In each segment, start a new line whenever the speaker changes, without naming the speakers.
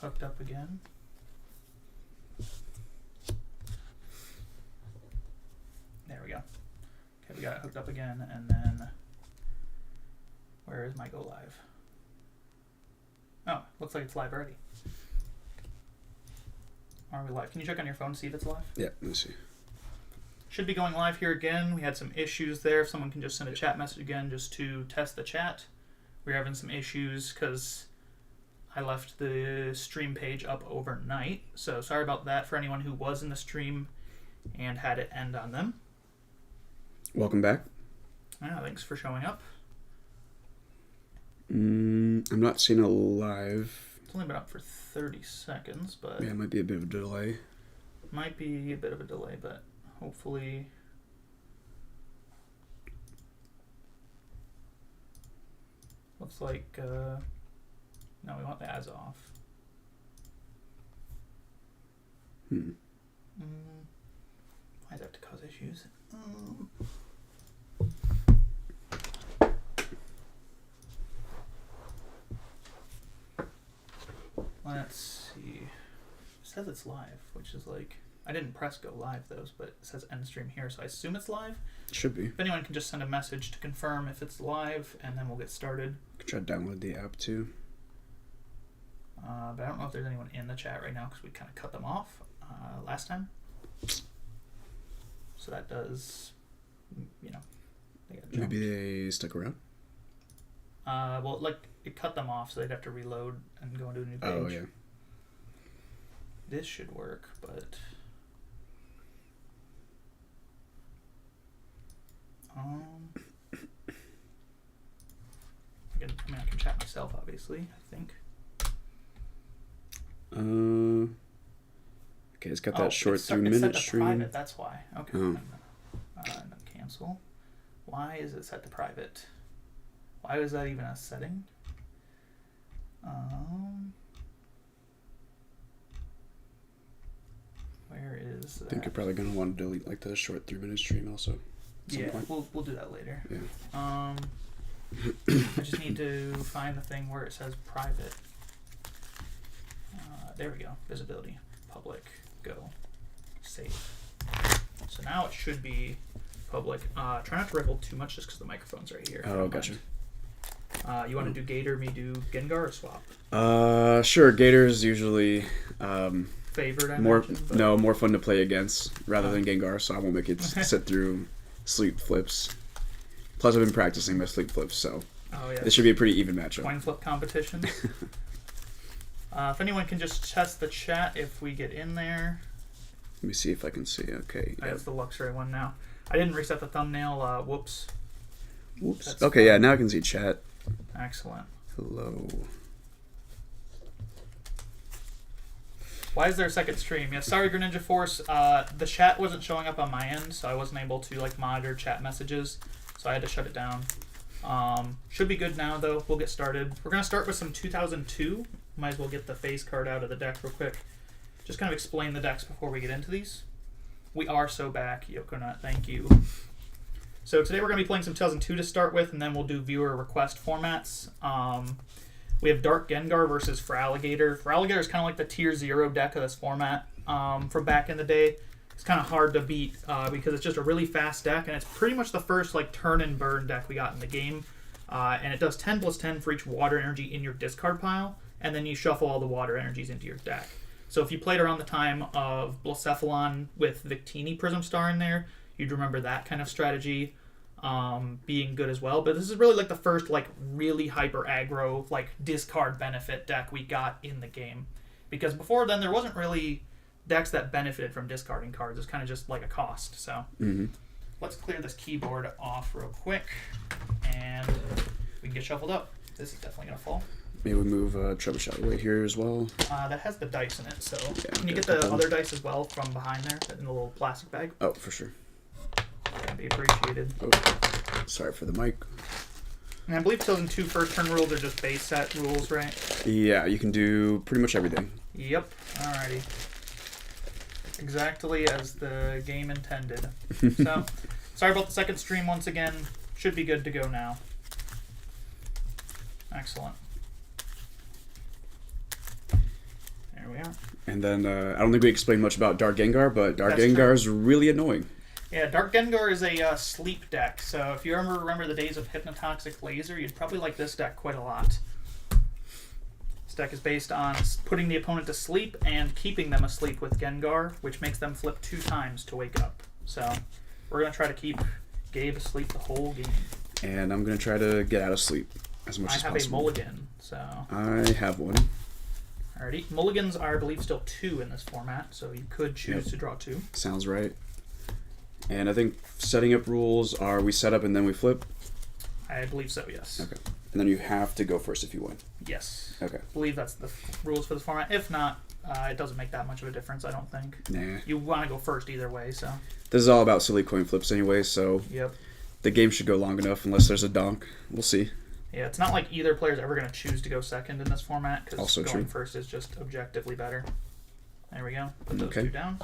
hooked up again. There we go. Okay, we got it hooked up again, and then where is my go live? Oh, looks like it's live already. Are we live? Can you check on your phone to see if it's live?
Yeah, let me see.
Should be going live here again. We had some issues there. If someone can just send a chat message again just to test the chat. We're having some issues because I left the stream page up overnight. So sorry about that for anyone who was in the stream and had it end on them.
Welcome back.
Yeah, thanks for showing up.
I'm not seeing a live.
It's only been up for 30 seconds, but...
Yeah, it might be a bit of a delay.
Might be a bit of a delay, but hopefully... Looks like... No, we want the ads off. Why does that have to cause issues? Let's see. It says it's live, which is like... I didn't press go live, though, but it says end stream here, so I assume it's live.
Should be.
If anyone can just send a message to confirm if it's live, and then we'll get started.
Could try to download the app, too.
But I don't know if there's anyone in the chat right now, because we kind of cut them off last time. So that does, you know, they got jumped.
Maybe they stuck around?
Well, like, it cut them off, so they'd have to reload and go into a new page.
Oh, yeah.
This should work, but... I can chat myself, obviously, I think.
Okay, it's got that short 3-minute stream.
Private, that's why. Okay.
Oh.
Cancel. Why is it set to private? Why is that even a setting? Where is that?
I think you're probably going to want to delete like the short 3-minute stream also.
Yeah, we'll do that later.
Yeah.
I just need to find the thing where it says private. There we go. Visibility. Public. Go. Save. So now it should be public. Try not to ripple too much just because the microphone's right here.
Oh, gotcha.
You want to do Gator, me do Gengar, or swap?
Sure. Gator's usually
Favored, I
more
imagine, but...
more fun to play against rather than Gengar, so I won't make it sit through sleep flips. Plus, I've been practicing my sleep flips, so this should be a pretty even matchup.
Coin flip competition. If anyone can just test the chat if we get in there.
Let me see if I can see. Okay.
That's the luxury one now. I didn't reset the thumbnail. Whoops.
Whoops. Okay, yeah, now I can see chat.
Excellent.
Hello.
Why is there a second stream? Yeah, sorry, Greninja Force. The chat wasn't showing up on my end, so I wasn't able to like monitor chat messages, so I had to shut it down. Should be good now, though. We'll get started. We're going to start with some 2002. Might as well get the face card out of the deck real quick. Just kind of explain the decks before we get into these. We are so back, Yokonut. Thank you. So today we're going to be playing some 2002 to start with, and then we'll do viewer request formats. We have Dark Gengar versus Flariados. Flariados is kind of like the tier 0 deck of this format from back in the day. It's kind of hard to beat because it's just a really fast deck, and it's pretty much the first like turn and burn deck we got in the game. And it does 10+10 for each water energy in your discard pile, and then you shuffle all the water energies into your deck. So if you played around the time of Blaziken with Victini Prism Star in there, you'd remember that kind of strategy being good as well. But this is really like the first like really hyper aggro like discard benefit deck we got in the game, because before then there wasn't really decks that benefited from discarding cards. It's kind of just like a cost. So let's clear this keyboard off real quick and we can get shuffled up. This is definitely gonna fall.
Maybe we move Trebuchet away here as well.
That has the dice in it, so
yeah,
can you get the other dice as well from behind there in the little plastic bag?
Oh, for sure.
That'd be appreciated.
Oh, sorry for the mic.
And I believe 2002 first turn rules are just base set rules, right?
Yeah, you can do pretty much everything.
Yep. Alrighty. Exactly as the game intended. So, sorry about the second stream once again. Should be good to go now. Excellent. format.
And then I don't think we explained much about Dark Gengar, but Dark Gengar is really annoying.
Yeah, Dark Gengar is a sleep deck, so if you ever remember the days of Hypnotoxic Laser, you'd probably like this deck quite a lot. This deck is based on putting the opponent to sleep and keeping them asleep with Gengar, which makes them flip 2 times to wake up. So we're going to try to keep Gabe asleep the whole game.
And I'm going to try to get out of sleep as much as possible.
I have a mulligan, so...
I have one.
Alrighty. Mulligans are, I believe, still 2 in this format, so you could choose to draw 2.
Sounds right. And I think setting up rules are we set up and then we flip?
I believe so, yes.
Okay. And then you have to go first if you win.
Yes.
Okay.
I believe that's the rules for this format. If not, it doesn't make that much of a difference, I don't think.
Nah.
You want to go first either way, so...
This is all about silly coin flips anyway, so...
Yep.
The game should go long enough unless there's a donk. We'll see.
Yeah, it's not like either player's ever going to choose to go second in this format, because going
true.
first is just objectively better. There we go. Put those 2 down.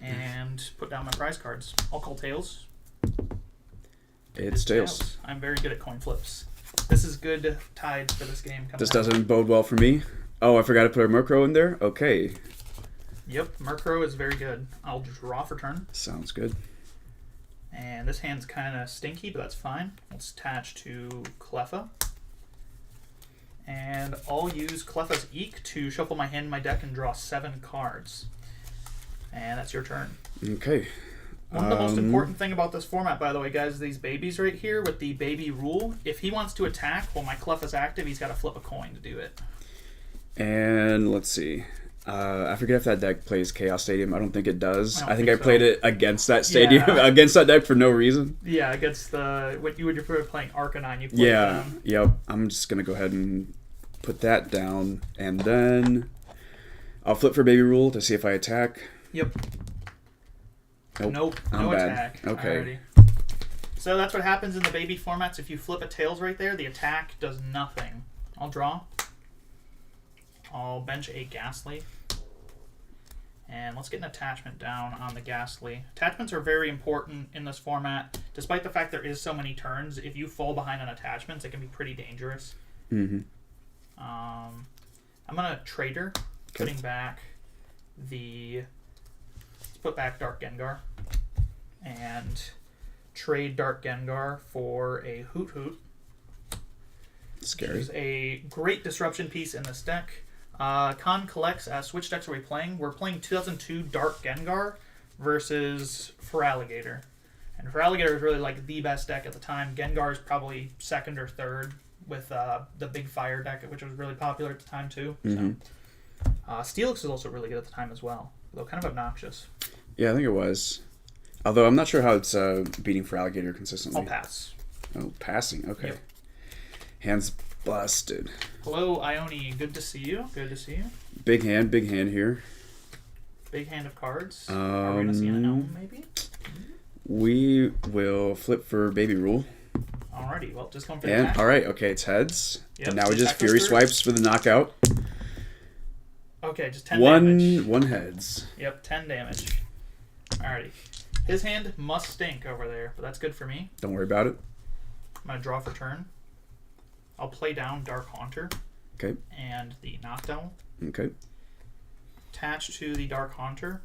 And put down my prize cards. I'll call tails.
It's tails.
I'm very good at coin flips. This is good tides for this game.
This doesn't bode well for me. Oh, I forgot to put a Murkrow in there? Okay.
Yep, Murkrow is very good. I'll draw for turn.
Sounds good.
And this hand's kind of stinky, but that's fine. Let's attach to Cleffa. And I'll use Cleffa's Eek to shuffle my hand in my deck and draw 7 cards. And that's your turn.
Okay.
One of the most important thing about this format, by the way, guys, is these babies right here with the baby rule. If he wants to attack while my Cleffa's active, he's got to flip a coin to do it.
And let's see. I forget if that deck plays Chaos Stadium. I don't think it does. I think I
so.
played it against that stadium, against that deck for no reason.
Yeah, against when you were playing Arcanine, you played them.
Yep. I'm just going to go ahead and put that down. And then I'll flip for Baby Rule to see if I attack.
Yep. Nope.
I'm
no
bad.
Attack.
Okay.
Alrighty. So that's what happens in the baby formats. If you flip a tails right there, the attack does nothing. I'll draw. I'll bench a Ghastly. And let's get an attachment down on the Ghastly. Attachments are very important in this format. Despite the fact there is so many turns, if you fall behind on attachments, it can be pretty dangerous.
Mm-hmm.
I'm going to Trader, putting back the... Let's put back Dark Gengar. And trade Dark Gengar for a Hoot Hoot.
Scary.
Which is a great disruption piece in this deck. Con collects, which decks are we playing? We're playing 2002 Dark Gengar versus Feraligatr. And Feraligatr is really like the best deck at the time. Gengar is probably second or third with the big fire deck, which was really popular at the time too.
Mm-hmm.
So, Steelix was also really good at the time as well, though kind of obnoxious.
Yeah, I think it was. Although I'm not sure how it's beating Feraligatr consistently.
I'll pass.
Oh, passing. Okay.
Yep.
Hands busted.
Hello, Ione. Good to see you. Good to see you.
Big hand here.
Big hand of cards. Are we going to see an Elm, maybe?
We will flip for Baby Rule.
Alrighty, well, just going for the attack.
Alright, okay, it's heads.
Yep,
and now we just Fury Swipes for the knockout.
Okay, just 10 damage.
One heads.
Yep, 10 damage. Alrighty. His hand must stink over there, but that's good for me.
Don't worry about it.
I'm going to draw for turn. I'll play down Dark Haunter.
Okay.
And the Noctowl.
Okay.
Attached to the Dark Haunter,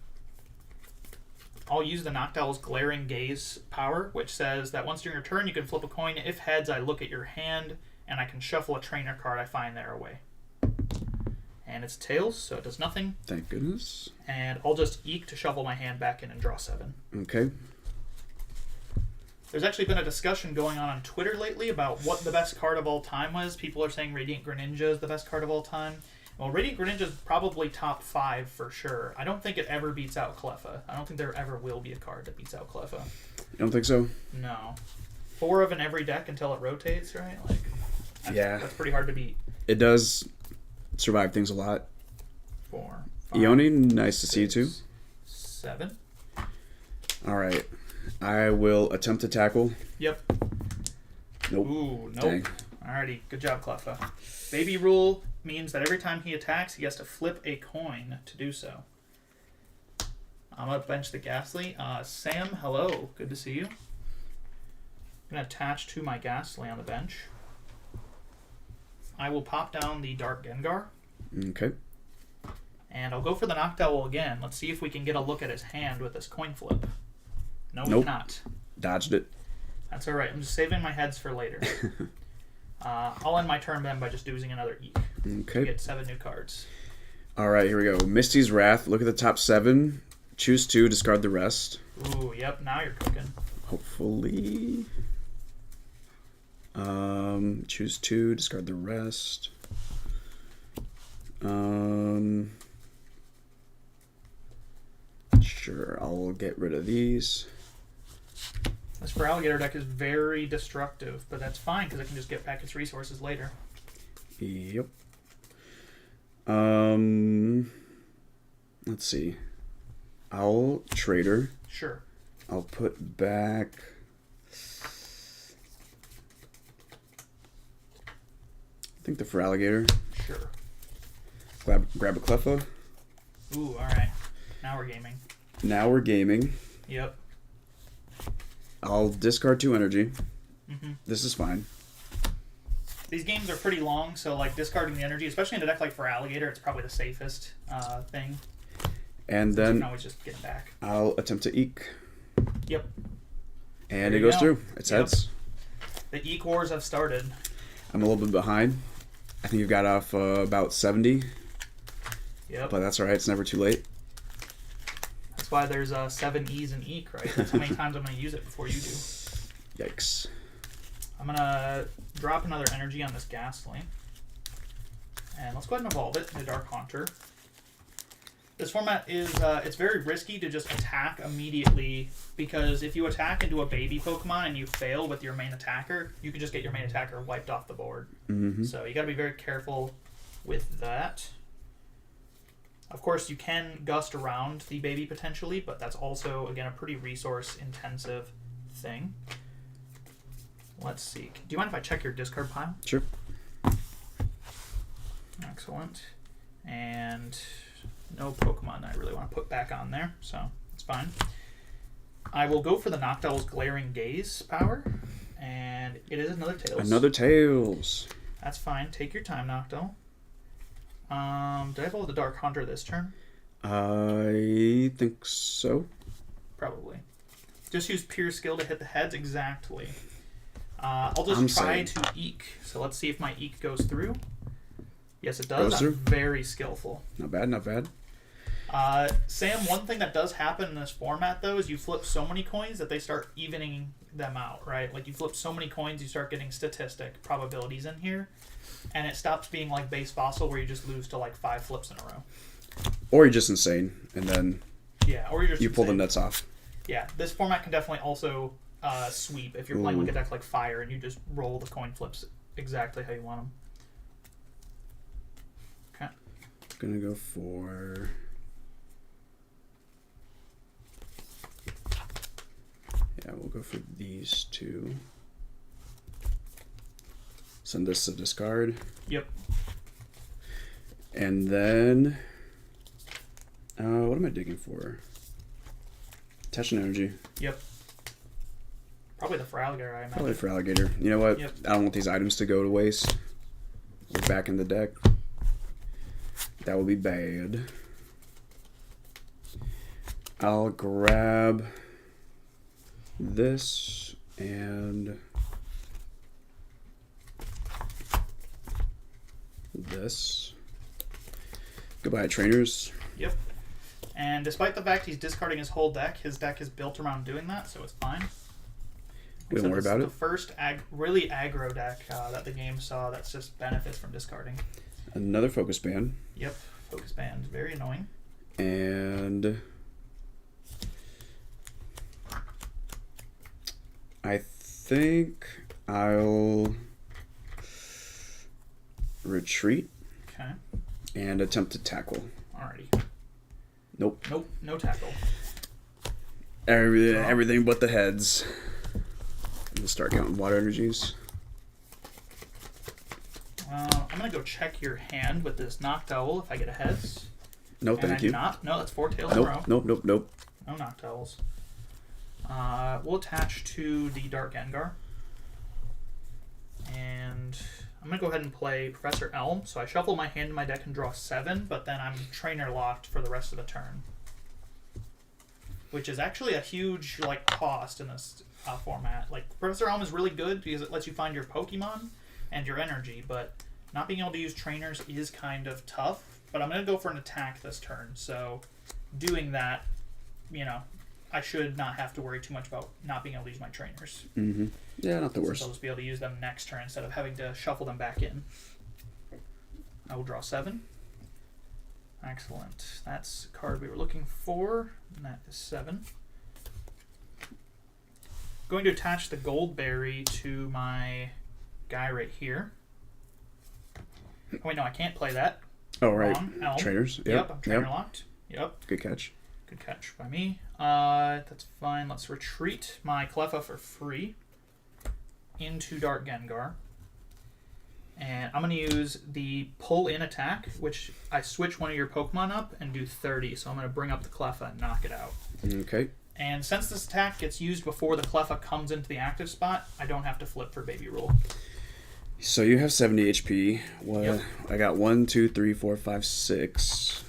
I'll use the Noctowl's Glaring Gaze power, which says that once during your turn, you can flip a coin. If heads, I look at your hand, and I can shuffle a trainer card I find there away. And it's tails, so it does nothing.
Thank goodness.
And I'll just Eek to shuffle my hand back in and draw 7.
Okay.
There's actually been a discussion going on Twitter lately about what the best card of all time was. People are saying Radiant Greninja is the best card of all time. Well, Radiant Greninja is probably top 5 for sure. I don't think it ever beats out Cleffa. I don't think there ever will be a card that beats out Cleffa.
You don't think so?
No. 4 of in every deck until it rotates, right? That's pretty hard to beat.
It does survive things a lot.
4, 5,
Ione, nice to see you too.
7.
Alright. I will attempt to tackle.
Yep.
Nope.
Ooh, nope.
Dang.
Alrighty, good job, Cleffa. Baby Rule means that every time he attacks, he has to flip a coin to do so. I'm going to bench the Ghastly. Sam, hello. Good to see you. I'm going to attach to my Ghastly on the bench. I will pop down the Dark Gengar.
Okay.
And I'll go for the Noctowl again. Let's see if we can get a look at his hand with this coin flip. No,
nope.
we cannot.
Dodged it.
That's alright. I'm just saving my heads for later. I'll end my turn then by just using another Eek.
Okay.
To get 7 new cards.
Alright, here we go. Misty's Wrath. Look at the top 7. Choose 2, discard the rest.
Ooh, yep. Now you're cooking.
Hopefully. Choose 2, discard the rest. Sure, I'll get rid of these.
This Feraligatr deck is very destructive, but that's fine because I can just get back its resources later.
Yep. Let's see. I'll Trader.
Sure.
I'll put back. I think the Feraligatr.
Sure.
Grab a Cleffa.
Ooh, alright. Now we're gaming.
Now we're gaming.
Yep.
I'll discard 2 energy.
Mm-hmm.
This is fine.
These games are pretty long, so like discarding the energy, especially in a deck like Feraligatr, it's probably the safest thing.
And then
you can always just get it back.
I'll attempt to Eek.
Yep.
And it goes through. It's heads.
The Eek Wars have started.
I'm a little bit behind. I think you've got off about 70.
Yep.
But that's alright. It's never too late.
That's why there's 7 E's in Eek, right? That's how many times I'm going to use it before you do.
Yikes.
I'm going to drop another energy on this Ghastly. And let's go ahead and evolve it into Dark Haunter. This format is, it's very risky to just attack immediately, because if you attack into a baby Pokemon and you fail with your main attacker, you can just get your main attacker wiped off the board.
Mm-hmm.
So you got to be very careful with that. Of course, you can gust around the baby potentially, but that's also, again, a pretty resource-intensive thing. Let's see. Do you mind if I check your discard pile?
Sure.
Excellent. And no Pokemon I really want to put back on there, so it's fine. I will go for the Noctowl's Glaring Gaze power, and it is another Tails.
Another Tails.
That's fine. Take your time, Noctowl. Did I evolve the Dark Hunter this turn?
I think so.
Probably. Just use pure skill to hit the heads exactly. I'll just try to Eek. So let's see if my Eek goes through. Yes, it does. I'm very skillful.
Not bad, not bad.
Sam, one thing that does happen in this format, though, is you flip so many coins that they start evening them out, right? Like, you flip so many coins, you start getting statistic probabilities in here, and it stops being like base fossil where you just lose to, like, 5 flips in a row.
Or you're just insane, and then
or you're just
pull the nuts off.
Yeah, this format can definitely also sweep if you're playing like a deck like Fire and you just roll the coin flips exactly how you want them. Okay.
Gonna go for... Yeah, we'll go for these 2. Send this to discard.
Yep.
And then... what am I digging for? Attach an energy.
Yep. Probably the Feraligatr, I imagine.
Probably Feraligatr. You know what?
Yep.
I don't want these items to go to waste. We're back in the deck. That would be bad. I'll grab this and this. Goodbye, trainers.
Yep. And despite the fact he's discarding his whole deck, his deck is built around doing that, so it's fine.
We don't worry about it.
The first really aggro deck that the game saw that's just benefits from discarding.
Another focus band.
Yep, focus band. Very annoying.
And I think I'll retreat.
Okay.
And attempt to tackle.
Alrighty.
Nope.
Nope, no tackle.
Everything but the heads. I'm gonna start counting water energies.
I'm gonna go check your hand with this Noctowl if I get a heads.
No, thank you.
Not. No, that's 4 tails in a row.
Nope.
No Noctowls. We'll attach to the Dark Gengar. And I'm going to go ahead and play Professor Elm. So I shuffle my hand in my deck and draw 7, but then I'm trainer locked for the rest of the turn. Which is actually a huge like cost in this format. Like, Professor Elm is really good because it lets you find your Pokemon and your energy, but not being able to use trainers is kind of tough. But I'm going to go for an attack this turn, so doing that, you know, I should not have to worry too much about not being able to use my trainers.
Mm-hmm. Yeah, not the worst.
I'll just be able to use them next turn instead of having to shuffle them back in. I will draw 7. Excellent. That's the card we were looking for, and that is 7. Going to attach the Goldberry to my guy right here. Oh, wait, no, I can't play that.
Oh, right.
Elm.
Trainers.
Yep, I'm trainer locked. Yep.
Good catch.
Good catch by me. That's fine. Let's retreat my Cleffa for free into Dark Gengar. And I'm going to use the pull-in attack, which I switch one of your Pokemon up and do 30. So I'm going to bring up the Cleffa and knock it out.
Okay.
And since this attack gets used before the Cleffa comes into the active spot, I don't have to flip for Baby Rule.
So you have 70 HP. Well,
Yep.
I got 1, 2, 3, 4, 5, 6.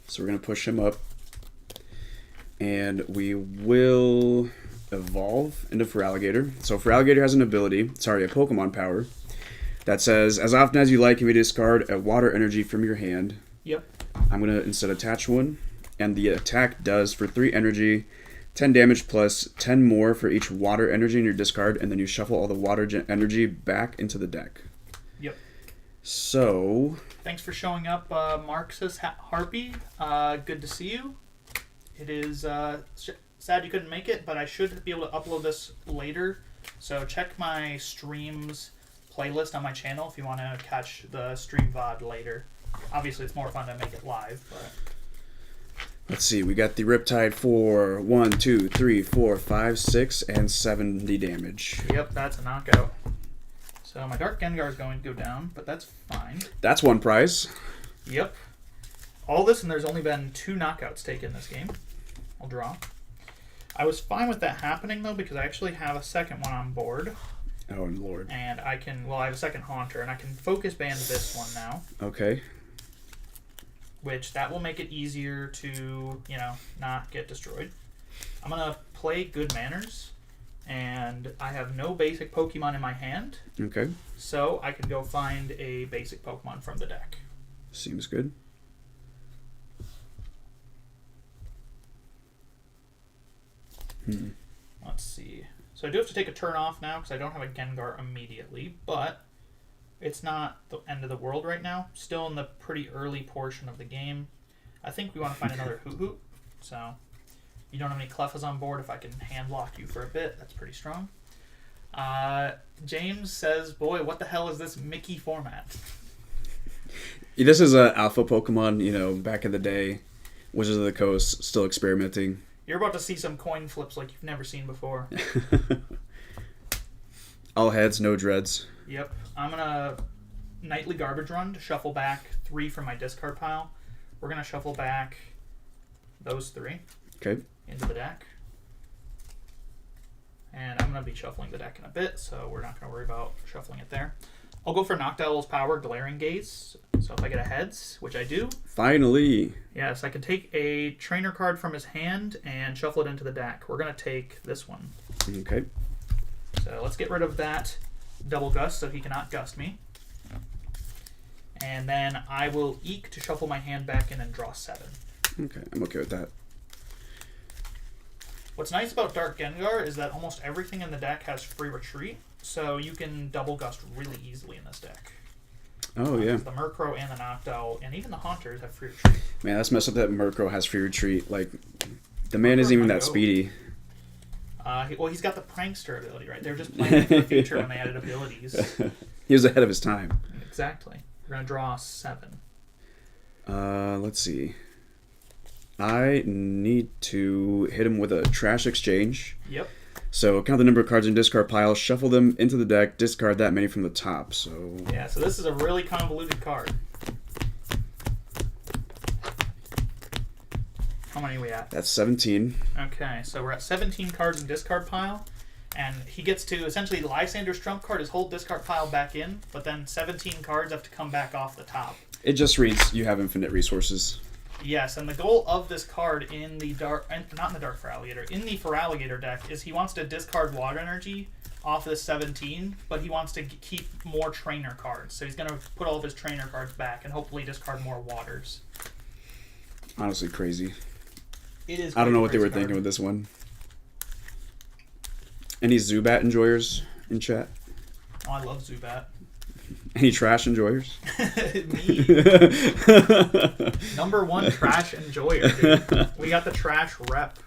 So we're going to push him up. And we will evolve into Feraligatr. So Feraligatr has an ability, a Pokemon power, that says, as often as you like, you may discard a water energy from your hand.
Yep.
I'm going to instead attach one. And the attack does, for 3 energy, 10 damage plus 10 more for each water energy in your discard, and then you shuffle all the water energy back into the deck.
Yep.
So...
Thanks for showing up, Marxus Harpy. Good to see you. It is sad you couldn't make it, but I should be able to upload this later. So check my streams playlist on my channel if you want to catch the stream VOD later. Obviously, it's more fun to make it live, but...
Let's see, we got the Riptide for 1, 2, 3, 4, 5, 6, and 70 damage.
Yep, that's a knockout. So my Dark Gengar is going to go down, but that's fine.
That's one prize.
Yep. All this, and there's only been 2 knockouts taken this game. I'll draw. I was fine with that happening, though, because I actually have a second one on board.
Oh, Lord.
And I can, well, I have a second Haunter, and I can focus band this one now.
Okay.
Which, that will make it easier to, you know, not get destroyed. I'm going to play Good Manners, and I have no basic Pokemon in my hand.
Okay.
So I can go find a basic Pokemon from the deck.
Seems good.
Let's see. So I do have to take a turn off now because I don't have a Gengar immediately, but it's not the end of the world right now. Still in the pretty early portion of the game. I think we want to find another Hoot. So you don't have any Cleffas on board. If I can hand lock you for a bit, that's pretty strong. James says, boy, what the hell is this Mickey format?
This is an alpha Pokemon, you know, back in the day. Wizards of the Coast, still experimenting.
You're about to see some coin flips like you've never seen before.
All heads, no dreads.
Yep. I'm going to Nightly Garbage Run to shuffle back 3 from my discard pile. We're going to shuffle back those 3 into the deck. And I'm going to be shuffling the deck in a bit, so we're not going to worry about shuffling it there. I'll go for Noctowl's Power, Glaring Gaze. So if I get a heads, which I do.
Finally.
Yes, I can take a trainer card from his hand and shuffle it into the deck. We're going to take this one.
Okay.
So let's get rid of that double gust so he cannot gust me. And then I will Eek to shuffle my hand back in and draw 7.
Okay, I'm okay with that.
What's nice about Dark Gengar is that almost everything in the deck has free retreat, so you can double gust really easily in this deck.
Oh, yeah.
The Murkrow and the Noctowl, and even the Haunters have free retreat.
Man, that's messed up that Murkrow has free retreat. Like, the man isn't even that speedy.
He's got the Prankster ability, right? They were just planning for the future when they added abilities.
He was ahead of his time.
Exactly. We're going to draw 7.
Let's see. I need to hit him with a Trash Exchange.
Yep.
So count the number of cards in discard pile, shuffle them into the deck, discard that many from the top. So
yeah, so this is a really convoluted card. How many are we at?
That's 17.
Okay, so we're at 17 cards in discard pile, And he gets to, essentially, Lysander's trump card is hold discard pile back in, but then 17 cards have to come back off the top.
It just reads, you have infinite resources.
Yes, and the goal of this card in the not in the Dark Feraligatr, in the Feraligatr deck, is he wants to discard water energy off this 17, but he wants to keep more trainer cards. So he's going to put all of his trainer cards back and hopefully discard more waters.
Honestly, crazy.
It is.
I don't know what they were thinking with this one. Any Zubat enjoyers in chat?
Oh, I love Zubat.
Any trash enjoyers?
Me. Number one trash enjoyer, dude. We got the trash rep.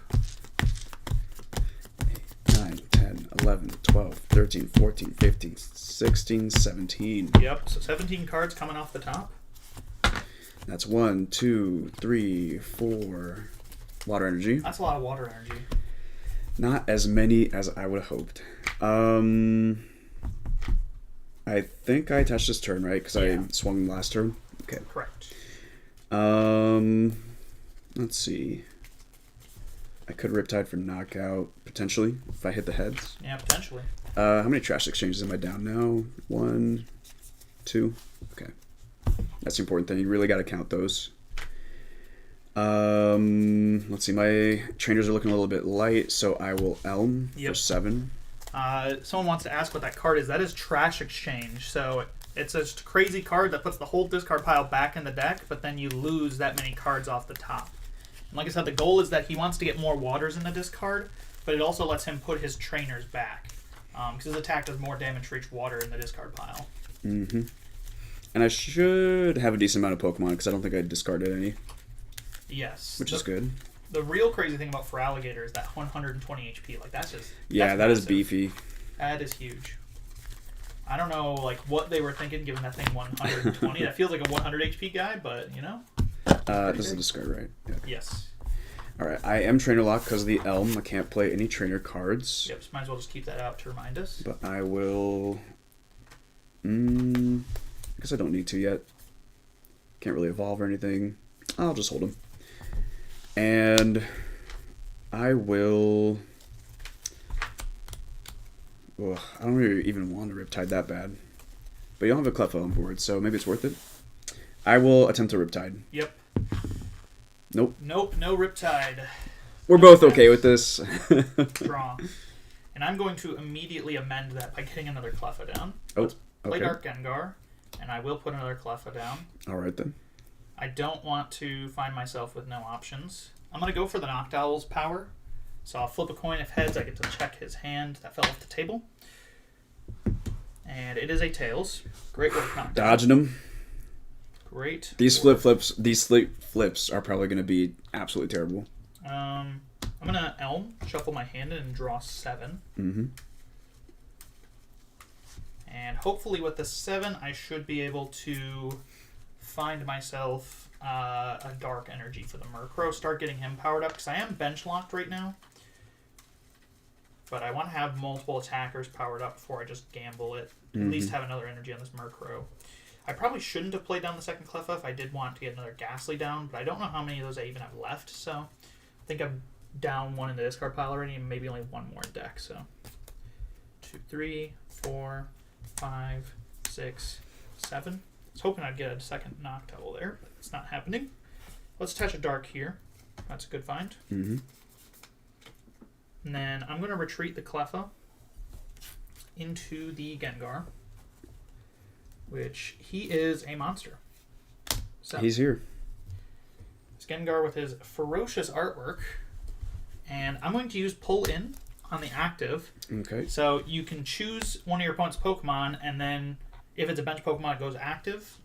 9, 10, 11, 12, 13, 14, 15, 16, 17.
Yep, so 17 cards coming off the top.
That's 1, 2, 3, 4. Water energy.
That's a lot of water energy.
Not as many as I would have hoped. I think I touched this turn, right? Because I swung last turn. Okay.
Correct.
Let's see. I could Riptide for knockout, potentially, if I hit the heads.
Yeah, potentially.
How many trash exchanges am I down now? 1, 2. Okay. That's the important thing. You really got to count those. Let's see. My trainers are looking a little bit light, so I will Elm for 7.
Someone wants to ask what that card is. That is Trash Exchange. So it's a crazy card that puts the whole discard pile back in the deck, but then you lose that many cards off the top. And like I said, the goal is that he wants to get more waters in the discard, but it also lets him put his trainers back. Because his attack does more damage for each water in the discard pile.
Mm-hmm. And I should have a decent amount of Pokemon, because I don't think I discarded any.
Yes.
Which is good.
The real crazy thing about Feraligatr is that 120 HP. Like, that's just...
Yeah,
that's
that
massive.
is beefy.
That is huge. I don't know, like, what they were thinking giving that thing 120. That feels like a 100 HP guy, but, you know.
This is a discard, right? Yeah.
Yes.
Alright, I am Trainer Locked because of the Elm. I can't play any trainer cards.
Yep, so might as well just keep that out to remind us.
But I will... I guess I don't need to yet. Can't really evolve or anything. I'll just hold him. And I will... Ugh, I don't really even want to Riptide that bad. But you don't have a Cleffa on board, so maybe it's worth it. I will attempt to Riptide.
Yep.
Nope.
Nope, no Riptide.
We're both okay with this.
Draw. And I'm going to immediately amend that by getting another Cleffa down.
Oh,
Let's play
okay.
Dark Gengar, and I will put another Cleffa down.
Alright then.
I don't want to find myself with no options. I'm going to go for the Noctowl's power. So I'll flip a coin. If heads, I get to check his hand. That fell off the table. And it is a Tails. Great work, Noctowl.
Dodging him.
Great.
These flip flips are probably going to be absolutely terrible.
I'm going to Elm, shuffle my hand in, and draw 7.
Mm-hmm.
And hopefully with the 7, I should be able to find myself a Dark Energy for the Murkrow. Start getting him powered up, because I am bench locked right now. But I want to have multiple attackers powered up before I just gamble it. At least have another energy on this Murkrow. I probably shouldn't have played down the second Cleffa if I did want to get another Ghastly down, but I don't know how many of those I even have left, so I think I'm down one in the discard pile already, and maybe only one more in deck, so 2, 3, 4, 5, 6, 7. I was hoping I'd get a second Noctowl there, but it's not happening. Let's attach a Dark here. That's a good find.
Mm-hmm.
And then I'm going to retreat the Cleffa into the Gengar, which he is a monster. So
He's here.
it's Gengar with his ferocious artwork, and I'm going to use Pull In on the active.
Okay.
So you can choose one of your opponent's Pokemon, and then if it's a bench Pokemon, it goes active.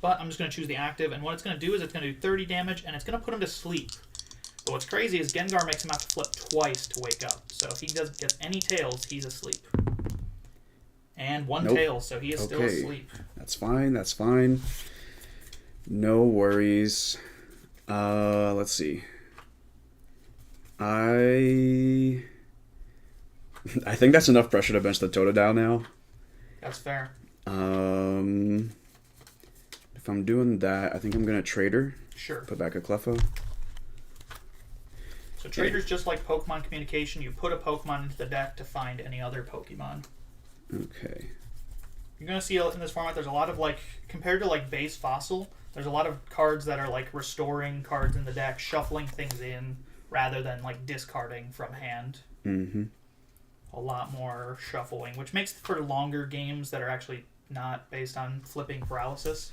But I'm just going to choose the active, and what it's going to do is it's going to do 30 damage, and it's going to put him to sleep. But what's crazy is Gengar makes him have to flip twice to wake up. So if he doesn't get any tails, he's asleep. And one tail, so he is still asleep.
That's fine. That's fine. No worries. Let's see. I think that's enough pressure to bench the Totodile now.
That's fair.
If I'm doing that, I think I'm gonna trade her.
Sure.
Put back a Cleffa.
So trader's just like Pokemon communication. You put a Pokemon into the deck to find any other Pokemon.
Okay.
You're going to see in this format, there's a lot of, like, compared to, like, base Fossil, there's a lot of cards that are, like, restoring cards in the deck, shuffling things in, rather than, like, discarding from hand.
Mm-hmm.
A lot more shuffling, which makes for longer games that are actually not based on flipping paralysis.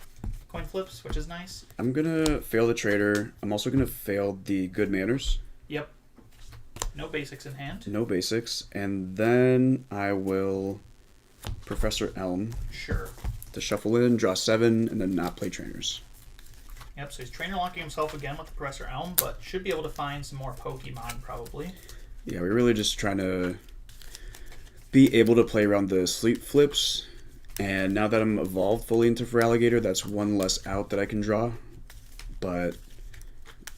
Coin flips, which is nice.
I'm going to fail the trader. I'm also going to fail the good manners.
Yep. No basics in hand.
No basics. And then I will Professor Elm.
Sure.
To shuffle in, draw 7, and then not play trainers.
Yep, so he's trainer locking himself again with the Professor Elm, but should be able to find some more Pokemon, probably.
Yeah, we're really just trying to be able to play around the sleep flips. And now that I'm evolved fully into Feraligatr, that's one less out that I can draw. But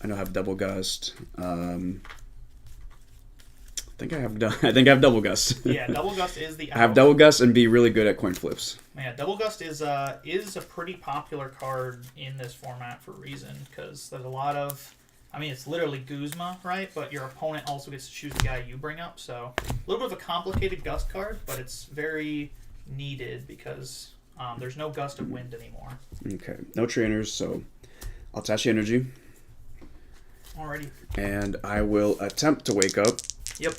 I know I have Double Gust. I think I have Double Gust.
Yeah, Double Gust is the out.
I have Double Gust and be really good at coin flips.
Yeah, Double Gust is a pretty popular card in this format for a reason, because there's a lot of... I mean, it's literally Guzma, right? But your opponent also gets to choose the guy you bring up, so a little bit of a complicated Gust card, but it's very needed because there's no Gust of Wind anymore. Okay,
no trainers, so I'll attach the energy.
Alrighty.
And I will attempt to wake up.
Yep.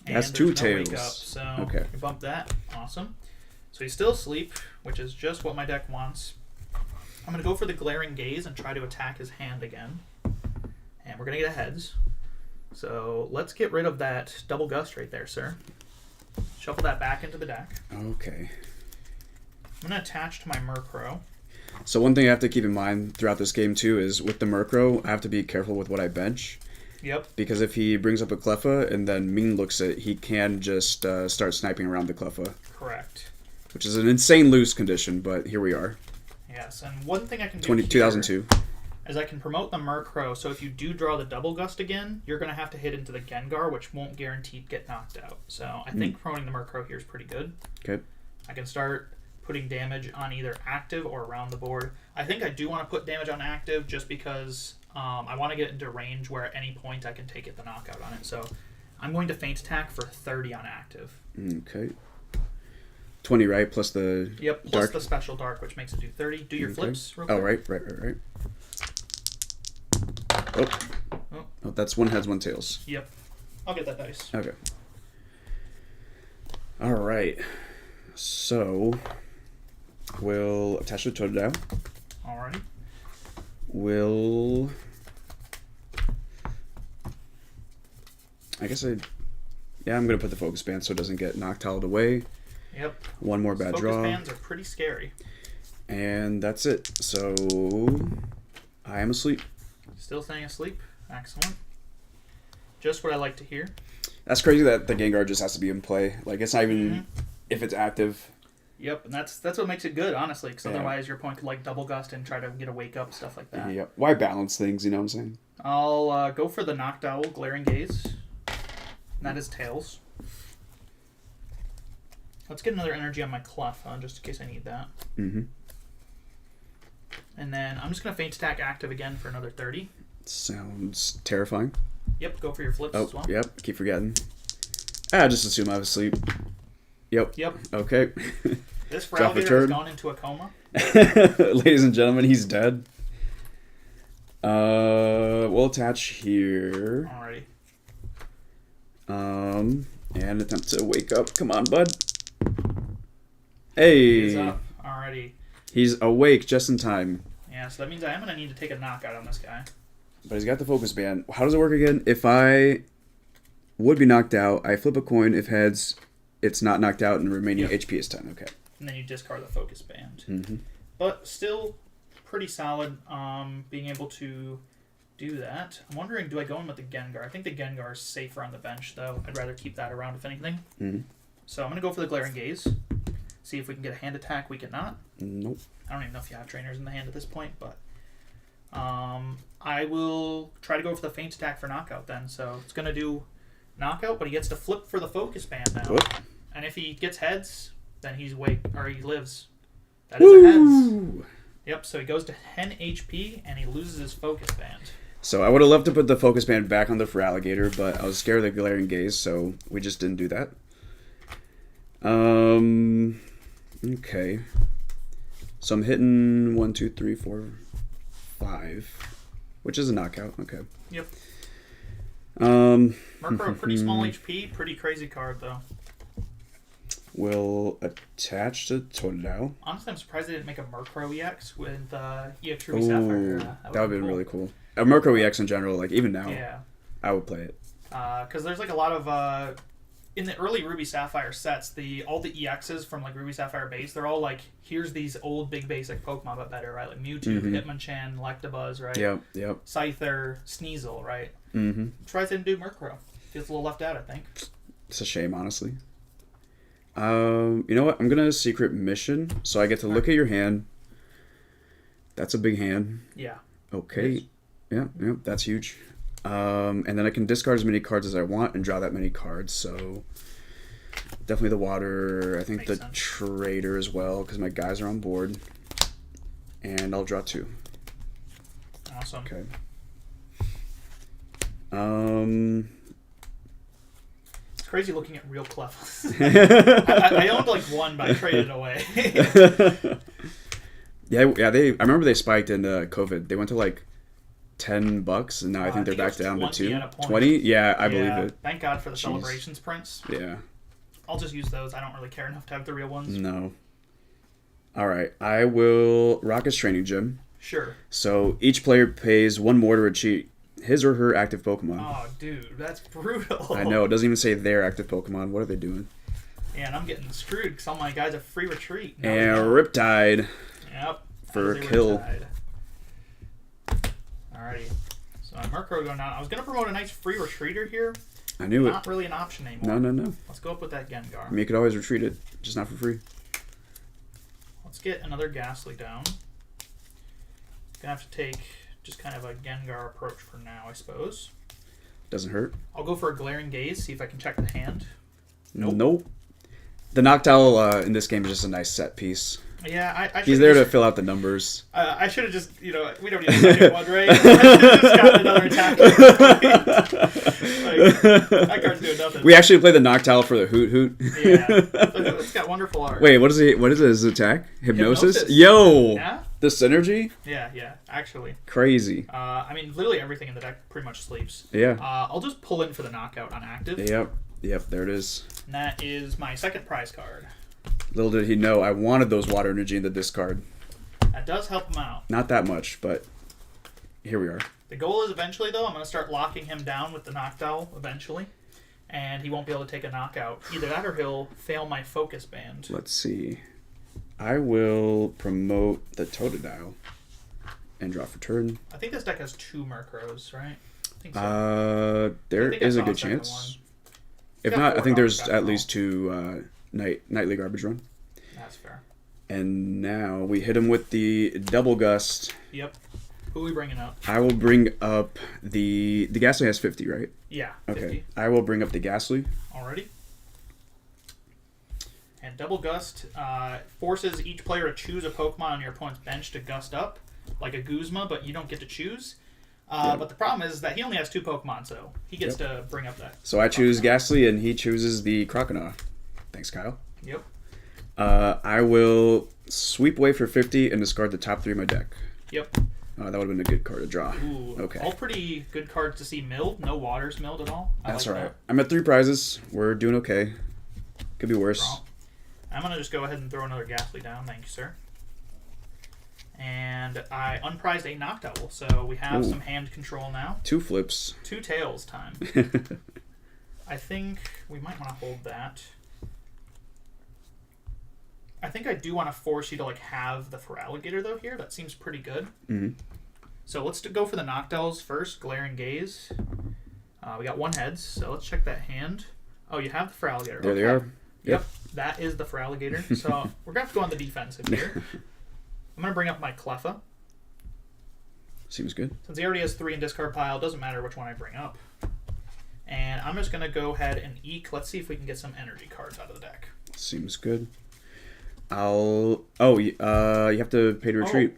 That's two tails.
Wake up, so
okay.
You bump that. Awesome. So he's still asleep, which is just what my deck wants. I'm going to go for the Glaring Gaze and try to attack his hand again. And we're going to get a heads. So let's get rid of that Double Gust right there, sir. Shuffle that back into the deck.
Okay.
I'm going to attach to my Murkrow.
So one thing I have to keep in mind throughout this game, too, is with the Murkrow, I have to be careful with what I bench.
Yep.
Because if he brings up a Cleffa and then Ming looks at it, he can just start sniping around the Cleffa.
Correct.
Which is an insane loose condition, but here we are.
Yes, and one thing I can do
2002.
is I can promote the Murkrow, so if you do draw the Double Gust again, you're going to have to hit into the Gengar, which won't guarantee get knocked out. So I think promoting the Murkrow here is pretty good.
Okay.
I can start putting damage on either active or around the board. I think I do want to put damage on active just because I want to get into range where at any point I can take the knockout on it. So I'm going to Feint Attack for 30 on active.
Okay. 20, right? Plus the
Yep, plus dark. The special dark, which makes it do 30. Do your flips real quick.
Oh, right. Oh, that's one heads, one tails.
Yep. I'll get that dice.
Okay. All right. So we'll attach the Totodile.
Alrighty.
We'll... I'm going to put the Focus Band so it doesn't get knocked out away.
Yep.
One more bad draw.
Focus Bands are pretty scary.
And that's it. So I am asleep.
Still staying asleep. Excellent. Just what I like to hear.
That's crazy that the Gengar just has to be in play. Like, it's not even if it's active.
Yep, and that's what makes it good, honestly, because otherwise your opponent could, like, Double Gust and try to get a Wake Up, stuff like that.
Yep. Why balance things, you know what I'm saying?
I'll go for the Noctowl Glaring Gaze. And that is Tails. Let's get another energy on my Cleffa, just in case I need that.
Mm-hmm.
And then I'm just going to Feint Attack active again for another 30.
Sounds terrifying.
Yep, go for your flips as well.
Yep, keep forgetting. Just assume I was asleep. Yep. Okay.
This Feraligatr has gone into a coma.
Ladies and gentlemen, he's dead. We'll attach here.
Alrighty.
And attempt to wake up. Come on, bud. Hey.
He's up. Alrighty.
He's awake just in time.
Yeah, so that means I am going to need to take a knockout on this guy.
But he's got the Focus Band. How does it work again? If I would be knocked out, I flip a coin. If heads, it's not knocked out, and the remaining HP is 10. Okay.
And then you discard the Focus Band.
Mm-hmm.
But still pretty solid being able to do that. I'm wondering, do I go in with the Gengar? I think the Gengar is safer on the bench, though. I'd rather keep that around, if anything.
Mm-hmm.
So I'm going to go for the Glaring Gaze. See if we can get a hand attack. We cannot.
Nope.
I don't even know if you have trainers in the hand at this point, but I will try to go for the Feint Attack for knockout then. So it's going to do knockout, but he gets to flip for the Focus Band now.
Whoop.
And if he gets heads, then he lives. That is a heads. Yep, so he goes to 10 HP and he loses his Focus Band.
So I would have loved to put the focus band back on the Feraligatr, but I was scared of the glaring gaze, so we just didn't do that. Okay. So I'm hitting 1, 2, 3, 4, 5, which is a knockout. Okay.
Yep. Murkrow, pretty small HP, pretty crazy card though.
Will attach to Totodile.
Honestly, I'm surprised they didn't make a Murkrow EX with EX Ruby Sapphire.
That would have been really cool. A Murkrow EX in general, like even now,
Yeah.
I would play it.
Because there's like a lot of in the early Ruby Sapphire sets, all the EXs from like Ruby Sapphire base, they're all like, here's these old big basic Pokemon but better, right? Like Mewtwo, Hitmonchan, Electabuzz, right?
Yep.
Scyther, Sneasel, right?
Mm-hmm.
Tries to do Murkrow. Feels a little left out, I think.
It's a shame, honestly. You know what? I'm gonna secret mission, so I get to look at your hand. That's a big hand.
Yeah.
Okay. Yeah, that's huge. And then I can discard as many cards as I want and draw that many cards. So definitely the water. I think
Makes
the
sense.
trader as well, because my guys are on board. And I'll draw 2.
Awesome.
Okay.
It's crazy looking at real Clefs. I owned like one, but I traded it away.
Yeah. I remember they spiked in COVID. They went to like $10, and now I think they're back down to 2. 20? Yeah, I believe it.
Thank God for the celebrations prints.
Yeah.
I'll just use those. I don't really care enough to have the real ones.
No. All right. I will rock his training gym.
Sure.
So each player pays 1 more to retreat his or her active Pokemon.
Oh, dude, that's brutal.
I know. It doesn't even say their active Pokemon. What are they doing?
Yeah, and I'm getting screwed because all my guys have free retreat.
And Riptide.
Yep.
For a kill.
Riptide. Alrighty. So Murkrow going down. I was going to promote a nice free retreater here.
I knew it.
Not really an option anymore.
No.
Let's go up with that Gengar.
I mean, you could always retreat it, just not for free.
Let's get another Ghastly down. Gonna have to take just kind of a Gengar approach for now, I suppose.
Doesn't hurt.
I'll go for a Glaring Gaze, see if I can check the hand.
Nope. The Noctowl in this game is just a nice set piece.
Yeah, I
He's there to fill out the numbers.
I should have just, we don't need a second one, right? I should have just gotten another attack. That card's doing nothing.
We actually play the Noctowl for the Hoot Hoot.
Yeah, it's got wonderful art.
Wait, what is his attack? Hypnosis?
Hypnosis.
Yo!
Yeah?
The synergy?
Yeah, actually.
Crazy.
I mean, literally everything in the deck pretty much sleeps.
Yeah.
I'll just pull in for the knockout on active.
Yep, there it is.
And that is my second prize card.
Little did he know I wanted those water energy in the discard.
That does help him out.
Not that much, but here we are.
The goal is eventually, though, I'm going to start locking him down with the Noctowl eventually. And he won't be able to take a knockout. Either that or he'll fail my focus band.
Let's see. I will promote the Totodile and draw for turn.
I think this deck has 2 Murkrows, right? I think so.
There
I
is a
saw
good
second
chance.
one.
If
Got
not, I
4
think there's
dogs,
at least 2 nightly garbage run.
That's fair.
And now we hit him with the double gust.
Yep. Who are we bringing up?
I will bring up the Ghastly has 50, right?
Yeah,
Okay.
50.
I will bring up the Ghastly.
Already. And Double Gust forces each player to choose a Pokemon on your opponent's bench to gust up, like a Guzma, but you don't get to choose. But the problem is that he only has 2 Pokemon, so he gets to bring up that.
So I choose Ghastly, and he chooses the Croconaw. Thanks, Kyle.
Yep.
I will sweep away for 50 and discard the top 3 of my deck.
Yep.
That would have been a good card to draw.
Ooh,
Okay.
all pretty good cards to see milled. No waters milled at all.
That's
like
all right.
that.
I'm at 3 prizes. We're doing okay. Could be worse.
Wrong. I'm going to just go ahead and throw another Ghastly down. Thank you, sir. And I unprized a Noctowl, so we have some hand control now.
2 flips.
2 tails time. I think we might want to hold that. I think I do want to force you to have the Feraligatr though here. That seems pretty good.
Mm-hmm.
So let's go for the Noctowls first. Glaring Gaze. We got 1 heads, so let's check that hand. Oh, you have the Feraligatr.
There they are.
Yep, that is the Feraligatr. So we're going to have to go on the defensive here. I'm going to bring up my Cleffa.
Seems good.
Since he already has 3 in discard pile, it doesn't matter which one I bring up. And I'm just going to go ahead and eek. Let's see if we can get some energy cards out of the deck.
Seems good. You have to pay to retreat.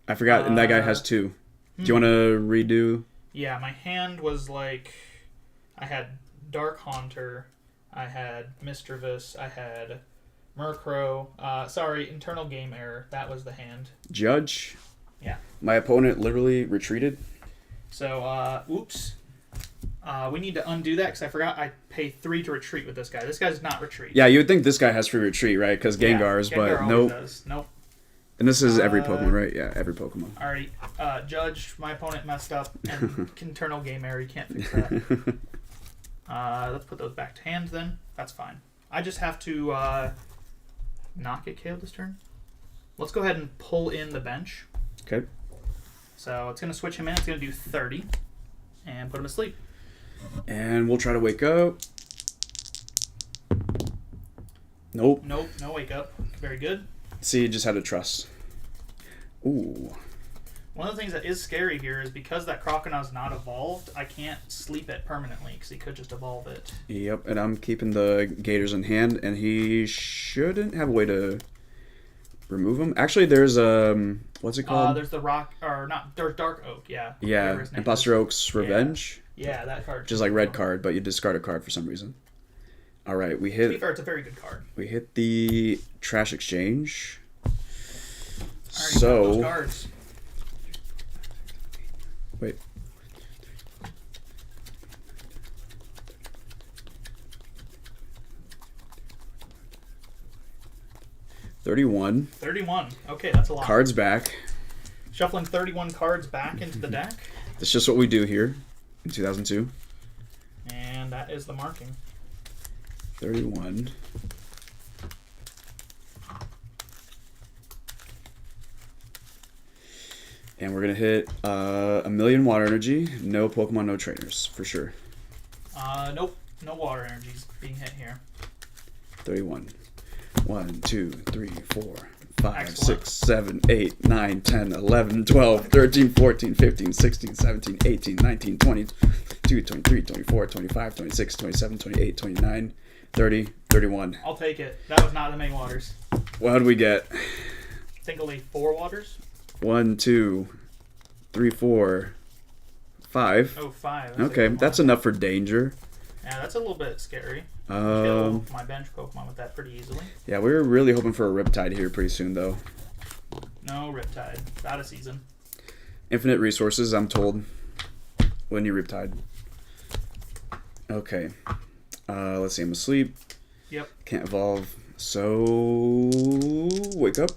I forgot, and that guy has 2. Do you want to redo?
Yeah, my hand was like, I had Dark Haunter, I had Mischievous, I had Murkrow. Sorry, internal game error. That was the hand.
Judge.
Yeah.
My opponent literally retreated.
So, oops. We need to undo that because I forgot I pay 3 to retreat with this guy. This guy does not retreat.
Yeah, you would think this guy has free retreat, right? Because Gengar's,
Gengar
but nope.
Does. Nope.
And this is every Pokemon, right? Yeah, every Pokemon.
Alrighty. Judge, my opponent messed up, and internal game error. You can't fix that. Let's put those back to hand then. That's fine. I just have to not get KO'd this turn. Let's go ahead and pull in the bench.
Okay.
So it's going to switch him in. It's going to do 30 and put him to sleep.
And we'll try to wake up. Nope.
Nope, no wake up. Very good.
See, you just had to trust. Ooh.
One of the things that is scary here is because that Croconaut's not evolved, I can't sleep it permanently because he could just evolve it.
Yep, and I'm keeping the Gators in hand, and he shouldn't have a way to remove them. Actually, there's what's it called?
There's the rock, or not? There's Dark Oak, yeah.
Yeah, Imposter Oak's Revenge.
Yeah, that card.
Just like red card, but you discard a card for some reason. All right, we hit.
To be fair, it's a very good card.
We hit the trash exchange.
Alright,
So.
those cards.
Wait. $31.
31. Okay, that's a lot.
Cards back.
Shuffling 31 cards back into the deck.
That's just what we do here in 2002.
And that is the marking.
31. And we're going to hit a million water energy. No Pokemon, no trainers, for sure.
Nope. No water energies being hit here.
31. 1, 2, 3, 4, 5,
Excellent.
6, 7, 8, 9, 10, 11, 12, 13, 14, 15, 16, 17, 18, 19, 20, 22, 23, 24, 25, 26, 27, 28, 29, 30, 31.
I'll take it. That was not the main waters.
What did we get?
I think only 4 waters.
1, 2, 3, 4, 5.
Oh, 5.
Okay, that's enough for danger.
Yeah, that's a little bit scary. Kill my bench Pokemon with that pretty easily.
Yeah, we were really hoping for a Riptide here pretty soon, though.
No Riptide. Out of season.
Infinite resources, I'm told. When you Riptide. Okay. Let's see, I'm asleep.
Yep.
Can't evolve. So, wake up.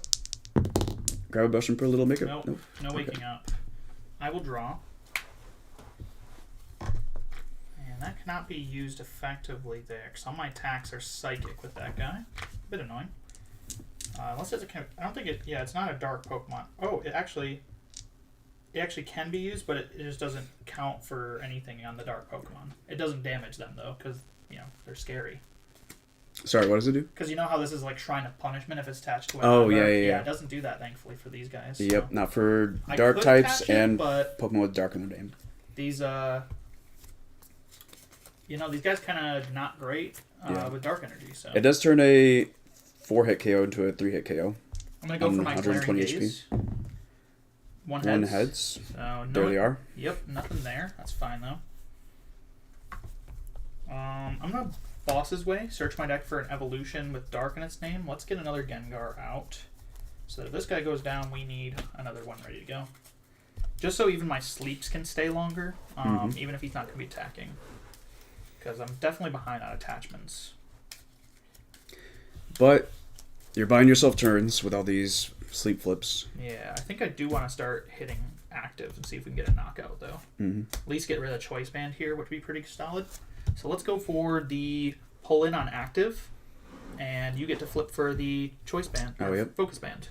Grab a brush and put a little makeup.
Nope. No waking up. I will draw. And that cannot be used effectively there, because all my attacks are psychic with that guy. A bit annoying. Unless it's a... I don't think it... Yeah, it's not a dark Pokemon. Oh, it actually can be used, but it just doesn't count for anything on the dark Pokemon. It doesn't damage them, though, because, you know, they're scary.
Sorry, what does it do?
Because you know how this is like Shrine of Punishment if it's attached to a
Oh,
number?
yeah.
Yeah, it doesn't do that, thankfully, for these guys.
Yep,
so.
not for
I
dark
could
types
attach it,
and
but
Pokemon with dark in their name.
these, you know, these guys kind of not great with dark energy, so.
It does turn a 4-hit KO into a 3-hit KO.
I'm going to go for my
120
Glaring Gaze. One
One
heads.
heads.
So
There they are.
Yep, nothing there. That's fine, though. I'm going to Boss's Way, search my deck for an evolution with dark in its name. Let's get another Gengar out. So that if this guy goes down, we need another one ready to go. Just so even my sleeps can stay longer, even if he's not going to be attacking. Because I'm definitely behind on attachments.
But you're buying yourself turns with all these sleep flips.
Yeah, I think I do want to start hitting active and see if we can get a knockout, though. At least get rid of the Choice Band here, which would be pretty solid. So let's go for the pull in on active, and you get to flip for the Choice Band, Focus Band.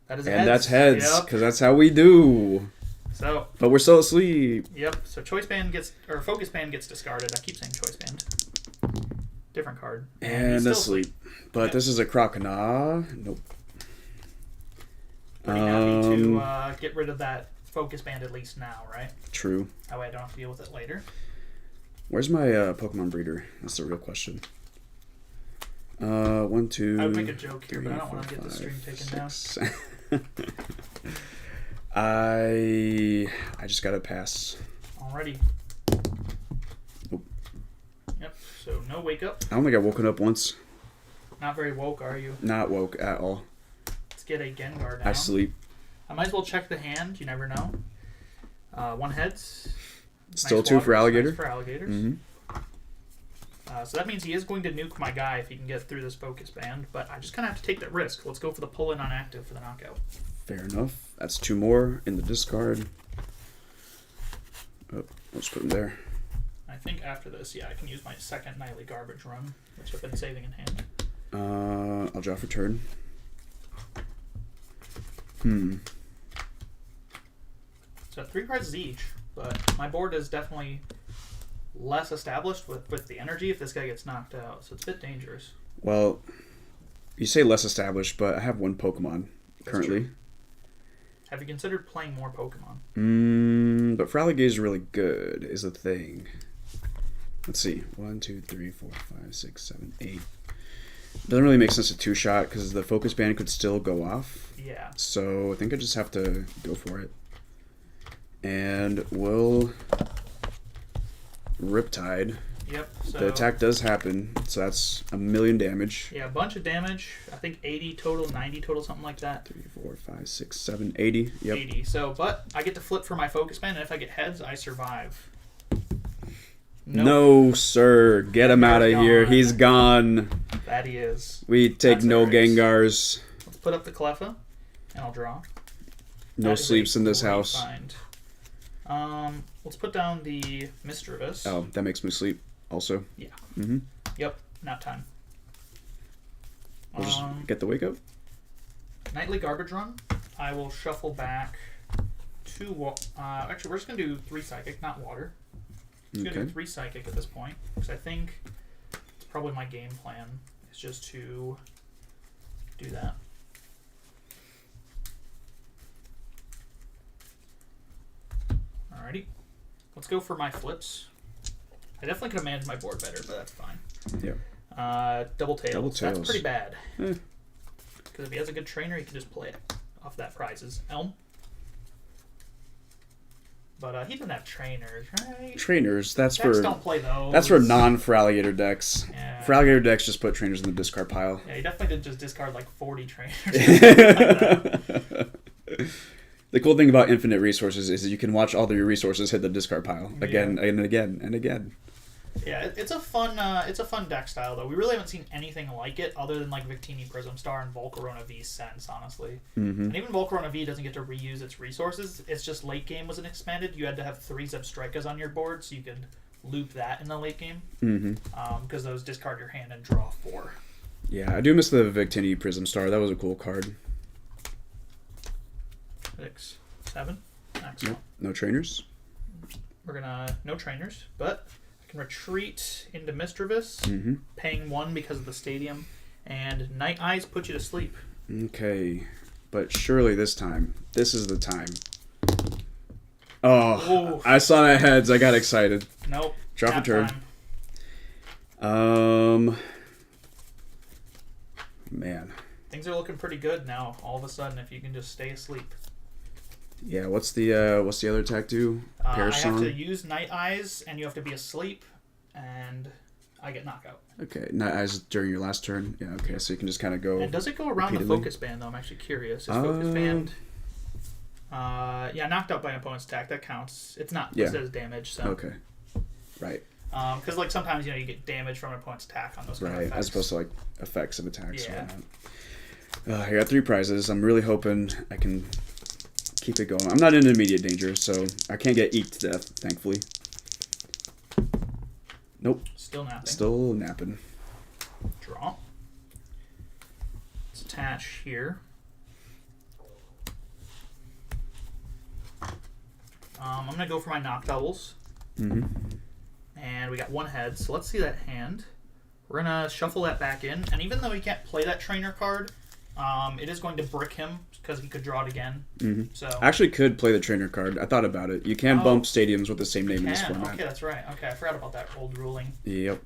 That is
and that's heads, because that's how we do.
So,
but we're still asleep.
Yep. So Choice Band gets, or Focus Band gets discarded. I keep saying Choice Band. Different card.
And asleep. But this is a Croconaut. Nope.
Pretty happy to get rid of that Focus Band at least now, right?
True.
That way I don't have to deal with it later.
Where's my Pokemon breeder? That's the real question. 1, 2.
I would make a joke here, but I don't want to get the stream taken down.
I just gotta pass.
Alrighty.
Nope.
Yep. So no wake up.
I only got woken up once.
Not very woke, are you?
Not woke at all.
Let's get a Gengar down.
I sleep.
I might as well check the hand. You never know. One heads.
Still
Nice
2 for
waters,
alligator.
nice for alligators. So that means he is going to nuke my guy if he can get through this focus band, but I just kind of have to take that risk. Let's go for the pull-in on active for the knockout.
Fair enough. That's 2 more in the discard. Oh, let's put them there.
I think after this, yeah, I can use my second nightly garbage run, which I've been saving in hand.
I'll draw for turn.
So 3 prizes each, but my board is definitely less established with the energy if this guy gets knocked out, so it's a bit dangerous.
Well, you say less established, but I have 1 Pokemon currently.
True. Have you considered playing more Pokemon?
But Fraligator is really good, is the thing. Let's see. 1, 2, 3, 4, 5, 6, 7, 8. Doesn't really make sense to 2-shot because the focus band could still go off.
Yeah.
So I think I just have to go for it. And we'll Riptide.
Yep. So
The attack does happen, so that's 1,000,000 damage.
yeah, a bunch of damage. I think 80 total, 90 total, something like that.
3, 4, 5, 6, 7, 80. Yep.
80. So, but I get to flip for my focus band, and if I get heads, I survive. Nope.
No, sir. Get him out of here.
gone.
He's gone.
That he is.
We take
That's
no
hilarious.
Gengars.
Let's put up the Cleffa, and I'll draw.
No
That is
sleeps
a
in this
great
house.
find. Let's put down the Mischievous.
Oh, that makes me sleep also.
Yeah.
Mm-hmm.
Yep. Nap time.
We'll just get the wake up.
Nightly garbage run. I will shuffle back 2. Actually, we're just gonna do 3 psychic, not water. Just gonna do 3 psychic at this point because I think it's probably my game plan. Is just to do that. Alrighty. Let's go for my flips. I definitely could have managed my board better, but that's fine.
Yeah.
Double tails.
Double
That's
tails.
pretty bad.
Eh.
Because if he has a good trainer, he can just play it off that prizes. Elm. But he doesn't have trainers, right?
Trainers. That's
Decks
for
don't play those.
that's for non-Fraligator decks.
Yeah.
Fraligator decks just put trainers in the discard pile.
Yeah, he definitely did just discard like 40 trainers.
The cool thing about infinite resources is that you can watch all of your resources hit the discard pile again and again and again.
Yeah, it's a fun deck style though. We really haven't seen anything like it other than like Victini Prism Star and Volcarona V since, honestly. And even Volcarona V doesn't get to reuse its resources. It's just late game wasn't expanded. You had to have 3 Zebstricas on your board so you could loop that in the late game. Because those discard your hand and draw 4.
Yeah, I do miss the Victini Prism Star. That was a cool card.
6, 7. Excellent.
No trainers.
We're gonna no trainers, but I can retreat into Mischievous, paying 1 because of the stadium, and Night Eyes put you to sleep.
Okay, but surely this is the time. Oh, I saw that heads. I got excited.
Nope.
Drop a
nap
turn.
time.
Man.
Things are looking pretty good now. All of a sudden, if you can just stay asleep.
Yeah. What's the other attack do?
I have
Parasong?
to use Night Eyes, and you have to be asleep, and I get knockout.
Okay, Night Eyes during your last turn. Yeah. Okay, so you can just kind of go.
And does it go around
repeatedly?
the focus band though? I'm actually curious. Is focus band? Yeah, knocked out by an opponent's attack. That counts. It's not listed as damage. So.
Okay. Right.
Because like sometimes you get damage from an opponent's attack on those kind of
Right.
effects.
As opposed to like effects of attacks.
Yeah.
And whatnot. I got 3 prizes. I'm really hoping I can keep it going. I'm not in immediate danger, so I can't get eaten to death, thankfully. Nope.
Still napping.
Still napping.
Draw. Let's attach here. I'm going to go for my knock doubles. And we got 1 head, so let's see that hand. We're going to shuffle that back in, and even though he can't play that trainer card, it is going to brick him because he could draw it again. So
I actually could play the trainer card. I thought about it. You can bump stadiums with the same name in this format.
Okay, that's right. Okay, I forgot about that old ruling.
Yep.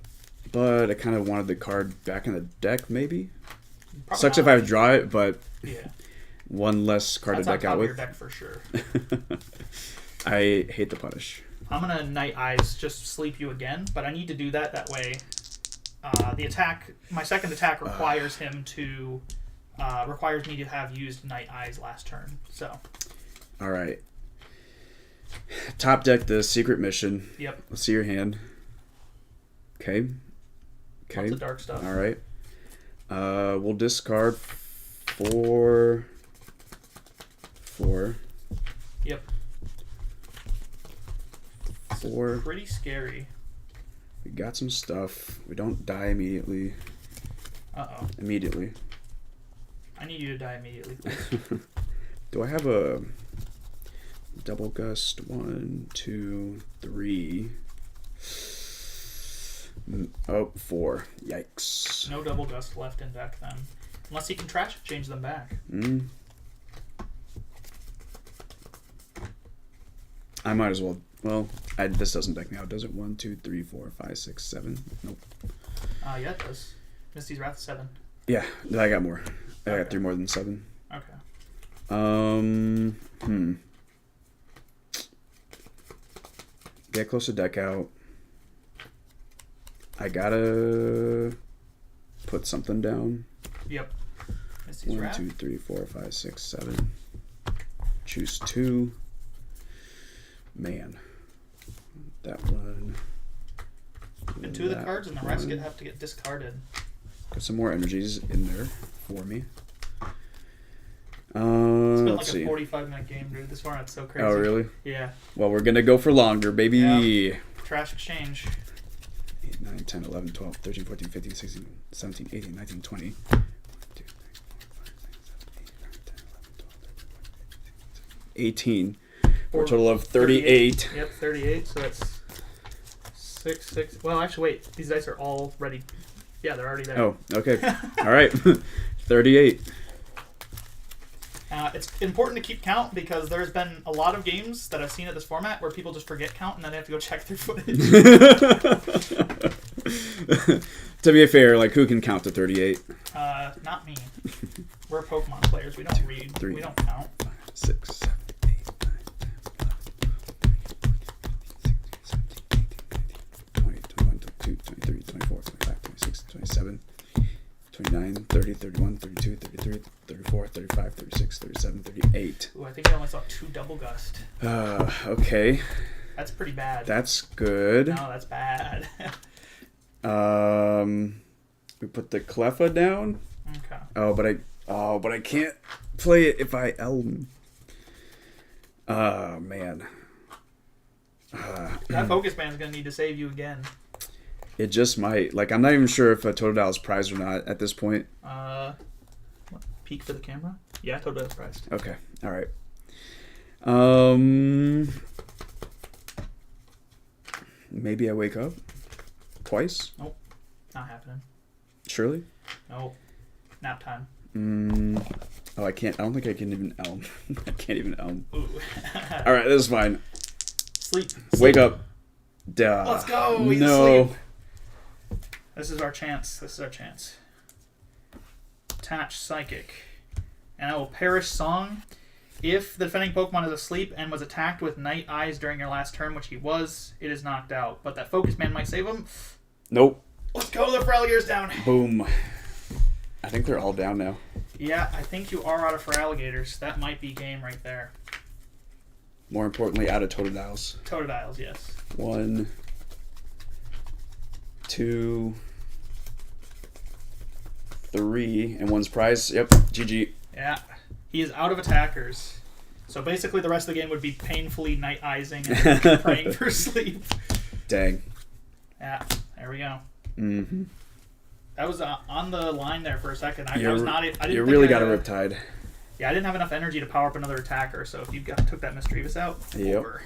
But I kind of wanted the card back in the deck, maybe?
Probably
Sucks
not.
if I draw it, but
Yeah.
one less card to
That's
deck
on top
out
of your
with.
deck for sure.
I hate the punish.
I'm gonna Night Eyes, just sleep you again, but I need to do that. That way, the attack, my second attack requires him to, requires me to have used Night Eyes last turn. So.
All right. Top deck the secret mission.
Yep.
Let's see your hand. Okay.
Lots of dark stuff.
All right. We'll discard 4.
Yep.
4.
Pretty scary.
We got some stuff. We don't die immediately.
Uh-oh.
Immediately.
I need you to die immediately, please.
Do I have a double gust? 1, 2, 3. Oh, 4. Yikes.
No double gust left in deck then. Unless he can trash change them back.
I might as well. Well, this doesn't deck me out, does it? 1, 2, 3, 4, 5, 6, 7. Nope.
Yeah, it does. Misty's Wrath 7.
Yeah, I got more. I
Okay.
got 3 more than 7.
Okay.
Get close to deck out. I gotta put something down.
Yep. Misty's
1,
Wrath.
2, 3, 4, 5, 6, 7. Choose 2. Man. That one.
And 2 of the
that
cards, and the rest
one.
have to get discarded.
Got some more energies in there for me.
It's been
Let's
like
see.
a 45-minute game, dude. This format's so crazy.
Oh, really?
Yeah.
Well, we're going to go for longer, baby.
Yeah. Trash exchange.
8, 9, 10, 11, 12, 13, 14, 15, 16, 17, 18, 19, 20. 18. For a total of 38.
Yep, 38. So that's 6, 6. Well, actually, wait. These dice are all ready. Yeah, they're already there.
Oh, okay. All right. 38.
It's important to keep count because there's been a lot of games that I've seen at this format where people just forget count and then they have to go check their footage.
To be fair, like, who can count to 38?
Not me. We're Pokemon players. We don't read.
3,
We don't count.
5, 6, 7, 8, 9, 10, 11, 12, 13, 14, 15, 16, 17, 18, 19, 20, 21, 22, 23, 24, 25, 26, 27, 29, 30, 31, 32, 33, 34, 35, 36, 37, 38.
Ooh, I think I only saw 2 double gust.
Okay.
That's pretty bad.
That's good.
No, that's bad.
We put the Cleffa down.
Okay.
Oh, but I can't play it if I Elm. Oh, man.
That Focus Man's gonna need to save you again.
It just might. Like, I'm not even sure if a Totodile is prized or not at this point.
What, peek for the camera? Yeah, Totodile's prized.
Okay. All right. Maybe I wake up twice.
Nope. Not happening.
Surely.
Nope. Nap time.
Oh, I can't. I don't think I can even Elm. I can't even Elm.
Ooh.
All right, this is fine.
Sleep.
Wake up. Duh.
Let's go. We
No.
sleep. This is our chance. This is our chance. Attach Psychic. And I will perish Song. If the defending Pokemon is asleep and was attacked with Night Eyes during your last turn, which he was, it is knocked out. But that Focus Man might save him.
Nope.
Let's go. The Feraligators down.
Boom. I think they're all down now.
Yeah, I think you are out of Feraligators. That might be game right there.
More importantly, out of Totodiles.
Totodiles, yes.
1, 2, 3, and one's prize. Yep, GG.
Yeah. He is out of attackers. So basically the rest of the game would be painfully Night Eyesing and praying for sleep.
Dang.
Yeah, there we go.
Mm-hmm.
That was on the line there for a second. I
You
didn't
really got a Riptide.
Yeah, I didn't have enough energy to power up another attacker, so if you took that Mischievous out,
Yep.
over.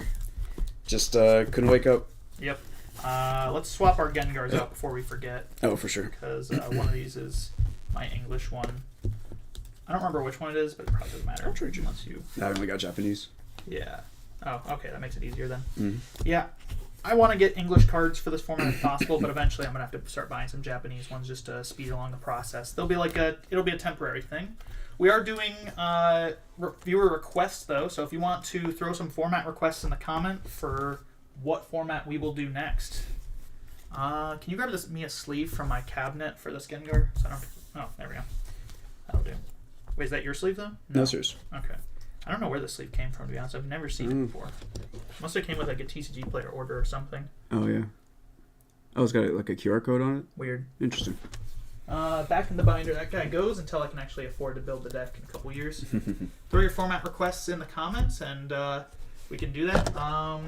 Just couldn't wake up.
Yep. Let's swap our Gengars out before we forget.
Oh, for sure.
Because one of these is my English one. I don't remember which one it is, but it probably doesn't matter.
I'll trade you.
Unless you...
I only got Japanese.
Yeah. Oh, okay. That makes it easier then.
Mm-hmm.
Yeah. I want to get English cards for this format if possible, but eventually I'm gonna have to start buying some Japanese ones just to speed along the process. It'll be a temporary thing. We are doing viewer requests though, so if you want to throw some format requests in the comment for what format we will do next. Can you grab me a sleeve from my cabinet for this Gengar? Oh, there we go. That'll do. Wait, is that your sleeve though?
No, sirs.
Okay. I don't know where the sleeve came from, to be honest. I've never seen it before. Must have came with like a TCG player order or something.
Oh, yeah. Oh, it's got like a QR code on it?
Weird.
Interesting.
Back in the binder that guy goes until I can actually afford to build the deck in a couple years. Throw your format requests in the comments and we can do that. I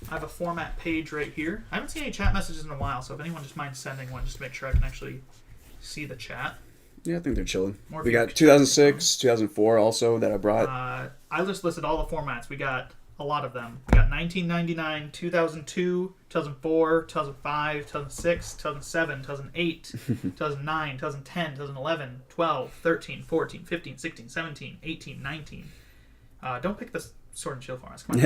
have a format page right here. I haven't seen any chat messages in a while, so if anyone just minds sending one just to make sure I can actually see the chat.
Yeah, I think they're chilling. We got 2006, 2004 also that I brought.
I just listed all the formats. We got a lot of them. We got 1999, 2002, 2004, 2005, 2006, 2007, 2008, 2009, 2010, 2011, 12, 13, 14, 15, 16, 17, 18, 19. Don't pick the Sword and Shield formats. Come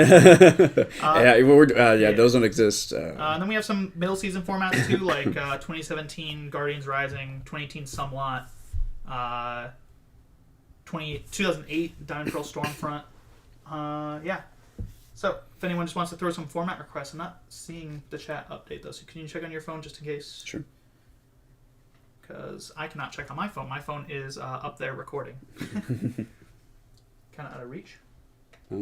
on.
Those don't exist.
And then we have some middle season formats too, like 2017 Guardians Rising, 2018 Sumlot, 2008 Diamond Pearl Stormfront. Yeah. So if anyone just wants to throw some format requests, I'm not seeing the chat update though. So can you check on your phone just in case?
Sure.
Because I cannot check on my phone. My phone is up there recording. Kind of out of reach.
Oh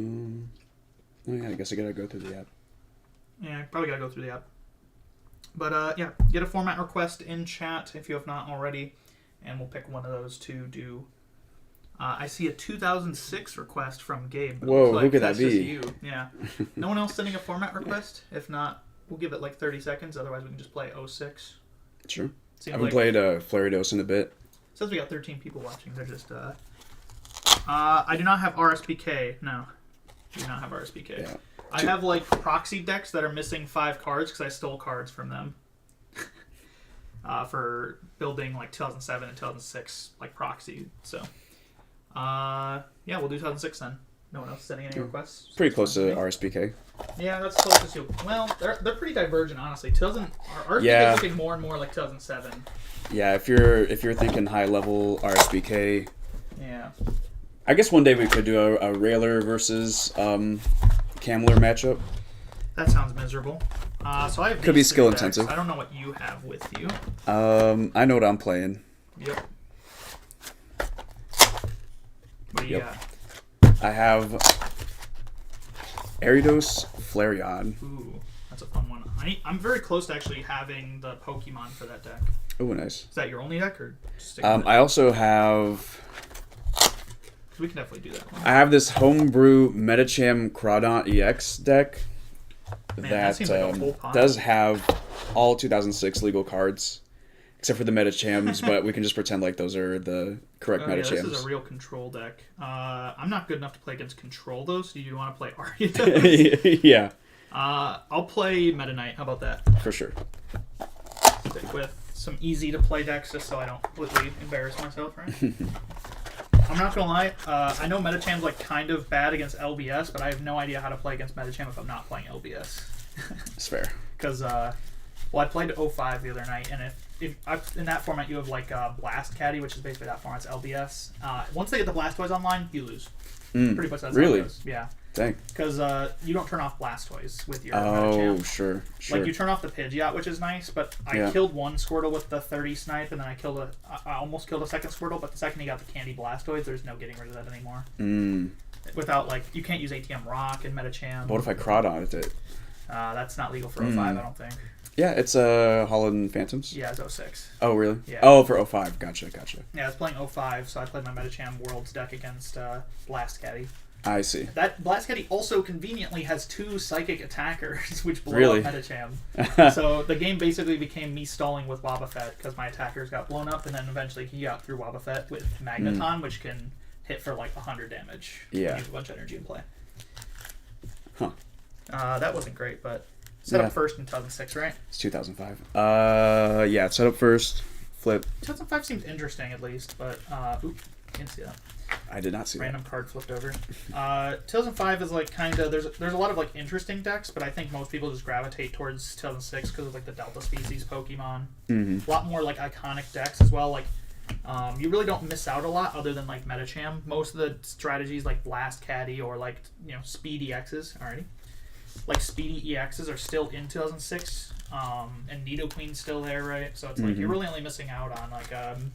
yeah, I guess I gotta go through the app.
Yeah, probably gotta go through the app. But yeah, get a format request in chat if you have not already, and we'll pick one of those to do. I see a 2006 request from Gabe. But
whoa,
like
who could
that's
that be?
Just you. Yeah. No one else sending a format request? If not, we'll give it like 30 seconds. Otherwise, we can just play 06.
Sure.
Seems
I haven't played Flariados in a bit.
Says we got 13 people watching. They're just. I do not have RSPK. No, I do not have RSPK. Yeah. I have like proxy decks that are missing 5 cards because I stole cards from them. For building like 2007 and 2006 like proxy. So. Yeah, we'll do 2006 then. No one else sending any requests?
Pretty close to RSPK.
Yeah, that's close to you. Well, they're pretty divergent, honestly. RSPK is looking more and more like 2007.
Yeah, if you're thinking high level RSPK.
Yeah.
I guess one day we could do a Railer versus Camler matchup.
That sounds miserable. So I have
could be skill intensive.
I don't know what you have with you.
I know what I'm playing.
Yep. What do you got?
I have Ariados Flareon.
Ooh, that's a fun one. I'm very close to actually having the Pokemon for that deck.
Oh, nice.
Is that your only deck, or?
I also have.
We can definitely do that one.
I have this homebrew Metacham Crawdont EX deck.
Man,
that
seems like a whole pot.
Does have all 2006 legal cards, except for the Metachams, but we can just pretend like those are the correct Metachams.
Yeah, this is a real control deck. I'm not good enough to play against control, though, so do you want to play Ariados?
Yeah.
I'll play Metanite. How about that?
For sure.
Stick with some easy-to-play decks just so I don't completely embarrass myself, right? I'm not gonna lie. I know Metacham's like kind of bad against LBS, but I have no idea how to play against Metacham if I'm not playing LBS.
That's fair.
Because, I played 05 the other night, and if in that format you have like Blast Caddy, which is basically that format's LBS. Once they get the Blastoise online, you lose. Pretty much that's
really?
how it goes. Yeah.
Dang.
Because you don't turn off Blastoise with your
Metacham.
Oh,
sure.
Like, you turn off the Pidgeot, which is nice, but I killed one Squirtle with the 30 snipe, and then I almost killed a second Squirtle, but the second he got the Candy Blastoise, there's no getting rid of that anymore. Without, like, you can't use ATM Rock and Metacham.
What if I Crawdonted it?
That's not legal for 05, I don't think.
Yeah, it's Holland Phantoms.
Yeah, it's 06.
Oh, really?
Yeah.
Oh, for 05. Gotcha.
Yeah, I was playing 05, so I played my Metacham Worlds deck against Blast Caddy.
I see.
That Blast Caddy also conveniently has 2 psychic attackers, which blow
really?
up Metacham. So the game basically became me stalling with Wobbuffet because my attackers got blown up, and then eventually he got through Wobbuffet with Magneton, which can hit for like 100 damage.
Yeah.
Use a bunch of energy in play.
Huh.
That wasn't great, but set up first in 2006, right?
It's 2005. Yeah, set up first, flip.
2005 seems interesting at least, but You didn't see that.
I did not see
Random card flipped over. 2005 is like kind of there's a lot of like interesting decks, but I think most people just gravitate towards 2006 because of like the Delta Species Pokemon.
Mm-hmm.
A lot more like iconic decks as well. Like you really don't miss out a lot other than like Metacham. Most of the strategies like Blast Caddy or like Speed EXs already. Like Speedy EXs are still in 2006, and Nidoqueen's still there, right? So it's like you're really only missing out on like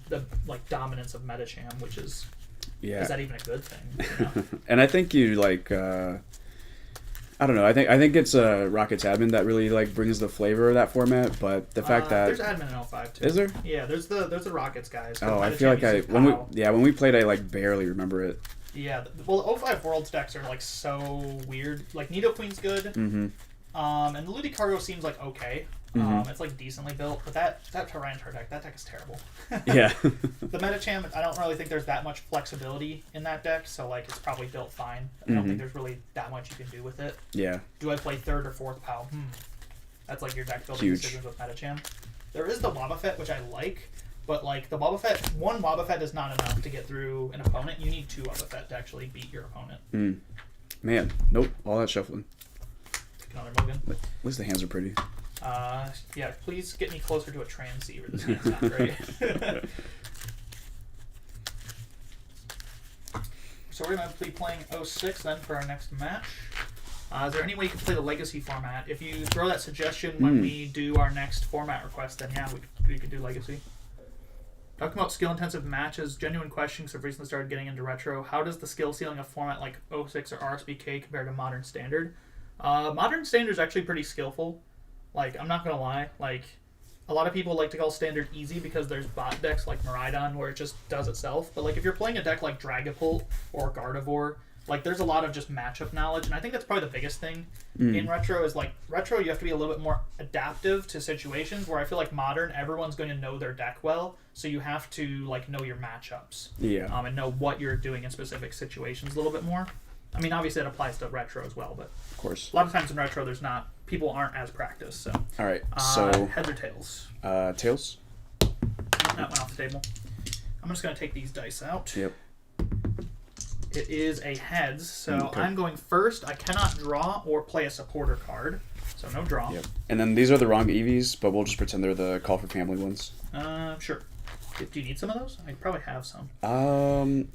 the like dominance of Metacham, which is is that even a good thing?
And I think you like I don't know. I think it's Rocket's admin that really like brings the flavor of that format. But the fact that
there's admin in 05 too.
Is there?
Yeah, there's the Rockets guys.
Oh, I feel like when we played, I like barely remember it.
Yeah, well, the 05 Worlds decks are like so weird. Like Nidoqueen's good, and the Ludicargo seems like okay. It's like decently built, but that Tyranitar deck is terrible.
Yeah.
The Metacham, I don't really think there's that much flexibility in that deck, so like it's probably built fine. I don't think there's really that much you can do with it.
Yeah.
Do I play third or fourth POW? That's like your deck building decisions with Metacham. There is the Wobbuffet, which I like, but like the Wobbuffet, one Wobbuffet is not enough to get through an opponent. You need two Wobbuffet to actually beat your opponent.
Man, nope, all that shuffling.
Take another Mugen.
At least the hands are pretty.
Yeah, please get me closer to a transceiver. This hand's not great. So we're going to be playing 06 then for our next match. Is there any way you can play the Legacy format? If you throw that suggestion when we do our next format request, then yeah, we could do Legacy. Talking about skill-intensive matches, genuine questions have recently started getting into Retro. How does the skill ceiling of format like 06 or RSBK compare to Modern Standard? Modern Standard is actually pretty skillful. Like, I'm not going to lie, like, a lot of people like to call Standard easy because there's bot decks like Miraidon where it just does itself. But, like, if you're playing a deck like Dragapult or Gardevoir, like, there's a lot of just matchup knowledge. And I think that's probably the biggest thing in Retro is, like, Retro, you have to be a little bit more adaptive to situations where I feel like Modern, everyone's going to know their deck well. So you have to, like, know your matchups.
Yeah.
And know what you're doing in specific situations a little bit more. I mean, obviously it applies to Retro as well, but
of course,
a lot of times in Retro, people aren't as practiced. So,
all right. So
heads or tails?
Tails.
That went off the table. I'm just gonna take these dice out.
Yep.
It is a heads, so
Okay.
I'm going first. I cannot draw or play a supporter card, so no draw.
Yep. And then these are the wrong EVs, but we'll just pretend they're the Call for Family ones.
Sure. Do you need some of those? I probably have some.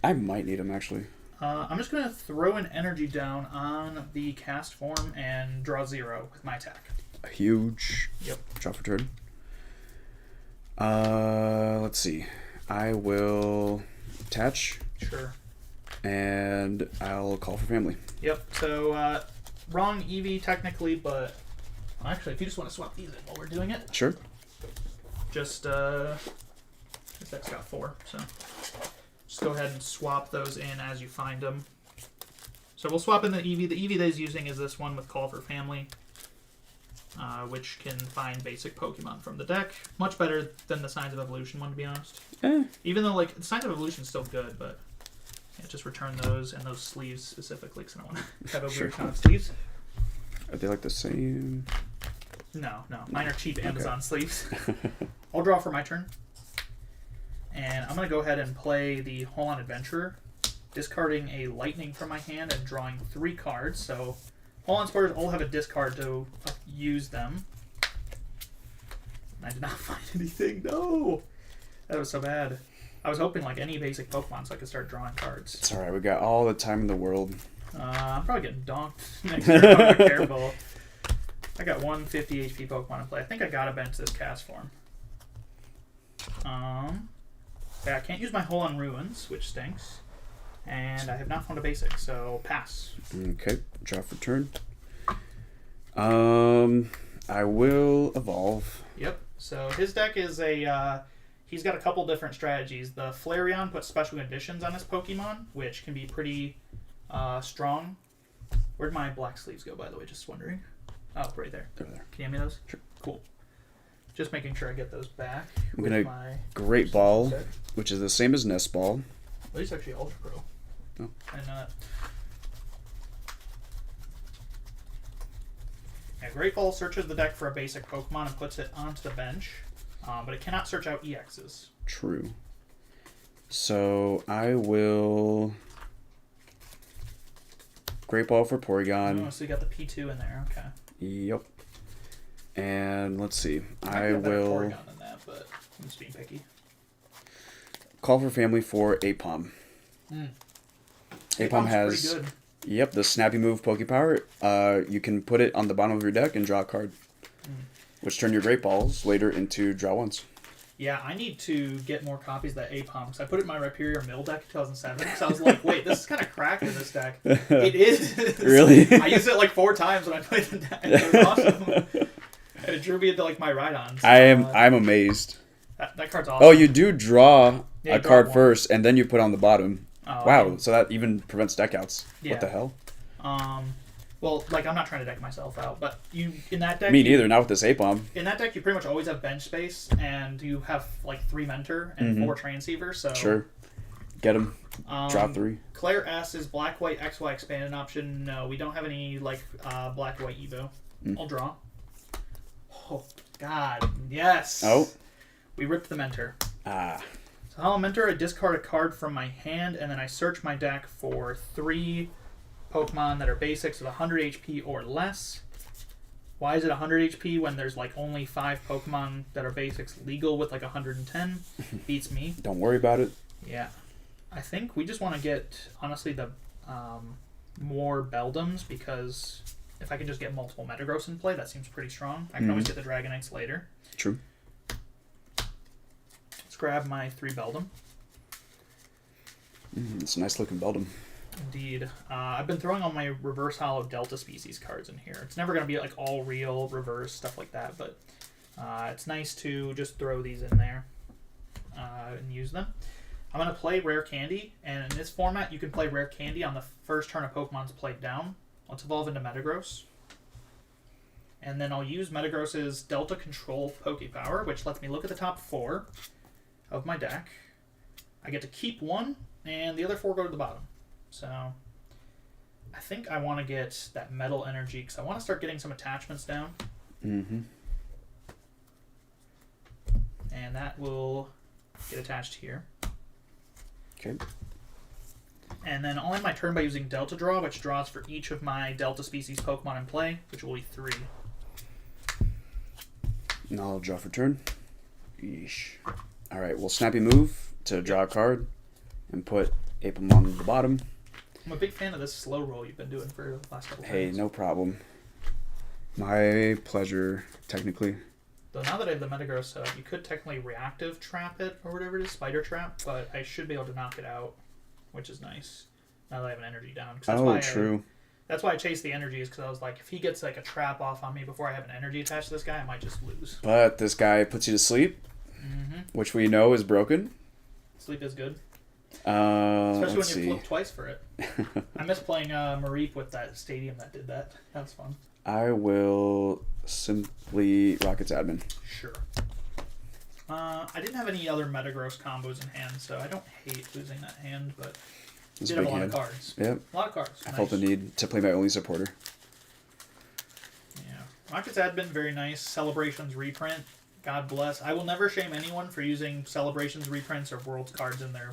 I might need them actually.
I'm just going to throw an energy down on the cast form and draw 0 with my attack.
A huge draw for turn. Let's see. I will attach.
Sure.
And I'll Call for Family.
Yep. So, wrong EV technically, but actually, if you just want to swap these in while we're doing it.
Sure.
Just, this deck's got 4, so just go ahead and swap those in as you find them. So we'll swap in the EV. The EV that he's using is this one with Call for Family, which can find basic Pokemon from the deck. Much better than the Signs of Evolution one, to be honest. Even though, like, the Signs of Evolution is still good, but yeah, just return those and those sleeves specifically, because I don't want to have a weird kind of sleeves.
Are they like the same?
No. Mine are cheap Amazon sleeves. I'll draw for my turn. And I'm going to go ahead and play the Hold On Adventurer, discarding a Lightning from my hand and drawing 3 cards. So Hold On Spurs all have a discard to use them. I did not find anything. No! That was so bad. I was hoping like any basic Pokemon so I could start drawing cards.
It's alright, we got all the time in the world.
I'm probably getting donked next turn. I'm careful. I got 150 HP Pokemon in play. I think I gotta bench this cast form. Yeah, I can't use my Hold On Ruins, which stinks. And I have not found a basic, so pass.
Okay, draw for turn. I will evolve.
Yep. So his deck is a he's got a couple different strategies. The Flareon puts special conditions on his Pokemon, which can be pretty strong. Where'd my black sleeves go, by the way? Just wondering. Oh, right there.
Over there.
Can you hand me those?
Sure.
Cool. Just making sure I get those back.
I'm gonna Great Ball, which is the same as Nest Ball.
Well, he's actually Ultra Pro.
Oh.
I didn't know that. Yeah, Great Ball searches the deck for a basic Pokemon and puts it onto the bench, but it cannot search out EXs.
True. So I will Great Ball for
Oh,
Porygon.
so you got the P2 in there. Okay.
Yep. And let's see.
I
I
will
will
Porygon than that, but I'm just being picky.
call for family for Apom. Apom has
pretty good.
Yep, the snappy move Pokepower. You can put it on the bottom of your deck and draw a card, which turn your Great Balls later into draw ones.
Yeah, I need to get more copies of that Apom because I put it in my Rhyperior Mill deck in 2007. Because I was like, wait, this is kind of cracked in this deck. It is.
Really?
I used it like 4 times when I played the deck. It was awesome. And it drew me into like my Rhydons.
I'm amazed.
That card's awesome.
Oh, you do draw
Yeah,
a
you draw
card
one.
first, and then you put on the bottom.
Oh,
Wow,
okay.
so that even prevents deck outs.
Yeah.
What the hell?
Well, like I'm not trying to deck myself out, but you in that deck.
Me neither. Not with this Apom.
In that deck, you pretty much always have bench space, and you have like 3 Mentor and 4 Transceiver. So
Sure. Get him. Draw 3.
Claire asks, is Black White XY expand an option? No, we don't have any like Black White Evo. I'll draw. Oh God, yes.
Oh.
We ripped the Mentor.
Ah.
So I'll Mentor. I discard a card from my hand, and then I search my deck for 3 Pokemon that are basics with 100 HP or less. Why is it 100 HP when there's like only 5 Pokemon that are basics legal with like 110? Beats me.
Don't worry about it.
Yeah. I think we just want to get, honestly, the more Beldums, because if I can just get multiple Metagross in play, that seems pretty strong. I can always get the Dragonites later.
True.
Let's grab my 3 Beldum.
It's a nice looking Beldum.
Indeed. I've been throwing all my reverse hollow Delta species cards in here. It's never going to be like all real, reverse, stuff like that, but it's nice to just throw these in there and use them. I'm going to play Rare Candy, and in this format, you can play Rare Candy on the first turn a Pokemon's played down. Let's evolve into Metagross. And then I'll use Metagross's Delta Control Pokepower, which lets me look at the top 4 of my deck. I get to keep 1, and the other 4 go to the bottom. So I think I want to get that Metal Energy because I want to start getting some attachments down. And that will get attached here.
Okay.
And then I'll end my turn by using Delta Draw, which draws for each of my Delta species Pokemon in play, which will be 3.
And I'll draw for turn. Yeesh. Alright, we'll snappy move to draw a card and put Apom on the bottom.
I'm a big fan of this slow roll you've been doing for the last couple
Hey,
turns.
no problem. My pleasure, technically.
Though now that I have the Metagross set up, you could technically reactive trap it or whatever it is, Spider Trap, but I should be able to knock it out, which is nice. Now that I have an energy down. 'Cause that's
True.
That's why I chased the energy, is because I was like, if he gets like a trap off on me before I have an energy attached to this guy, I might just lose.
But this guy puts you to sleep, which we know is broken.
Sleep is good. Especially when
Let's
you
see.
flip twice for it. I miss playing Mareep with that stadium that did that. That was fun.
I will simply Rocket's admin.
Sure. I didn't have any other Metagross combos in hand, so I don't hate losing that hand, but
It's
did
a
have a
big
lot
hand.
of cards.
Yep.
A lot of cards.
I felt the need to play my only supporter.
Yeah. Rocket's Admin, very nice. Celebrations reprint. God bless. I will never shame anyone for using Celebrations reprints or Worlds cards in their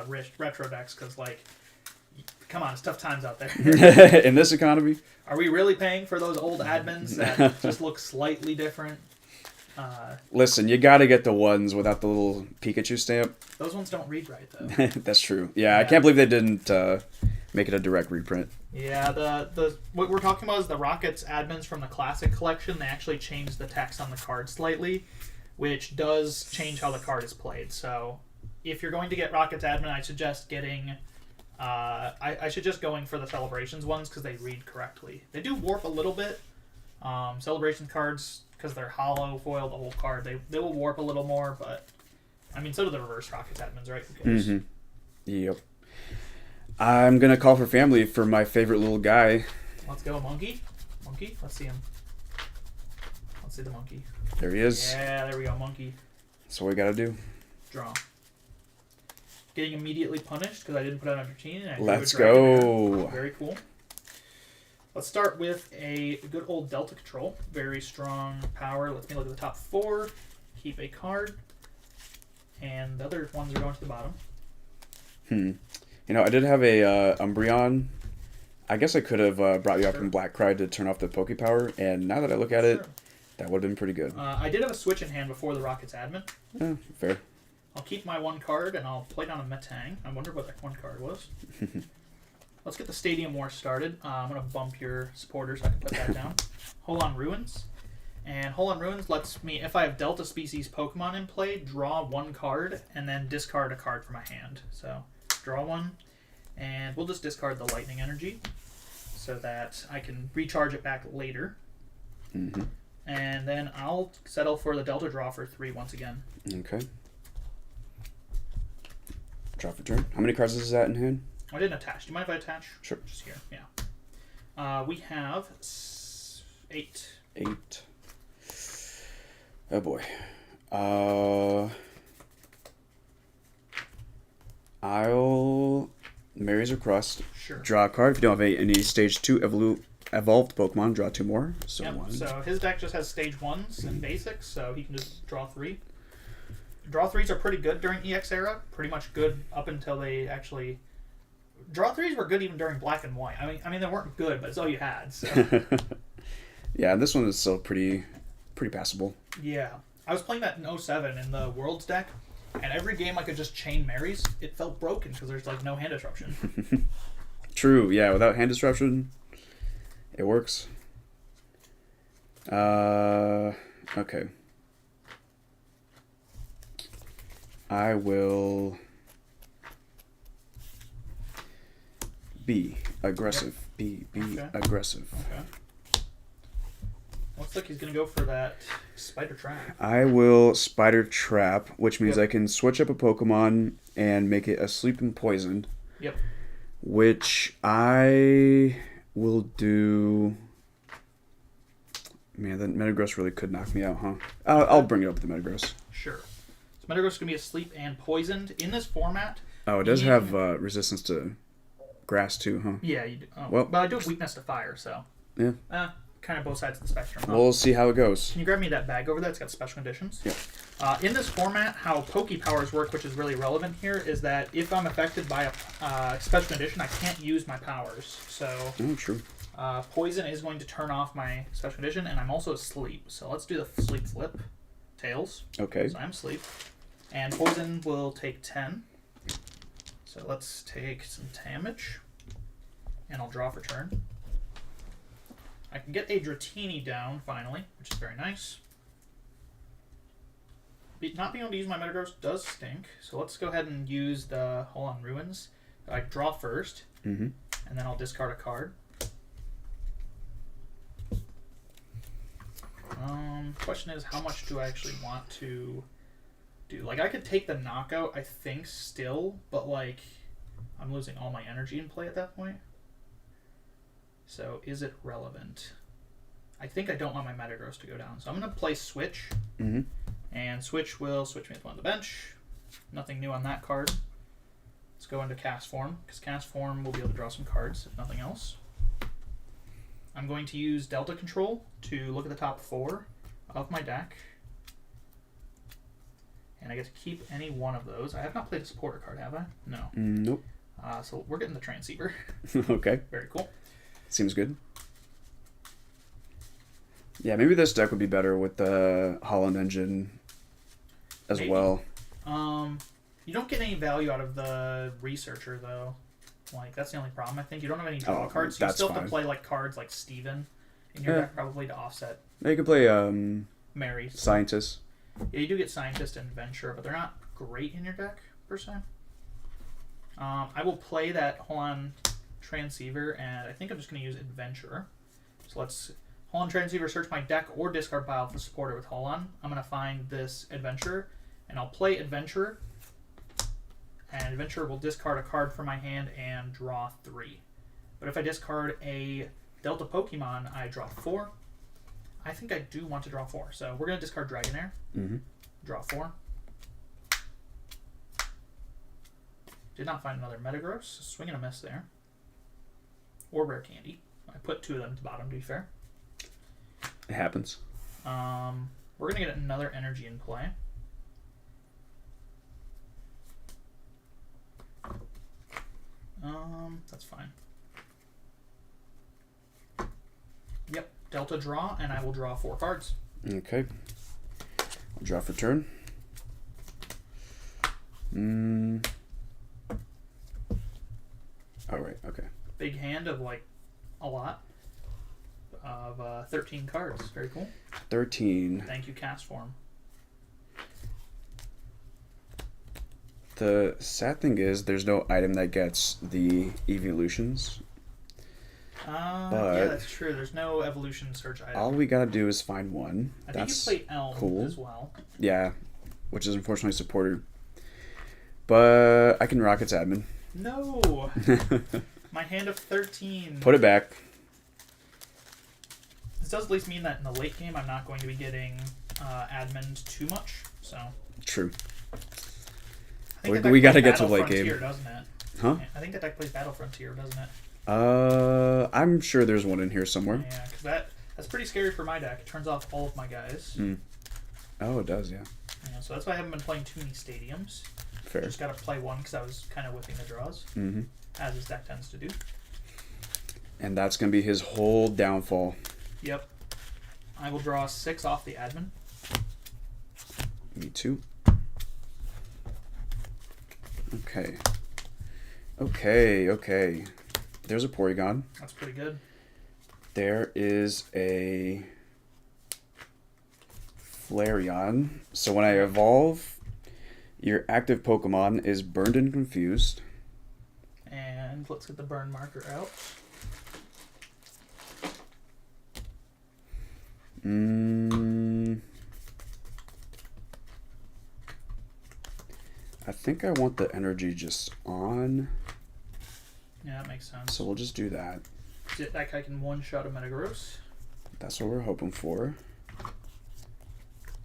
retro decks, because like, come on, it's tough times out there.
In this economy?
Are we really paying for those old admins that just look slightly different?
Listen, you gotta get the ones without the little Pikachu stamp.
Those ones don't read right though.
That's true. Yeah, I can't believe they didn't make it a direct reprint.
Yeah, the what we're talking about is the Rockets admins from the Classic Collection. They actually changed the text on the card slightly, which does change how the card is played. So, if you're going to get Rockets admin, I suggest getting. I suggest going for the Celebrations ones because they read correctly. They do warp a little bit. Celebration cards, because they're hollow foil the whole card, they will warp a little more. But I mean, so do the reverse Rockets admins, right? Who cares?
Yep. I'm gonna call for family for my favorite little guy.
Let's go, monkey. Monkey. Let's see him. Let's see the monkey.
There he is.
Yeah, there we go, monkey.
That's what we gotta do.
Draw. Getting immediately punished because I didn't put out a routine. And I
Let's
drew a dragon
go.
there. Very cool. Let's start with a good old Delta Control. Very strong power. Let me look at the top 4. Keep a card. and the other ones are going to the bottom.
You know, I did have a Umbreon. I guess I could have brought you up in Black Cry to turn off the Poke Power, and now that I look at it, that would have been pretty good.
I did have a switch in hand before the Rockets admin.
Fair.
I'll keep my one card, and I'll play down a Metang. I wonder what that one card was. Let's get the Stadium War started. I'm going to bump your supporters so I can put that down. Holon Ruins. And Holon Ruins lets me, if I have Delta Species Pokemon in play, draw one card, and then discard a card from my hand. So, draw one, and we'll just discard the Lightning Energy so that I can recharge it back later.
Mm-hmm.
And then I'll settle for the Delta Draw for 3 once again.
Okay. Draw for turn. How many cards is that in hand?
I didn't attach. Do you mind if I attach?
Sure.
Just here, yeah. We have 8.
8. Oh boy. I'll Mary's Request.
Sure.
Draw a card. If you don't have any stage 2 evolved Pokemon, draw 2 more. So
yep.
1.
So his deck just has stage 1s and basics, so he can just draw 3. Draw 3s are pretty good during EX era. Pretty much good up until they actually... Draw 3s were good even during Black and White. I mean they weren't good, but it's all you had. So.
Yeah, this one is still pretty passable.
Yeah. I was playing that in 07 in the Worlds deck, and every game I could just chain Marys, it felt broken because there's like no hand disruption.
True, yeah, without hand disruption, it works. Okay. I will be aggressive. Yep. Be okay. Aggressive.
Okay. Looks like he's going to go for that Spider Trap.
I will Spider Trap, which means I can switch up a Pokemon and make it asleep and poisoned.
Yep.
Which I will do... Man, that Metagross really could knock me out, huh? I'll bring it up with the Metagross.
Sure. So Metagross is going to be asleep and poisoned. In this format...
Oh, it does have resistance to grass too, huh?
Yeah, you do. Oh,
well,
but I do have weakness to fire, so...
Yeah.
Kind of both sides of the spectrum. Huh?
We'll see how it goes.
Can you grab me that bag over there? It's got special conditions.
Yep.
In this format, how Poke Powers work, which is really relevant here, is that if I'm affected by a special condition, I can't use my powers. So,
true.
Poison is going to turn off my special condition, and I'm also asleep. So let's do the sleep flip. Tails.
Okay.
So I'm asleep. And Poison will take 10. So let's take some damage. And I'll draw for turn. I can get a Dratini down, finally, which is very nice. Not being able to use my Metagross does stink, so let's go ahead and use the Holon Ruins. I draw first, and then I'll discard a card. Question is, how much do I actually want to do? Like, I could take the knockout, I think, still, but, like, I'm losing all my energy in play at that point. So, is it relevant? I think I don't want my Metagross to go down. So I'm going to play Switch. And Switch will switch me to one on the bench. Nothing new on that card. Let's go into Cast Form, because Cast Form will be able to draw some cards, if nothing else. I'm going to use Delta Control to look at the top 4 of my deck. And I get to keep any one of those. I have not played a supporter card, have I? No.
Nope.
So we're getting the Transceiver.
Okay.
Very cool.
Seems good. Yeah, maybe this deck would be better with the Holland Engine as well.
You don't get any value out of the Researcher, though. Like, that's the only problem, I think. You don't have any draw cards, so you still have to play like cards like Steven in your deck, probably, to offset.
Yeah, you can play
Mary.
Scientist.
Yeah, you do get Scientist and Venture, but they're not great in your deck, per se. I will play that Holon Transceiver, and I think I'm just going to use Adventurer. So let's Holon Transceiver, search my deck or discard pile for supporter with Holon. I'm going to find this Adventurer, and I'll play Adventurer. And Adventurer will discard a card from my hand and draw 3. But if I discard a Delta Pokemon, I draw 4. I think I do want to draw 4. So we're going to discard Dragonair. Draw 4. Did not find another Metagross. Swing and a miss there. Or Rare Candy. I put 2 of them at the bottom, to be fair.
It happens.
We're going to get another energy in play. That's fine. Yep, Delta draw, and I will draw 4 cards.
Okay. I'll draw for turn. Oh, right, okay.
Big hand of, like, a lot. Of 13 cards. Very cool.
13.
Thank you, cast form.
The sad thing is there's no item that gets the evolutions.
Yeah, that's true. There's no evolution search item.
All we gotta do is find one.
I think
That's
you play Elm
cool.
as well.
Yeah, which is unfortunately supported. But I can rock its admin.
No! My hand of 13.
Put it back.
This does at least mean that in the late game I'm not going to be getting admin too much. So
True.
I think
We gotta get to
Battle
late game.
Frontier, doesn't it?
Huh?
I think that deck plays Battle Frontier, doesn't it?
I'm sure there's one in here somewhere.
Yeah, because that's pretty scary for my deck. It turns off all of my guys.
Oh, it does, yeah.
Yeah, so that's why I haven't been playing too many stadiums.
Fair.
Just got to play one because I was kind of whipping the draws, as his deck tends to do.
And that's gonna be his whole downfall.
Yep. I will draw 6 off the admin.
Me too. Okay. Okay. There's a Porygon.
That's pretty good.
There is a Flareon. So when I evolve, your active Pokemon is burned and confused.
And let's get the burn marker out.
I think I want the energy just on.
Yeah, that makes sense.
So we'll just do that.
That guy can one-shot a Metagross.
That's what we're hoping for.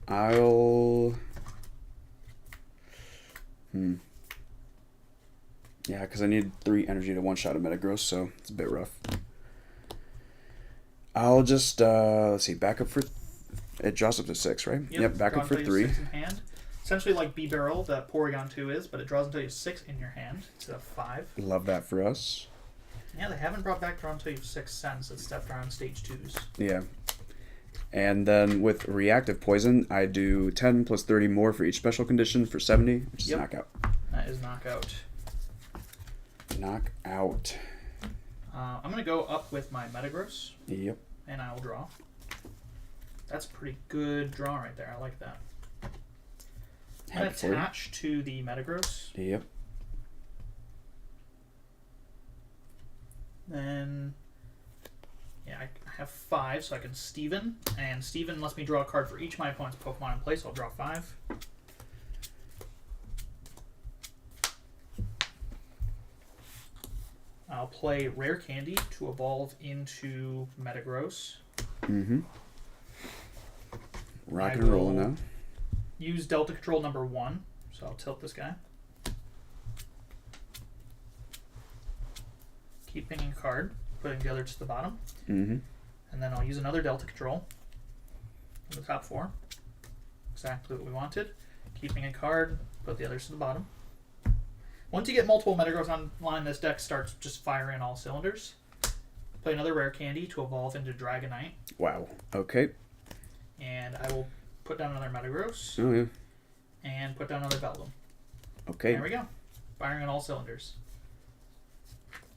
I'll... Yeah, because I need 3 energy to one-shot a Metagross, so it's a bit rough. I'll just, let's see, back up for... It draws up to 6, right? Yep, back up for 3.
6 in hand. Essentially like B-Barrel that Porygon 2 is, but it draws until you have 6 in your hand instead of 5.
Love that for us.
Yeah, they haven't brought back draw until you have 6 since it stepped around stage 2s.
Yeah. And then with Reactive Poison, I do 10 plus 30 more for each special condition for 70, which is knockout.
That is knockout.
Knockout.
I'm going to go up with my Metagross.
Yep.
And I will draw. That's a pretty good draw right there. I like that. I'm going to attach to the Metagross.
Yep.
Then, yeah, I have 5, so I can Steven. And Steven lets me draw a card for each of my opponent's Pokemon in play, so I'll draw 5. I'll play Rare Candy to evolve into Metagross.
Rocking and rolling now.
Use Delta Control number 1, so I'll tilt this guy. Keep pinging a card, putting the other to the bottom. And then I'll use another Delta Control on the top 4. Exactly what we wanted. Keeping a card, put the others to the bottom. Once you get multiple Metagross online, this deck starts just firing all cylinders. Play another Rare Candy to evolve into Dragonite.
Wow. Okay.
And I will put down another Metagross.
Oh, yeah.
And put down another Beldum.
Okay.
There we go. Firing on all cylinders.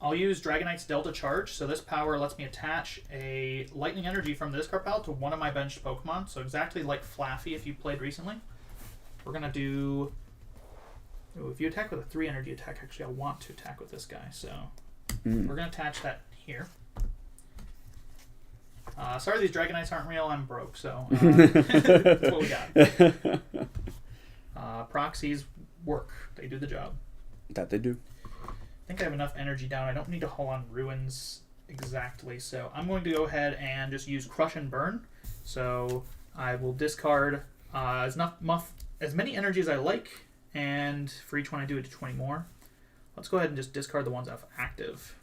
I'll use Dragonite's Delta Charge, so this power lets me attach a Lightning Energy from the discard pile to one of my benched Pokemon, so exactly like Flaffy if you played recently. We're going to do... Ooh, if you attack with a 3 energy attack, actually I want to attack with this guy, so we're going to attach that here. Sorry these Dragonites aren't real, I'm broke, so that's what we got. Proxies work, they do the job.
That they do.
I think I have enough energy down. I don't need to haul on Ruins exactly, so I'm going to go ahead and just use Crush and Burn. So I will discard as many energy as I like, and for each one I do it to 20 more. Let's go ahead and just discard the ones I have active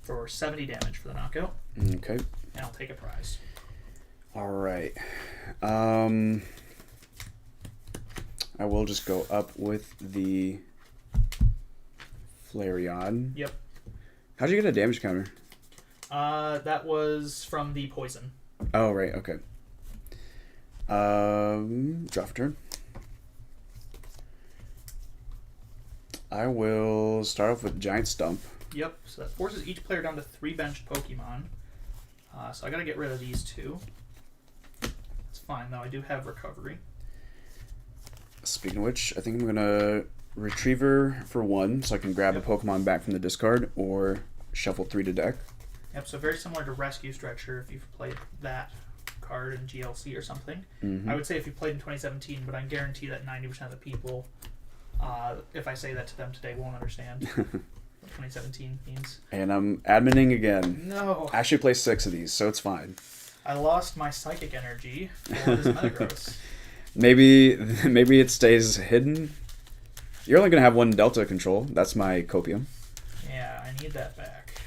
for 70 damage for the knockout.
Okay.
And I'll take a prize.
All right. I will just go up with the Flareon.
Yep.
How'd you get a damage counter?
That was from the poison.
Oh, right. Okay. Draw for turn. I will start off with Giant Stump.
Yep, so that forces each player down to 3 benched Pokemon. So I gotta get rid of these 2. It's fine, though. I do have recovery.
Speaking of which, I think I'm gonna Retriever for 1, so I can grab a Pokemon back from the discard, or shuffle 3 to deck.
Yep, so very similar to Rescue Stretcher if you've played that card in GLC or something.
Mm-hmm.
I would say if you played in 2017, but I guarantee that 90% of the people, if I say that to them today, won't understand what 2017 means.
And I'm adminning again.
No.
I actually play 6 of these, so it's fine.
I lost my Psychic Energy for this Metagross.
Maybe it stays hidden. You're only going to have 1 Delta control. That's my Copium.
Yeah, I need that back.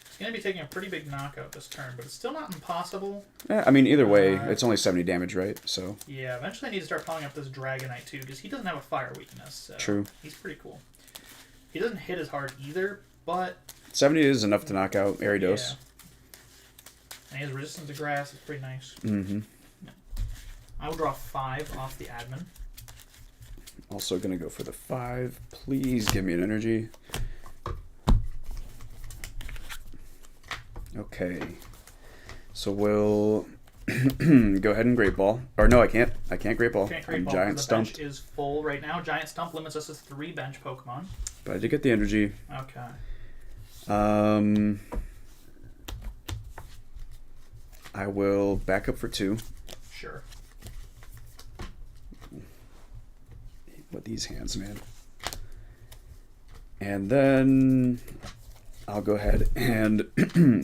It's going to be taking a pretty big knockout this turn, but it's still not impossible.
I mean, either way, it's only 70 damage, right? So.
Yeah, eventually I need to start piling up this Dragonite, too, because he doesn't have a fire weakness. So
True.
He's pretty cool. He doesn't hit as hard either, but...
70 is enough to knock out Ariados.
Yeah. And he has resistance to grass. It's pretty nice.
Mm-hmm.
Yeah. I will draw 5 off the admin.
Also going to go for the 5. Please give me an energy. Okay. So we'll go ahead and Great Ball. Or no, I can't. I can't Great Ball.
Can't Great
I'm
Ball
Giant
because the bench
Stumped.
is full right now. Giant Stump limits us to 3 bench Pokemon.
But I did get the energy.
Okay.
I will back up for 2.
Sure.
With these hands, man. And then I'll go ahead and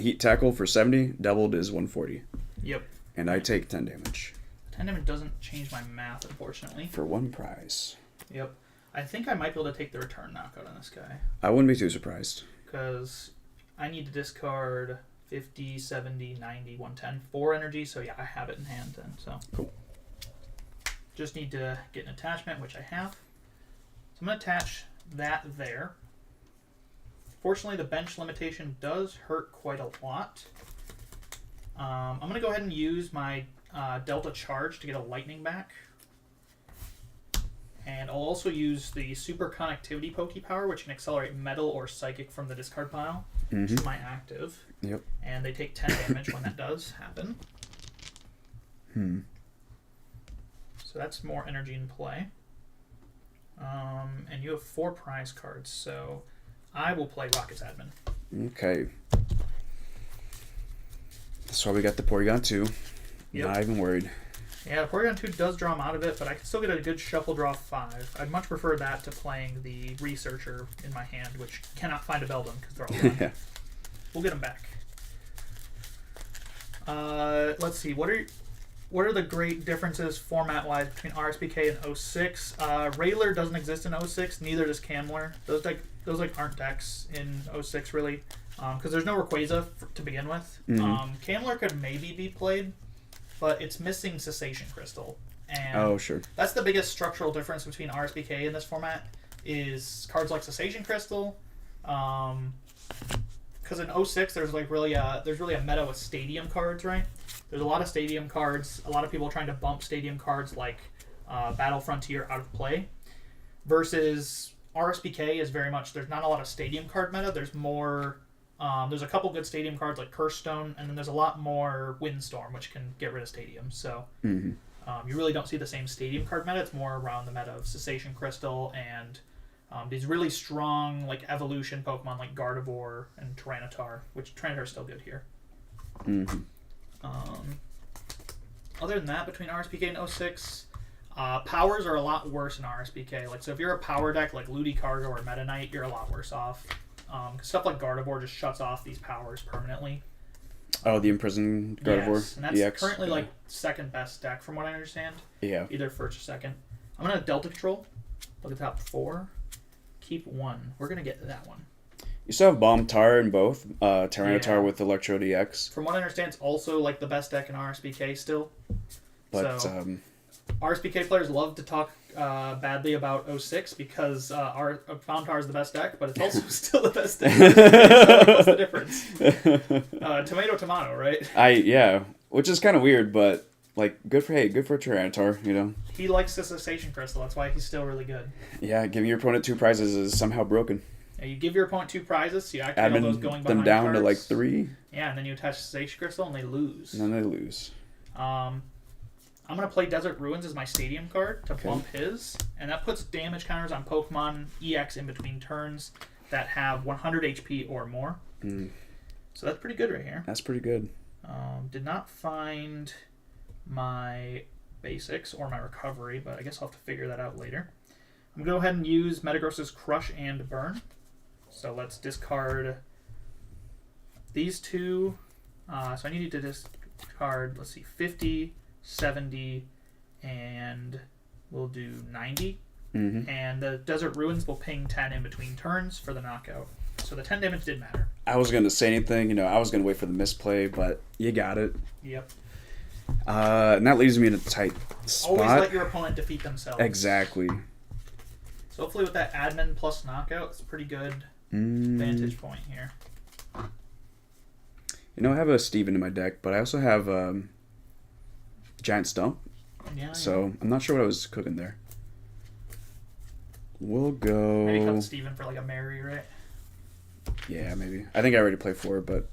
Heat Tackle for 70. Doubled is 140.
Yep.
And I take 10 damage.
10 damage doesn't change my math, unfortunately.
For 1 prize.
Yep. I think I might be able to take the return knockout on this guy.
I wouldn't be too surprised.
Because I need to discard 50, 70, 90, 110, 4 energy. So yeah, I have it in hand then. So
cool.
Just need to get an attachment, which I have. So I'm going to attach that there. Fortunately, the bench limitation does hurt quite a lot. I'm going to go ahead and use my Delta Charge to get a Lightning back. And I'll also use the Super Connectivity Pokepower, which can accelerate Metal or Psychic from the discard pile.
Mm-hmm.
Which is my active.
Yep.
And they take 10 damage when that does happen. So that's more energy in play. And you have 4 prize cards, so I will play Rocket's Admin.
Okay. That's why we got the Porygon 2.
Yep.
Not even worried.
Yeah, the Porygon 2 does draw him out of it, but I can still get a good shuffle draw 5. I'd much prefer that to playing the Researcher in my hand, which cannot find a Beldum because they're all gone.
Yeah.
We'll get them back. Let's see. What are the great differences format-wise between RSPK and 06? Railer doesn't exist in 06. Neither does Camler. Those aren't decks in 06 really, because there's no Rayquaza to begin with.
Mm-hmm.
Camler could maybe be played, but it's missing Cessation Crystal. And
Oh, sure.
that's the biggest structural difference between RSPK and this format is cards like Cessation Crystal. Because in 06 there's really a meta with stadium cards, right? There's a lot of stadium cards. A lot of people are trying to bump stadium cards like Battle Frontier out of play. Versus RSPK is very much, there's not a lot of stadium card meta. There's more, there's a couple good stadium cards like Curse Stone, and then there's a lot more Windstorm, which can get rid of stadiums. So you really don't see the same stadium card meta. It's more around the meta of Cessation Crystal and these really strong like evolution Pokemon like Gardevoir and Tyranitar, which Tyranitar is still good here. Other than that, between RSPK and 06, powers are a lot worse in RSPK. Like, so if you're a power deck like Ludicargo or Meta Knight, you're a lot worse off. Stuff like Gardevoir just shuts off these powers permanently.
Oh, the Imprisoned Gardevoir?
Yes, and that's
EX?
currently like second best deck from what I understand.
Yeah.
Either first or second. I'm going to Delta Control. Look at the top 4. Keep 1. We're going to get that one.
You still have Bomb Tar in both. Tyranitar with Electrode EX.
From what I understand, it's also like the best deck in RSPK still.
But
so, RSPK players love to talk badly about 06 because our Bountar is the best deck, but it's also still the best deck. So what's the difference? Tomato, right?
Yeah, which is kind of weird, but like good for Tyranitar, you know.
He likes the Cessation Crystal. That's why he's still really good.
Yeah, giving your opponent 2 prizes is somehow broken.
Yeah, you give your opponent 2 prizes, so you activate all those going behind
them down
cards.
to like 3.
Yeah, and then you attach Cessation Crystal, and they lose.
And then they lose.
I'm going to play Desert Ruins as my Stadium card to bump his, and that puts damage counters on Pokemon EX in between turns that have 100 HP or more. So that's pretty good right here.
That's pretty good.
Did not find my basics or my recovery, but I guess I'll have to figure that out later. I'm going to go ahead and use Metagross's Crush and Burn. So let's discard these 2. So I need to discard, let's see, 50, 70, and we'll do 90. And the Desert Ruins will ping 10 in between turns for the knockout. So the 10 damage did matter.
I was going to say anything, you know, I was going to wait for the misplay, but you got it.
Yep.
And that leaves me in a tight spot.
Always let your opponent defeat themselves.
Exactly.
So hopefully with that admin plus knockout, it's a pretty good vantage point here.
You know, I have a Steven in my deck, but I also have Giant Stump.
Yeah.
So I'm not sure what I was cooking there. We'll go...
Maybe cut Steven for like a Mary, right?
Yeah, maybe. I think I already played 4, but...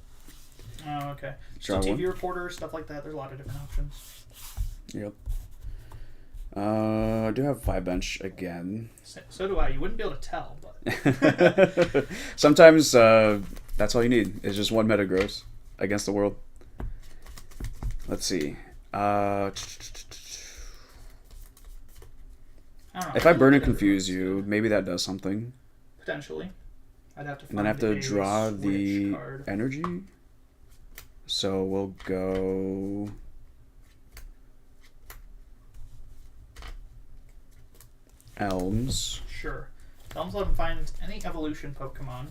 Oh, okay.
Draw
so TV
one.
Reporter, stuff like that, there's a lot of different options.
Yep. I do have 5 bench again.
So do I. You wouldn't be able to tell, but...
Sometimes that's all you need, is just one Metagross against the world. Let's see. If I burn and confuse you, maybe that does something.
Potentially. I'd have to find
and then I have to
a
draw the
card.
energy. So we'll go... Elms.
Sure. Elms let him find any evolution Pokemon.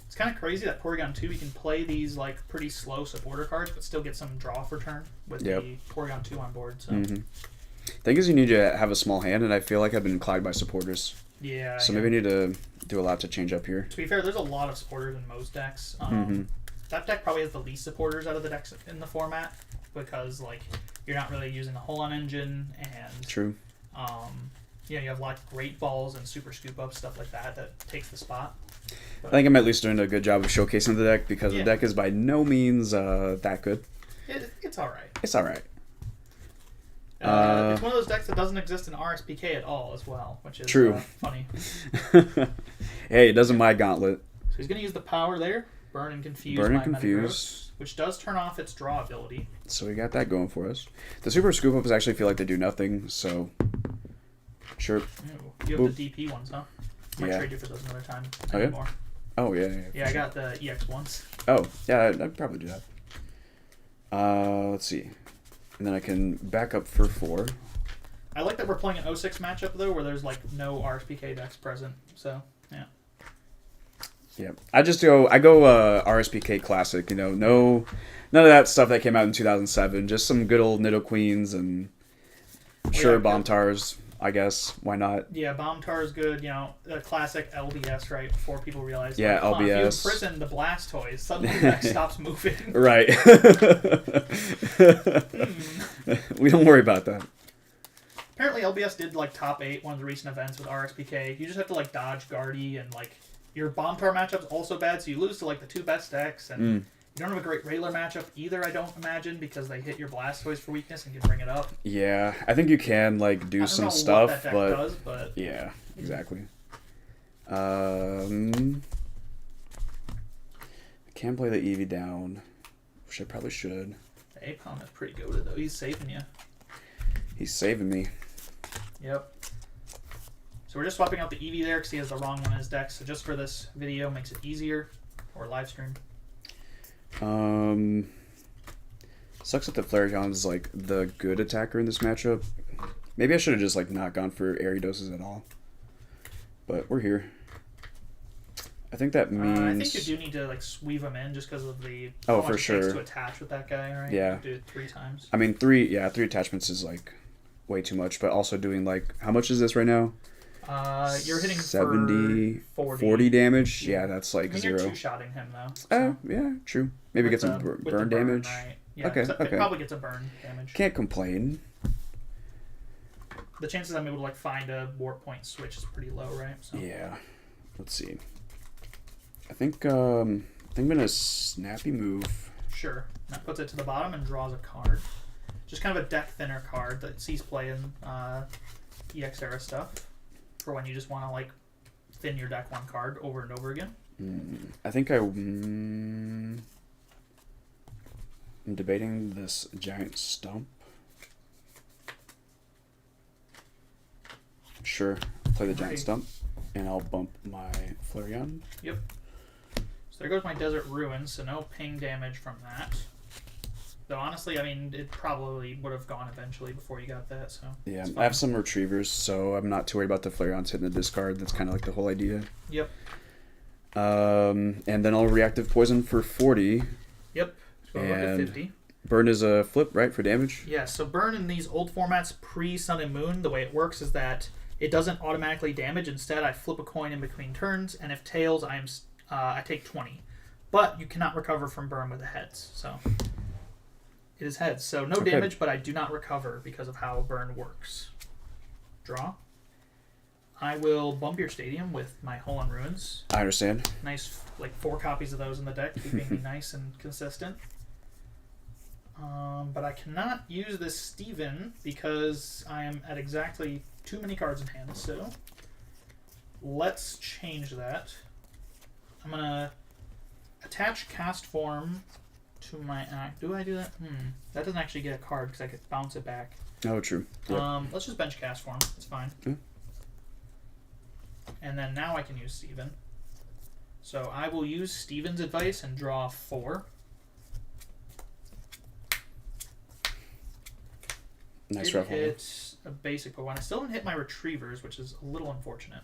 It's kind of crazy that Porygon 2, you can play these like pretty slow supporter cards, but still get some draw for turn with the Porygon 2 on board. So.
Thing is, you need to have a small hand, and I feel like I've been clogged by supporters.
Yeah.
So maybe I need to do a lot to change up here.
To be fair, there's a lot of supporters in most decks. That deck probably has the least supporters out of the decks in the format because like you're not really using the Holon engine and
True.
You have like Great Balls and Super Scoop Up stuff like that takes the spot. But
I think I'm at least doing a good job of showcasing the deck because the deck is by no means that good.
It's all right.
It's all right.
It's one of those decks that doesn't exist in RSPK at all as well, which is
True.
Funny.
Hey, it doesn't my gauntlet.
So he's going to use the power there, Burn and Confuse
Burn and
my
Confuse.
Metagross, which does turn off its draw ability.
So we got that going for us. The Super Scoop Ups actually feel like they do nothing, so sure.
Ooh, you have the DP ones, huh? Might trade you for those another time.
Oh, yeah?
More.
Oh, yeah.
Yeah, I got the EX ones.
Oh, yeah, I'd probably do that. Let's see. And then I can back up for 4.
I like that we're playing an 06 matchup, though, where there's, like, no RSPK decks present. So, yeah.
Yeah. I go RSPK Classic, you know. None of that stuff that came out in 2007. Just some good old Nidoqueens and Bombtars, I guess. Why not?
Yeah, Bombtar is good. You know, the classic LBS, right? Before people realize,
yeah,
like,
LBS.
If you imprison the Blastoise, suddenly the deck stops moving.
Right. We don't worry about that.
Apparently, LBS did like top 8 one of the recent events with RSPK. You just have to like dodge Guardy and like your Bombtar matchup's also bad, so you lose to like the 2 best decks, and you don't have a great Railer matchup either. I don't imagine because they hit your Blastoise for weakness and can bring it up.
Yeah, I think you can like do some stuff,
what that deck does, but
yeah, exactly. I can't play the Eevee down, which I probably should.
The Apom is pretty goated though. He's saving you.
He's saving me.
Yep. So we're just swapping out the Eevee there because he has the wrong one in his deck. So just for this video, makes it easier, or live stream.
Sucks that the Flariados is like the good attacker in this matchup. Maybe I should have just like not gone for Ariadoses at all. But we're here. I think that means.
I think you do need to like weave him in just because of the.
Oh,
how much
for
it takes
sure.
to attach with that guy, right?
Yeah.
You do it 3 times.
I mean, 3 attachments is like way too much, but also doing like, how much is this right now?
You're hitting
70,
for
40 damage. Yeah, that's like
I mean,
0.
You're two-shotting him though. So.
Yeah, true. Maybe get some burn damage.
Right. Yeah,
okay,
so
okay.
It probably gets a burn damage.
Can't complain.
The chances I'm able to like find a warp point switch is pretty low, right? So.
Yeah. Let's see. I think I'm gonna snappy move.
Sure. That puts it to the bottom and draws a card. Just kind of a deck thinner card that sees play in EX era stuff for when you just want to like thin your deck one card over and over again.
I think I'm debating this giant stump. Sure, play the giant stump, and I'll bump my Flareon.
Yep. So there goes my Desert Ruin, so no ping damage from that. Though honestly, I mean, it probably would have gone eventually before you got that, so...
Yeah, I have some Retrievers, so I'm not too worried about the Flareons hitting the discard. That's kind of like the whole idea.
Yep.
And then I'll Reactive Poison for 40.
Yep. So we're up to 50.
Burn is a flip, right, for damage?
Yeah, so Burn in these old formats pre-Sun and Moon, the way it works is that it doesn't automatically damage. Instead, I flip a coin in between turns, and if tails, I take 20. But you cannot recover from Burn with the heads, so... It is heads, so no damage, but I do not recover because of how Burn works. Draw. I will bump your stadium with my Hole on Ruins.
I understand.
Nice, like 4 copies of those in the deck, keeping me nice and consistent. But I cannot use this Steven because I am at exactly too many cards in hand, so let's change that. I'm going to attach Cast Form to my act. Do I do that? That doesn't actually get a card because I could bounce it back.
Oh, true. Yep.
Let's just bench Cast Form. It's fine.
Okay.
And then now I can use Steven. So I will use Steven's advice and draw 4.
Nice
Did
ruffle.
hit a basic Pokemon. I still didn't hit my Retrievers, which is a little unfortunate.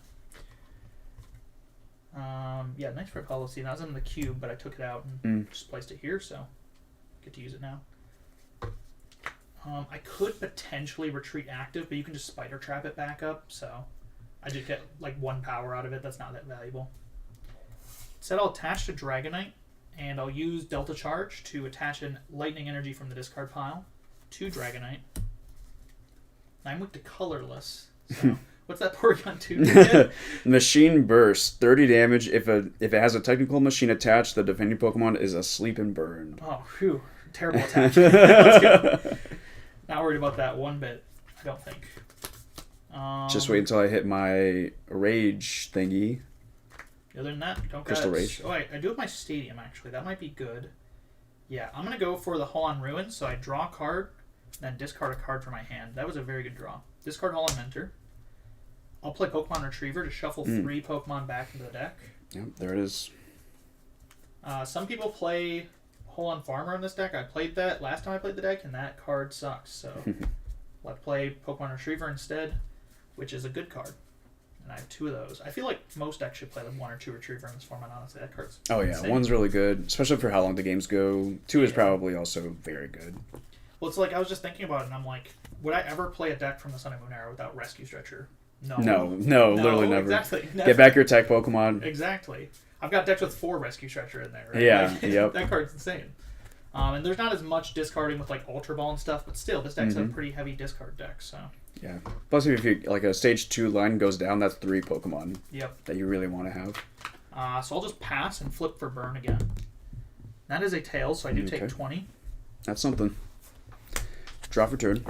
Yeah, nice for policy. That was in the cube, but I took it out and just placed it here, so get to use it now. I could potentially retreat active, but you can just Spider Trap it back up, so I just get like 1 power out of it. That's not that valuable. Instead, I'll attach to Dragonite, and I'll use Delta Charge to attach a Lightning Energy from the discard pile to Dragonite. I'm weak to Colorless, so... What's that Porygon 2 again?
Machine Burst, 30 damage. If it has a technical machine attached, the defending Pokemon is asleep and burned.
Oh, phew. Terrible attachment. Let's go. Not worried about that one bit, I don't think.
Just wait until I hit my Rage thingy.
Other than that, don't
Crystal Rage.
Oh, I do have my Stadium, actually. That might be good. Yeah, I'm going to go for the Hole on Ruin, so I draw a card, then discard a card from my hand. That was a very good draw. Discard Hole on Mentor. I'll play Pokemon Retriever to shuffle 3 Pokemon back into the deck.
Yep, there it is.
Some people play Hole on Farmer in this deck. I played that last time I played the deck, and that card sucks. So let's play Pokemon Retriever instead, which is a good card. And I have 2 of those. I feel like most decks should play 1 or 2 Retriever in this format, honestly. That card's insane.
1's really good, especially for how long the games go. 2 is probably also very good.
Well, it's like I was just thinking about it, and I'm like, would I ever play a deck from the Sun and Moon era without Rescue Stretcher?
No, literally never.
Exactly. Never.
Get back your tech Pokemon.
Exactly. I've got decks with 4 Rescue Stretcher in there. Right?
Yeah,
like,
yep.
That card's insane. And there's not as much discarding with like Ultra Ball and stuff, but still, this deck's a pretty heavy discard deck. So.
Yeah. Plus, if you like a stage 2 line goes down, that's 3 Pokemon.
Yep.
That you really want to have.
So I'll just pass and flip for Burn again. That is a tail, so I do take 20.
That's something. Draw for turn.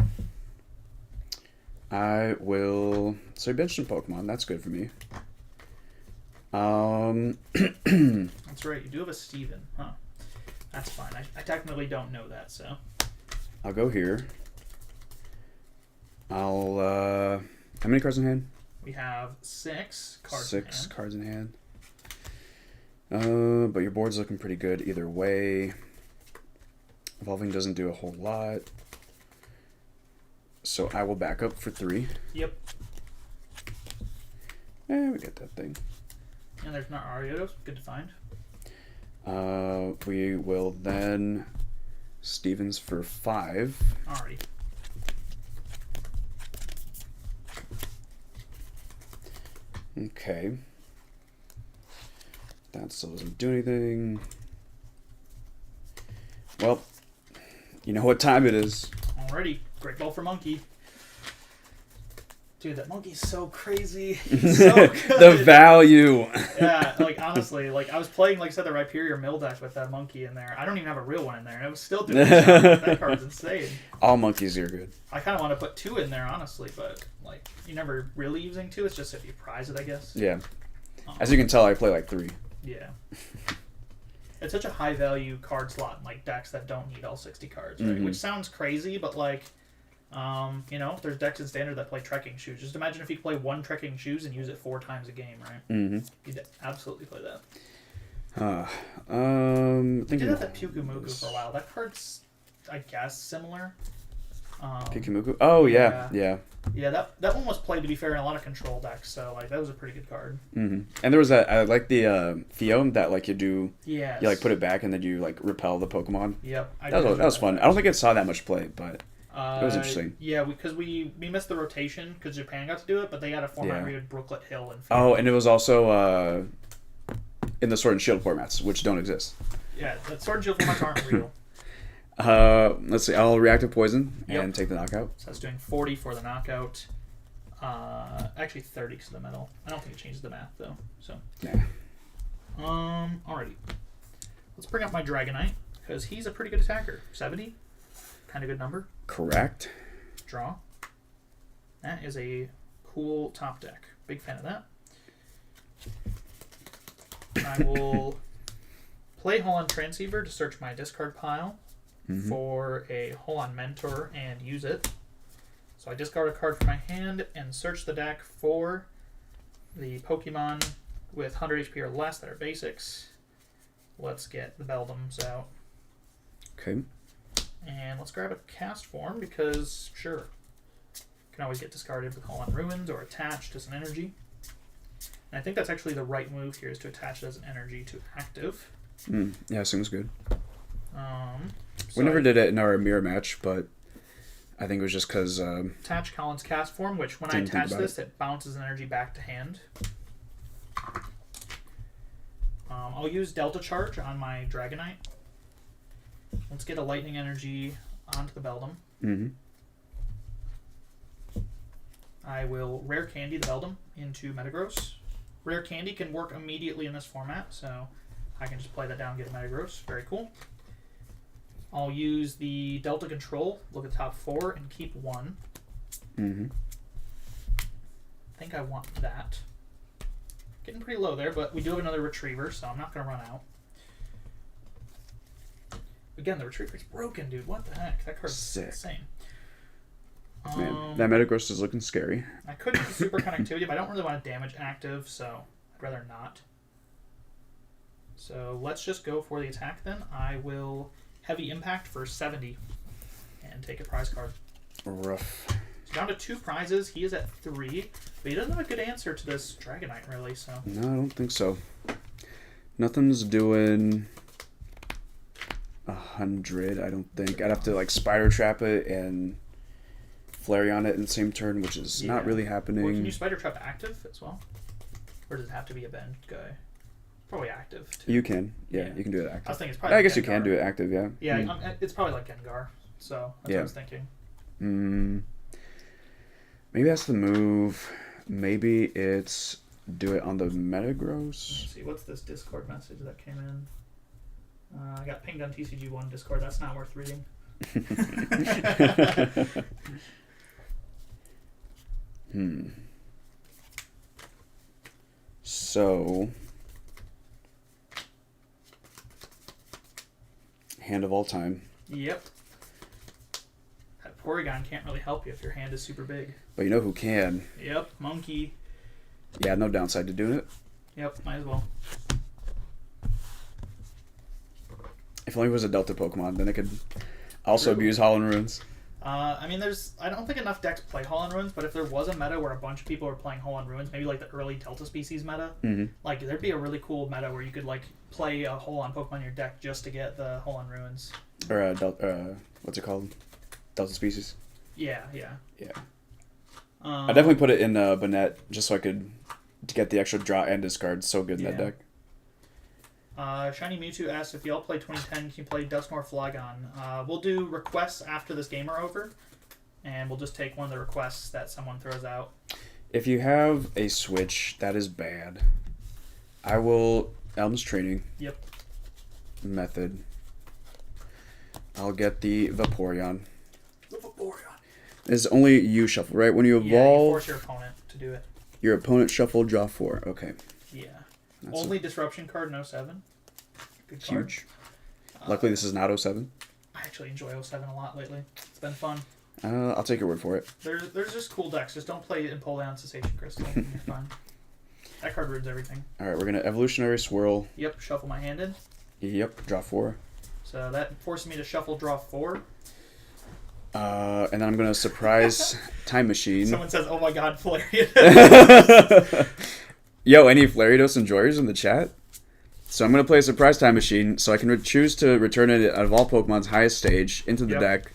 I will... So I benched some Pokemon. That's good for me.
That's right. You do have a Steven. Huh. That's fine. I technically don't know that, so...
I'll go here. I'll... How many cards in hand?
We have 6 cards
6
in hand.
cards in hand. But your board's looking pretty good either way. Evolving doesn't do a whole lot. So I will back up for 3.
Yep.
We get that thing.
And there's not Ariados. Good to find.
We will then Stevens for 5.
Alrighty.
Okay. That still doesn't do anything. Well, you know what time it is.
Alrighty. Great ball for Monkey. Dude, that monkey's so crazy. He's so good.
The value.
Yeah, like honestly, like I was playing, like I said, the Rhyperior Mill deck with that monkey in there. I don't even have a real one in there, and it was still doing that card's insane.
All monkeys are good.
I kind of want to put 2 in there, honestly, but like you're never really using 2. It's just if you prize it, I guess.
Yeah. As you can tell, I play like 3.
Yeah. It's such a high value card slot in like decks that don't need all 60 cards, right?
Mm-hmm.
Which sounds crazy, but like. You know, there's decks in Standard that play Trekking Shoes. Just imagine if you could play 1 Trekking Shoes and use it 4 times a game, right?
Mm-hmm.
You'd absolutely play that.
I
did have that Pyukumuku for a while. That card's, I guess, similar.
Pyukumuku? Oh, yeah.
Yeah, that one was played, to be fair, in a lot of control decks, so like that was a pretty good card.
Mm-hmm. And there was that, I like the Theo that like you do,
yes.
you like put it back and then you like repel the Pokemon.
Yep.
That was fun. I don't think it saw that much play, but... It was interesting.
Yeah, because we missed the rotation because Japan got to do it, but they had a format where you had Brooklet Hill and.
Oh, and it was also in the Sword and Shield formats, which don't exist.
Yeah, the Sword and Shield formats aren't real.
Let's see. I'll Reactive Poison and take the knockout.
So that's doing 40 for the knockout. Actually 30 to the metal. I don't think it changes the math though. So.
Yeah.
Alrighty. Let's bring up my Dragonite because he's a pretty good attacker. 70. Kind of good number.
Correct.
Draw. That is a cool top deck. Big fan of that. I will play Holon Transceiver to search my discard pile for a Holon Mentor and use it. So I discard a card from my hand and search the deck for the Pokemon with 100 HP or less that are basics. Let's get the Beldums out.
Okay.
And let's grab a cast form because, sure, can always get discarded with Holon Ruins or attached as an energy. And I think that's actually the right move here is to attach it as an energy to active.
Yeah, seems good.
So
we never did it in our mirror match, but I think it was just because...
attach Colin's cast form, which when I attach this, it bounces energy back to hand. I'll use Delta Charge on my Dragonite. Let's get a lightning energy onto the Beldum.
Mm-hmm.
I will Rare Candy the Beldum into Metagross. Rare Candy can work immediately in this format, so I can just play that down and get a Metagross. Very cool. I'll use the Delta Control, look at the top 4, and keep 1.
Mm-hmm.
I think I want that. Getting pretty low there, but we do have another Retriever, so I'm not going to run out. Again, the Retriever's broken, dude. What the heck? That card's
sick.
Insane.
Man, that Metagross is looking scary.
I could use Super Conductivity, but I don't really want to damage active, so I'd rather not. So let's just go for the attack then. I will Heavy Impact for 70 and take a prize card.
Rough.
So down to 2 prizes. He is at 3, but he doesn't have a good answer to this Dragonite, really. So
No, I don't think so. Nothing's doing 100, I don't think. I'd have to like Spider Trap it and Flareon it in the same turn, which is not really happening.
Or can you Spider Trap active as well? Or does it have to be a bend guy? Probably active, too.
You can. Yeah, you can do it active.
I was thinking it's probably
I guess you can do it active, yeah.
Yeah, it's probably like Gengar. So that's what I was thinking.
Maybe that's the move. Maybe it's do it on the Metagross.
Let's see, what's this Discord message that came in? I got pinged on TCG1 Discord. That's not worth reading.
So, Hand of All Time.
Yep. That Porygon can't really help you if your hand is super big.
But you know who can?
Yep, Monkey.
Yeah, no downside to doing it.
Yep, might as well.
If only it was a Delta Pokemon, then it could also abuse Holland Ruins.
I mean, I don't think enough decks play Holland Ruins, but if there was a meta where a bunch of people were playing Holland Ruins, maybe like the early Delta species meta, like there'd be a really cool meta where you could like play a Holland Pokemon in your deck just to get the Holland Ruins.
Or what's it called? Delta species.
Yeah.
I definitely put it in Banette just so I could to get the extra draw and discard. So good in that
Yeah.
deck.
Shiny Mewtwo asks if y'all play 2010, can you play Duskmore Flygon? We'll do requests after this game are over, and we'll just take one of the requests that someone throws out.
If you have a Switch, that is bad. I will Elm's Training.
Yep.
Method. I'll get the Vaporeon.
The Vaporeon.
It's only you shuffle, right? When you
Yeah, you
evolve,
force your opponent to do it.
your opponent shuffle, draw 4. Okay.
Yeah.
That's
Only disruption card in 07. Good card.
huge. Luckily, this is not 07.
I actually enjoy 07 a lot lately. It's been fun.
I'll take your word for it.
There's just cool decks. Just don't play Empoleon Cessation Crystal. You're fine. That card ruins everything.
All right, we're going to Evolutionary Swirl.
Yep, shuffle my hand in.
Yep, draw 4.
So that forces me to shuffle, draw 4.
And then I'm going to surprise Time Machine.
Someone says, oh my god, Flariados.
Yo, any Flariados enjoyers in the chat? So I'm going to play a surprise Time Machine so I can choose to return it out of all Pokemon's highest stage into the deck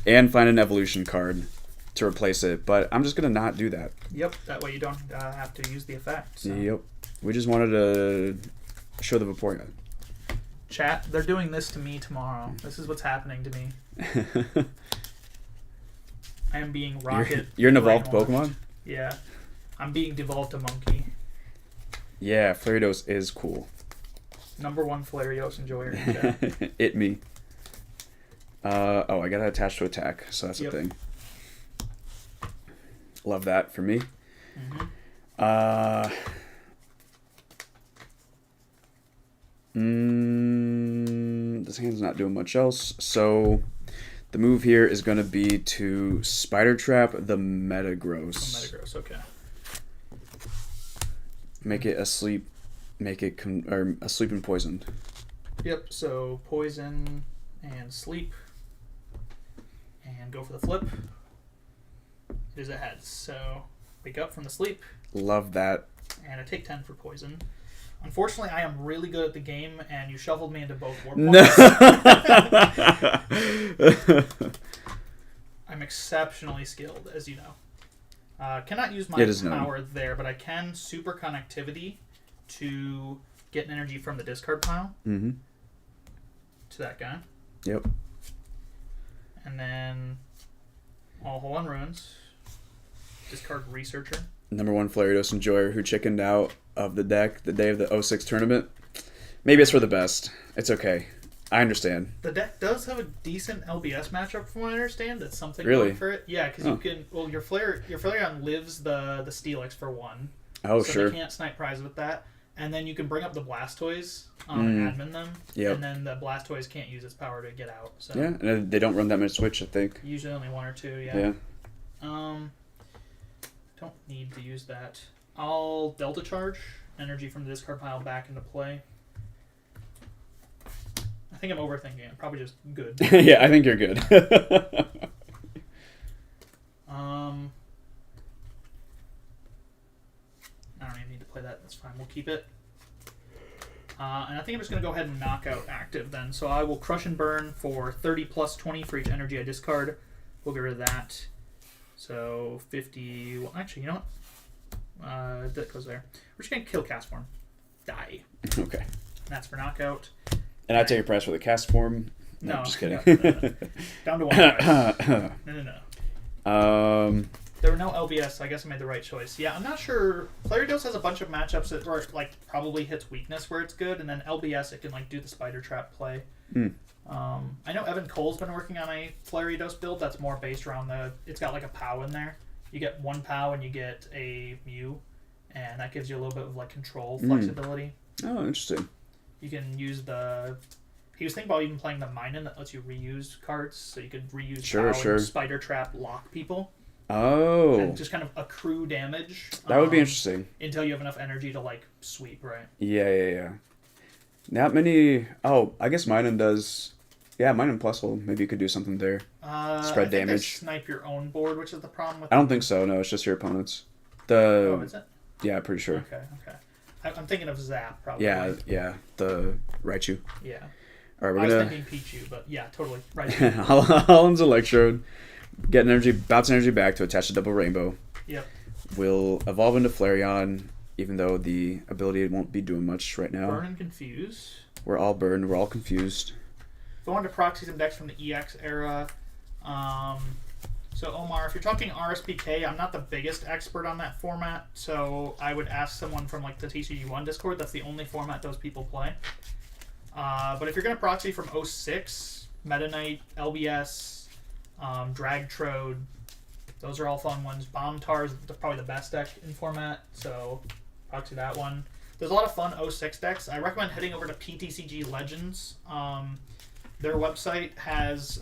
and find an evolution card to replace it. But I'm just going to not do that.
Yep, that way you don't have to use the effect. So.
Yep. We just wanted to show the Vaporeon.
Chat, they're doing this to me tomorrow. This is what's happening to me. I am being rocket.
You're an evolved
brainwashed.
Pokemon?
Yeah. I'm being devolved to monkey.
Yeah, Flariados is cool.
Number 1 Flariados enjoyer in chat.
It me. I got to attach to attack, so that's a thing. Love that for me. This hand's not doing much else, so the move here is going to be to Spider Trap the Metagross.
Metagross, okay.
Make it asleep. Make it asleep and poisoned.
Yep, so poison and sleep. And go for the flip. It is a head, so wake up from the sleep.
Love that.
And I take 10 for poison. Unfortunately, I am really good at the game, and you shuffled me into both war points. I'm exceptionally skilled, as you know. Cannot use my power there, but I can super connectivity to get an energy from the discard pile to that guy.
Yep.
And then all Hole on Ruins. Discard Researcher.
Number 1 Flariados enjoyer who chickened out of the deck the day of the 06 tournament. Maybe it's for the best. It's okay. I understand.
The deck does have a decent LBS matchup, from what I understand. That's something
really
going for it. Yeah, because you can. Well, your Flareon lives the Steelix for 1.
Oh,
so
sure.
They can't snipe prize with that. And then you can bring up the Blastoise and admin them.
Yep.
And then the Blastoise can't use its power to get out. So
yeah, and they don't run that much Switch, I think.
usually only 1 or 2. Yeah.
Yeah.
Don't need to use that. I'll Delta Charge energy from the discard pile back into play. I think I'm overthinking it. Probably just good.
Yeah, I think you're good.
I don't even need to play that. That's fine. We'll keep it. And I think I'm just going to go ahead and knock out active then. So I will Crush and Burn for 30 plus 20 for each energy I discard. We'll get rid of that. So 50... Well, actually, you know what? That goes there. We're just going to kill Castform. Die.
Okay.
And that's for knockout.
And I take a price for the cast form.
No,
just kidding.
No. Down to 1 price. No. There were no LBS, so I guess I made the right choice. Yeah, I'm not sure. Flariados has a bunch of matchups that where like probably hits weakness where it's good, and then LBS it can like do the spider trap play. I know Evan Cole's been working on a Flariados build that's more based around it's got like a POW in there. You get 1 POW and you get a Mew, and that gives you a little bit of like control flexibility.
Oh, interesting.
You can use he was thinking about even playing the Minun that lets you reuse cards, so you could reuse POW and spider trap lock people.
Oh.
And just kind of accrue damage.
That would be interesting.
Until you have enough energy to, like, sweep, right?
Yeah. Not many... Oh, I guess Minun does... Yeah, Minun Plus will... Maybe you could do something there. Spread damage.
They snipe your own board, which is the problem with...
I don't think so. No, it's just your opponent's.
Oh, is it?
Yeah, pretty sure.
Okay. I'm thinking of Zap, probably.
Yeah. The Raichu.
Yeah.
All right,
I was thinking Pichu, but yeah, totally. Raichu.
Holland's Electrode. Get bounce energy back to attach a double rainbow.
Yep.
We'll evolve into Flareon, even though the ability won't be doing much right now.
Burn and Confuse.
We're all burned. We're all confused.
If I wanted to proxy some decks from the EX era, so Omar, if you're talking RSPK, I'm not the biggest expert on that format, so I would ask someone from like the TCG1 Discord. That's the only format those people play. But if you're going to proxy from 06, Metanite, LBS, Dragtrode, those are all fun ones. Bomb Tar is probably the best deck in format, so proxy that one. There's a lot of fun 06 decks. I recommend heading over to PTCG Legends. Their website has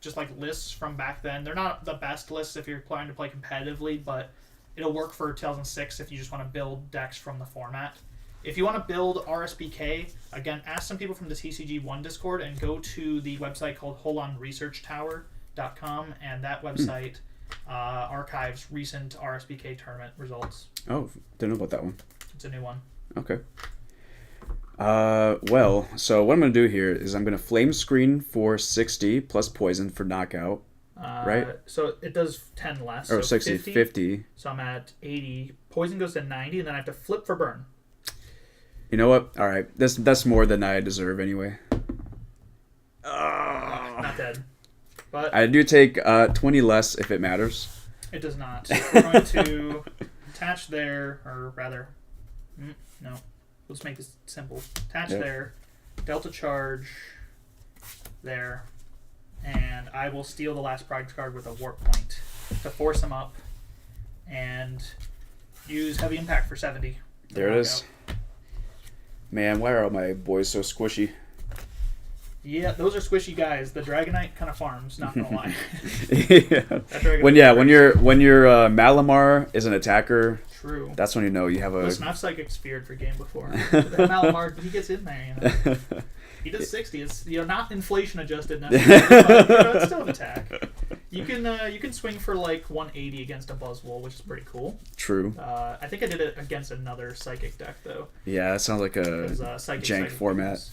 just like lists from back then. They're not the best lists if you're planning to play competitively, but it'll work for 2006 if you just want to build decks from the format. If you want to build RSPK, again, ask some people from the TCG1 Discord and go to the website called HoldOnResearchTower.com, and that website archives recent RSPK tournament results.
Oh, didn't know about that one.
It's a new one.
Okay. Well, so what I'm going to do here is I'm going to flame screen for 60 plus poison for knockout, right?
So it does 10 less.
Or
so
60, 50.
So I'm at 80. Poison goes to 90, and then I have to flip for burn.
You know what? All right. That's more than I deserve anyway.
Not dead. But
I do take 20 less if it matters.
It does not. We're going to attach there, or rather, no. Let's make this simple. Attach there, Delta Charge there, and I will steal the last prize card with a Warp Point to force him up, and use Heavy Impact for 70.
There it is. Man, why are all my boys so squishy?
Yeah, those are squishy guys. The Dragonite kind of farms, not gonna lie.
When your Malamar is an attacker,
true.
That's when you know you have a.
Listen, I've Psychic Speared for game before. That Malamar, he gets in there. You know? He does 60. It's not inflation adjusted necessarily, but it's still an attack. You can swing for like 180 against a Buzzwole, which is pretty cool.
True.
I think I did it against another Psychic deck though.
Yeah, that sounds like a jank format.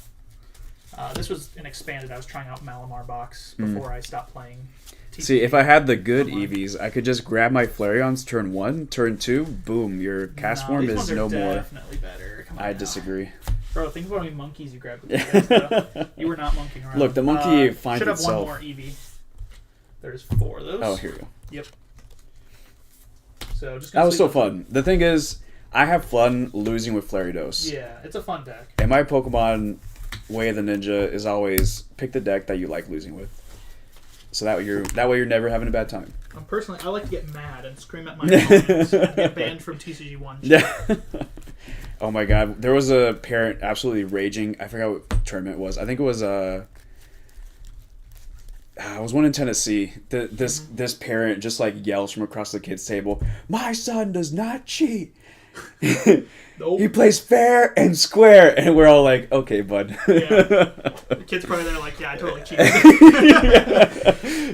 This was an expanded. I was trying out Malamar box before I stopped playing.
See, if I had the good EVs, I could just grab my Flareons turn 1, turn 2, boom, your cast form is no more.
Definitely better. Come on
I
now.
disagree.
Bro, think about how many monkeys you grabbed with these guys, you were not monkeying around.
Look, the monkey finds
should have
itself.
one more EV. There's 4 of those.
Oh, here we go.
Yep. So just
that was so fun. The thing is, I have fun losing with Flariados.
Yeah, it's a fun deck.
And my Pokemon way of the ninja is always pick the deck that you like losing with. So that way you're never having a bad time.
Personally, I like to get mad and scream at my opponents and get banned from TCG1.
Yeah. Oh my god, there was a parent absolutely raging. I forgot what tournament it was. I think it was it was one in Tennessee. This parent just like yells from across the kids' table, "My son does not cheat.
Nope.
He plays fair and square," and we're all like, "Okay, bud."
Yeah. The kid's probably there like, "Yeah, I totally cheated."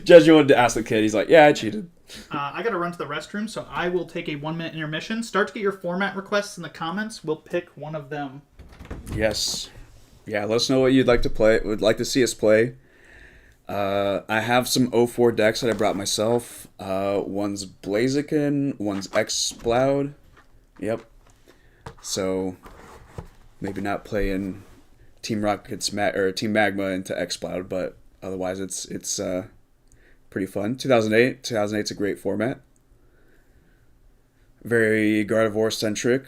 Judge wanted to ask the kid. He's like, "Yeah, I cheated."
I got to run to the restroom, so I will take a 1-minute intermission. Start to get your format requests in the comments. We'll pick one of them.
Yes. Yeah, let us know what you'd like to play. Would like to see us play. I have some 04 decks that I brought myself. One's Blaziken, one's X-Sploud. Yep. So maybe not playing Team Rocket's Team Magma into X-Sploud, but otherwise it's pretty fun. 2008's a great format. Very Gardevoir centric,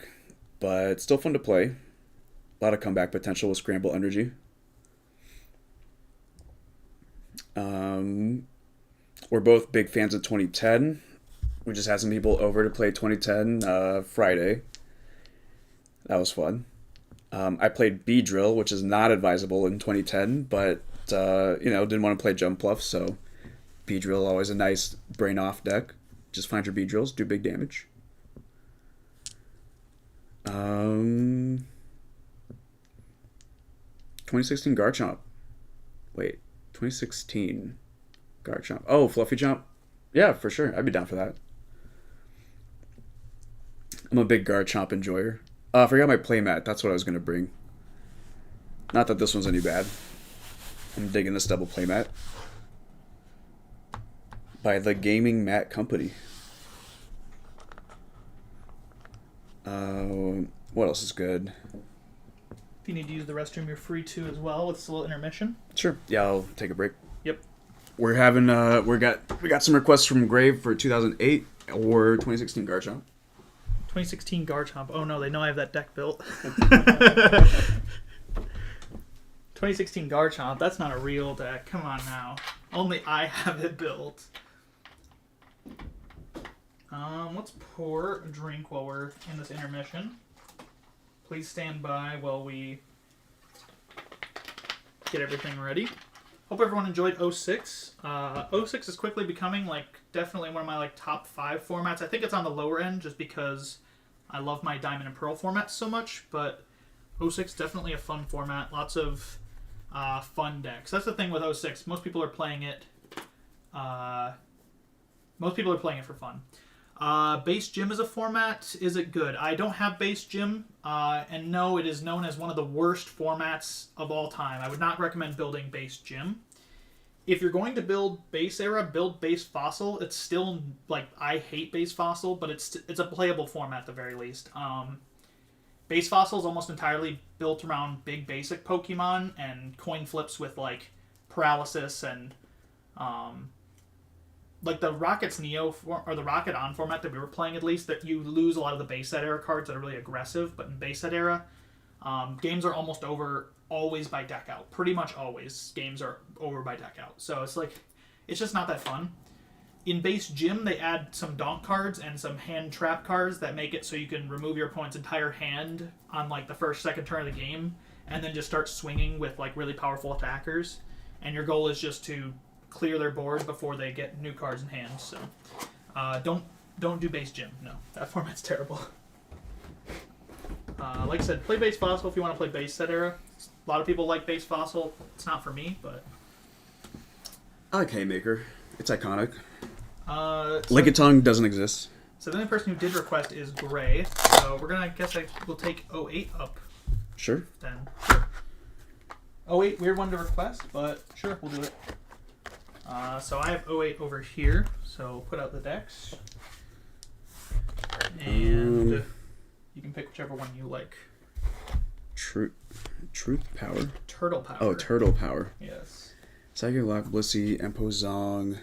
but still fun to play. A lot of comeback potential with Scramble Energy. We're both big fans of 2010. We just had some people over to play 2010 Friday. That was fun. I played Beedrill, which is not advisable in 2010, but didn't want to play Jump Bluff, so Beedrill always a nice brain off deck. Just find your Beedrills, do big damage. 2016 Garchomp. Wait, 2016 Garchomp. Oh, Fluffy Chomp. Yeah, for sure. I'd be down for that. I'm a big Garchomp enjoyer. I forgot my playmat. That's what I was going to bring. Not that this one's any bad. I'm digging this double playmat. By the Gaming Mat Company. What else is good?
If you need to use the restroom, you're free to as well with this little intermission.
Sure. Yeah, I'll take a break.
Yep.
We're having we got some requests from Grave for 2008 or 2016 Garchomp.
2016 Garchomp. Oh no, they know I have that deck built. 2016 Garchomp. That's not a real deck. Come on now. Only I have it built. Let's pour a drink while we're in this intermission. Please stand by while we get everything ready. Hope everyone enjoyed 06. 06 is quickly becoming definitely one of my top 5 formats. I think it's on the lower end just because I love my Diamond and Pearl formats so much, but 06 definitely a fun format. Lots of fun decks. That's the thing with 06. Most people are playing it. Most people are playing it for fun. Base Gym is a format. Is it good? I don't have Base Gym, and no, it is known as one of the worst formats of all time. I would not recommend building Base Gym. If you're going to build Base Era, build Base Fossil. It's still, I hate Base Fossil, but it's a playable format at the very least. Base Fossil is almost entirely built around big basic Pokemon and coin flips with, Paralysis and, the Rocket's Neo, or the Rocket On format that we were playing at least, that you lose a lot of the base set era cards that are really aggressive, but in base set era, games are almost over always by deck out. Pretty much always games are over by deck out. So it's just not that fun. In base Gym, they add some donk cards and some hand trap cards that make it so you can remove your opponent's entire hand on the first, second turn of the game, and then just start swinging with really powerful attackers. And your goal is just to clear their board before they get new cards in hand. So don't do base Gym. No, that format's terrible. Like I said, play base Fossil if you want to play base set era. A lot of people like base Fossil. It's not for me, but
I like Haymaker. It's iconic.
So
Lickitung doesn't exist.
So the only person who did request is Gray. So we're gonna we'll take 08 up.
Sure.
Then. Sure. 08, weird one to request, but sure, we'll do it. So I have 08 over here, so put out the decks. And you can pick whichever one you like.
Truth Power?
Turtle Power.
Oh, Turtle Power.
Yes.
Psychic Lock, Blissey, EmpoZong.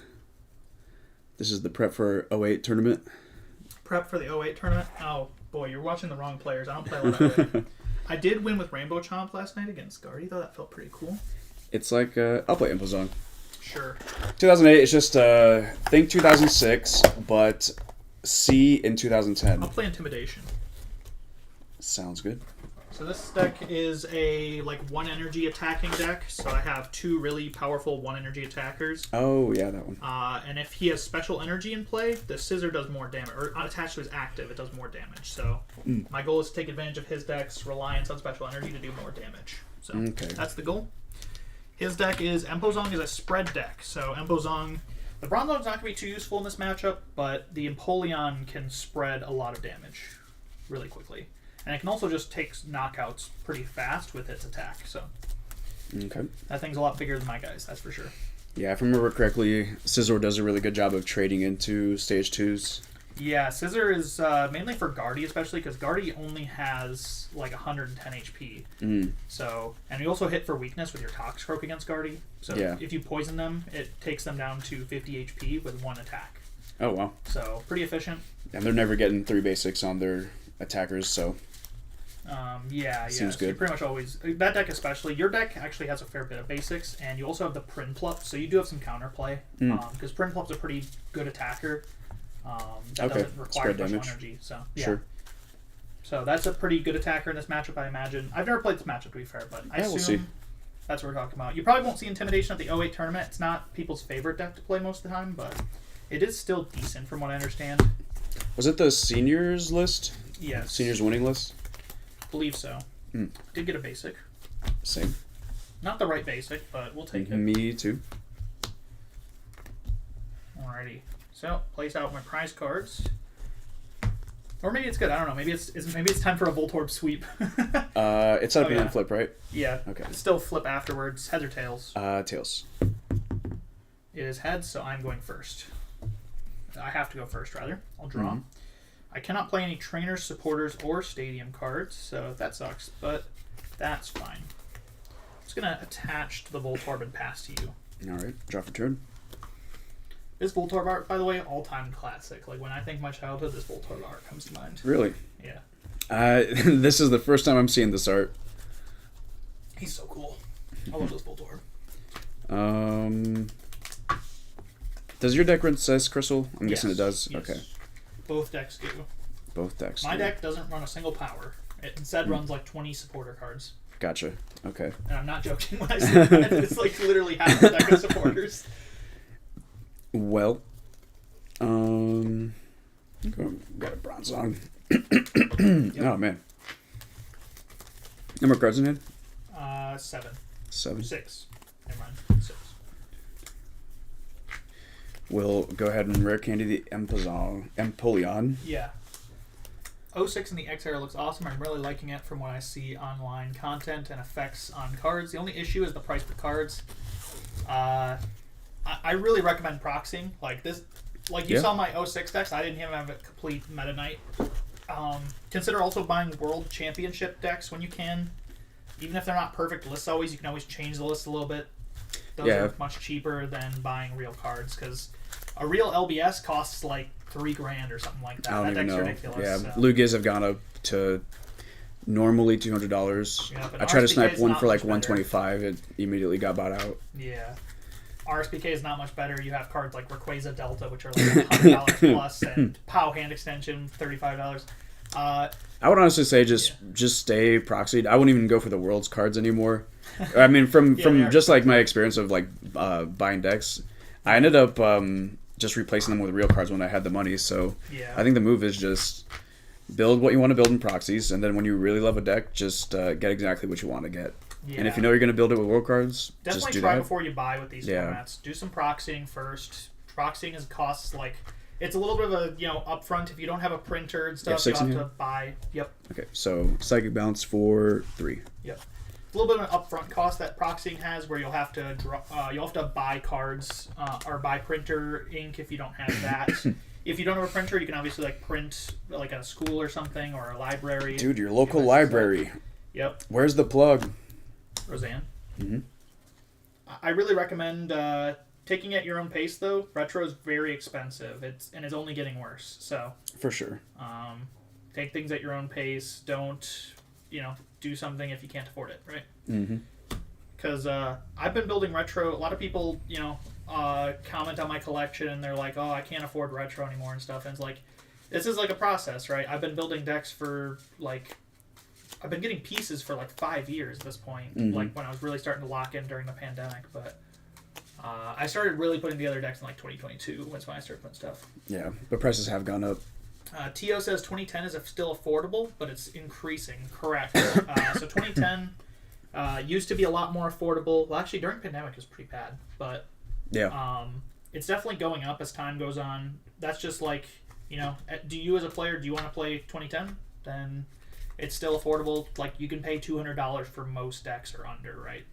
This is the prep for 08 tournament.
Prep for the 08 tournament? Oh, boy, you're watching the wrong players. I don't play a lot of 08. I did win with Rainbow Chomp last night against Guardy, though. That felt pretty cool.
It's I'll play EmpoZong.
Sure.
2008 is just think 2006, but C in 2010.
I'll play Intimidation.
Sounds good.
So this deck is a 1 energy attacking deck. So I have 2 really powerful 1 energy attackers.
Oh yeah, that one.
And if he has special energy in play, the Scizor does more damage, or attached to his active, it does more damage. So my goal is to take advantage of his deck's reliance on special energy to do more damage. So That's the goal. His deck is EmpoZong is a spread deck. So EmpoZong, the Bronzong's not going to be too useful in this matchup, but the Empoleon can spread a lot of damage really quickly. And it can also just take knockouts pretty fast with its attack. So that thing's a lot bigger than my guys, that's for sure.
Yeah, if I remember correctly, Scizor does a really good job of trading into stage 2s.
Yeah, Scizor is mainly for Guardy, especially because Guardy only has 110 HP. So, and you also hit for weakness with your ScizorCroak against Guardy. So if you poison them, it takes them down to 50 HP with 1 attack.
Oh wow!
So pretty efficient.
And they're never getting 3 basics on their attackers, so.
Seems good. You pretty much always that deck, especially your deck, actually has a fair bit of basics, and you also have the Prinplup, so you do have some counterplay. Because Prinplup's a pretty good attacker. That doesn't require special energy. So
Sure.
So that's a pretty good attacker in this matchup, I imagine. I've never played this matchup, to be fair, but I assume
we'll see.
That's what we're talking about. You probably won't see Intimidation at the 08 tournament. It's not people's favorite deck to play most of the time, but it is still decent from what I understand.
Was it the seniors list?
Yes.
Seniors winning list?
Believe so. Did get a basic.
Same.
Not the right basic, but we'll take it.
Me too.
Alrighty. So, place out my prize cards. Or maybe it's good. I don't know. Maybe it's time for a Voltorb sweep.
It's up and flip, right?
Yeah.
Okay.
It's still flip afterwards. Heads or tails?
Tails.
It is heads, so I'm going first. I have to go first, rather. I'll draw. I cannot play any trainers, supporters, or stadium cards, so that sucks, but that's fine. I'm just going to attach to the Voltorb and pass to you.
Alright, draw for turn.
This Voltorb art, by the way, all-time classic. Like, when I think my childhood, this Voltorb art comes to mind.
Really?
Yeah.
This is the first time I'm seeing this art.
He's so cool. I love this Voltorb.
Does your deck run Size Crystal? I'm guessing it does.
Yes.
Okay.
Both decks do.
Both decks.
My deck doesn't run a single power. It instead runs like 20 supporter cards.
Gotcha. Okay.
And I'm not joking when I say that. It's like literally half the deck of supporters.
Well, got a EmpoZong.
Yep.
Oh man. Number of cards in hand?
7.
7.
6. Never mind. 6.
We'll go ahead and rare candy the Empoleon.
Yeah. 06 in the X era looks awesome. I'm really liking it from what I see online content and effects on cards. The only issue is the price per cards. I really recommend proxying. Like this, like you saw my 06 decks. I didn't even have a complete Metanite. Consider also buying World Championship decks when you can. Even if they're not perfect lists always, you can always change the list a little bit. Those are much cheaper than buying real cards because a real LBS costs like $3,000 or something like that.
I don't
That
even
deck's
know.
ridiculous.
Yeah,
so.
Lugias have gone up to normally $200.
Yeah, but
I tried to
RSPK
snipe
is
one
not
for like
much better.
$125. It immediately got bought out.
Yeah. RSPK is not much better. You have cards like Rayquaza Delta, which are like $100 plus, and POW Hand Extension, $35.
I would honestly say just stay proxied. I wouldn't even go for the World's cards anymore. I mean, from just like my experience of like buying decks, I ended up just replacing them with real cards when I had the money. So I think the move is just build what you want to build in proxies, and then when you really love a deck, just get exactly what you want to get. Yeah. And if you know you're going to build it with world cards,
definitely
just do
try
that.
before you buy with these formats. Do some proxying first. Proxying costs like it's a little bit of a upfront. If you don't have a printer and stuff, you have to buy. Yep.
Okay, so Psychic Bounce for 3.
Yep. A little bit of an upfront cost that proxying has, where you'll have to buy cards or buy printer ink if you don't have that. If you don't have a printer, you can obviously like print like at a school or something or a library.
Dude, your local library.
Yep.
Where's the plug?
Roseanne.
Mm-hmm.
I really recommend taking it at your own pace, though. Retro is very expensive. It's only getting worse. So
for sure.
Take things at your own pace. Don't do something if you can't afford it, right?
Mm-hmm.
Because I've been building retro. A lot of people comment on my collection and they're like, "Oh, I can't afford retro anymore" and stuff. And it's like, this is like a process, right? I've been building decks for like. I've been getting pieces for like 5 years at this point, like when I was really starting to lock in during the pandemic. But I started really putting together decks in like 2022. That's when I started putting stuff.
Yeah, but prices have gone up.
Tio says 2010 is still affordable, but it's increasing. Correct. So 2010 used to be a lot more affordable. Well, actually, during the pandemic it was pretty bad. But it's definitely going up as time goes on. That's just like, do you as a player, do you want to play 2010? Then... it's still affordable. Like you can pay $200 for most decks or under, right?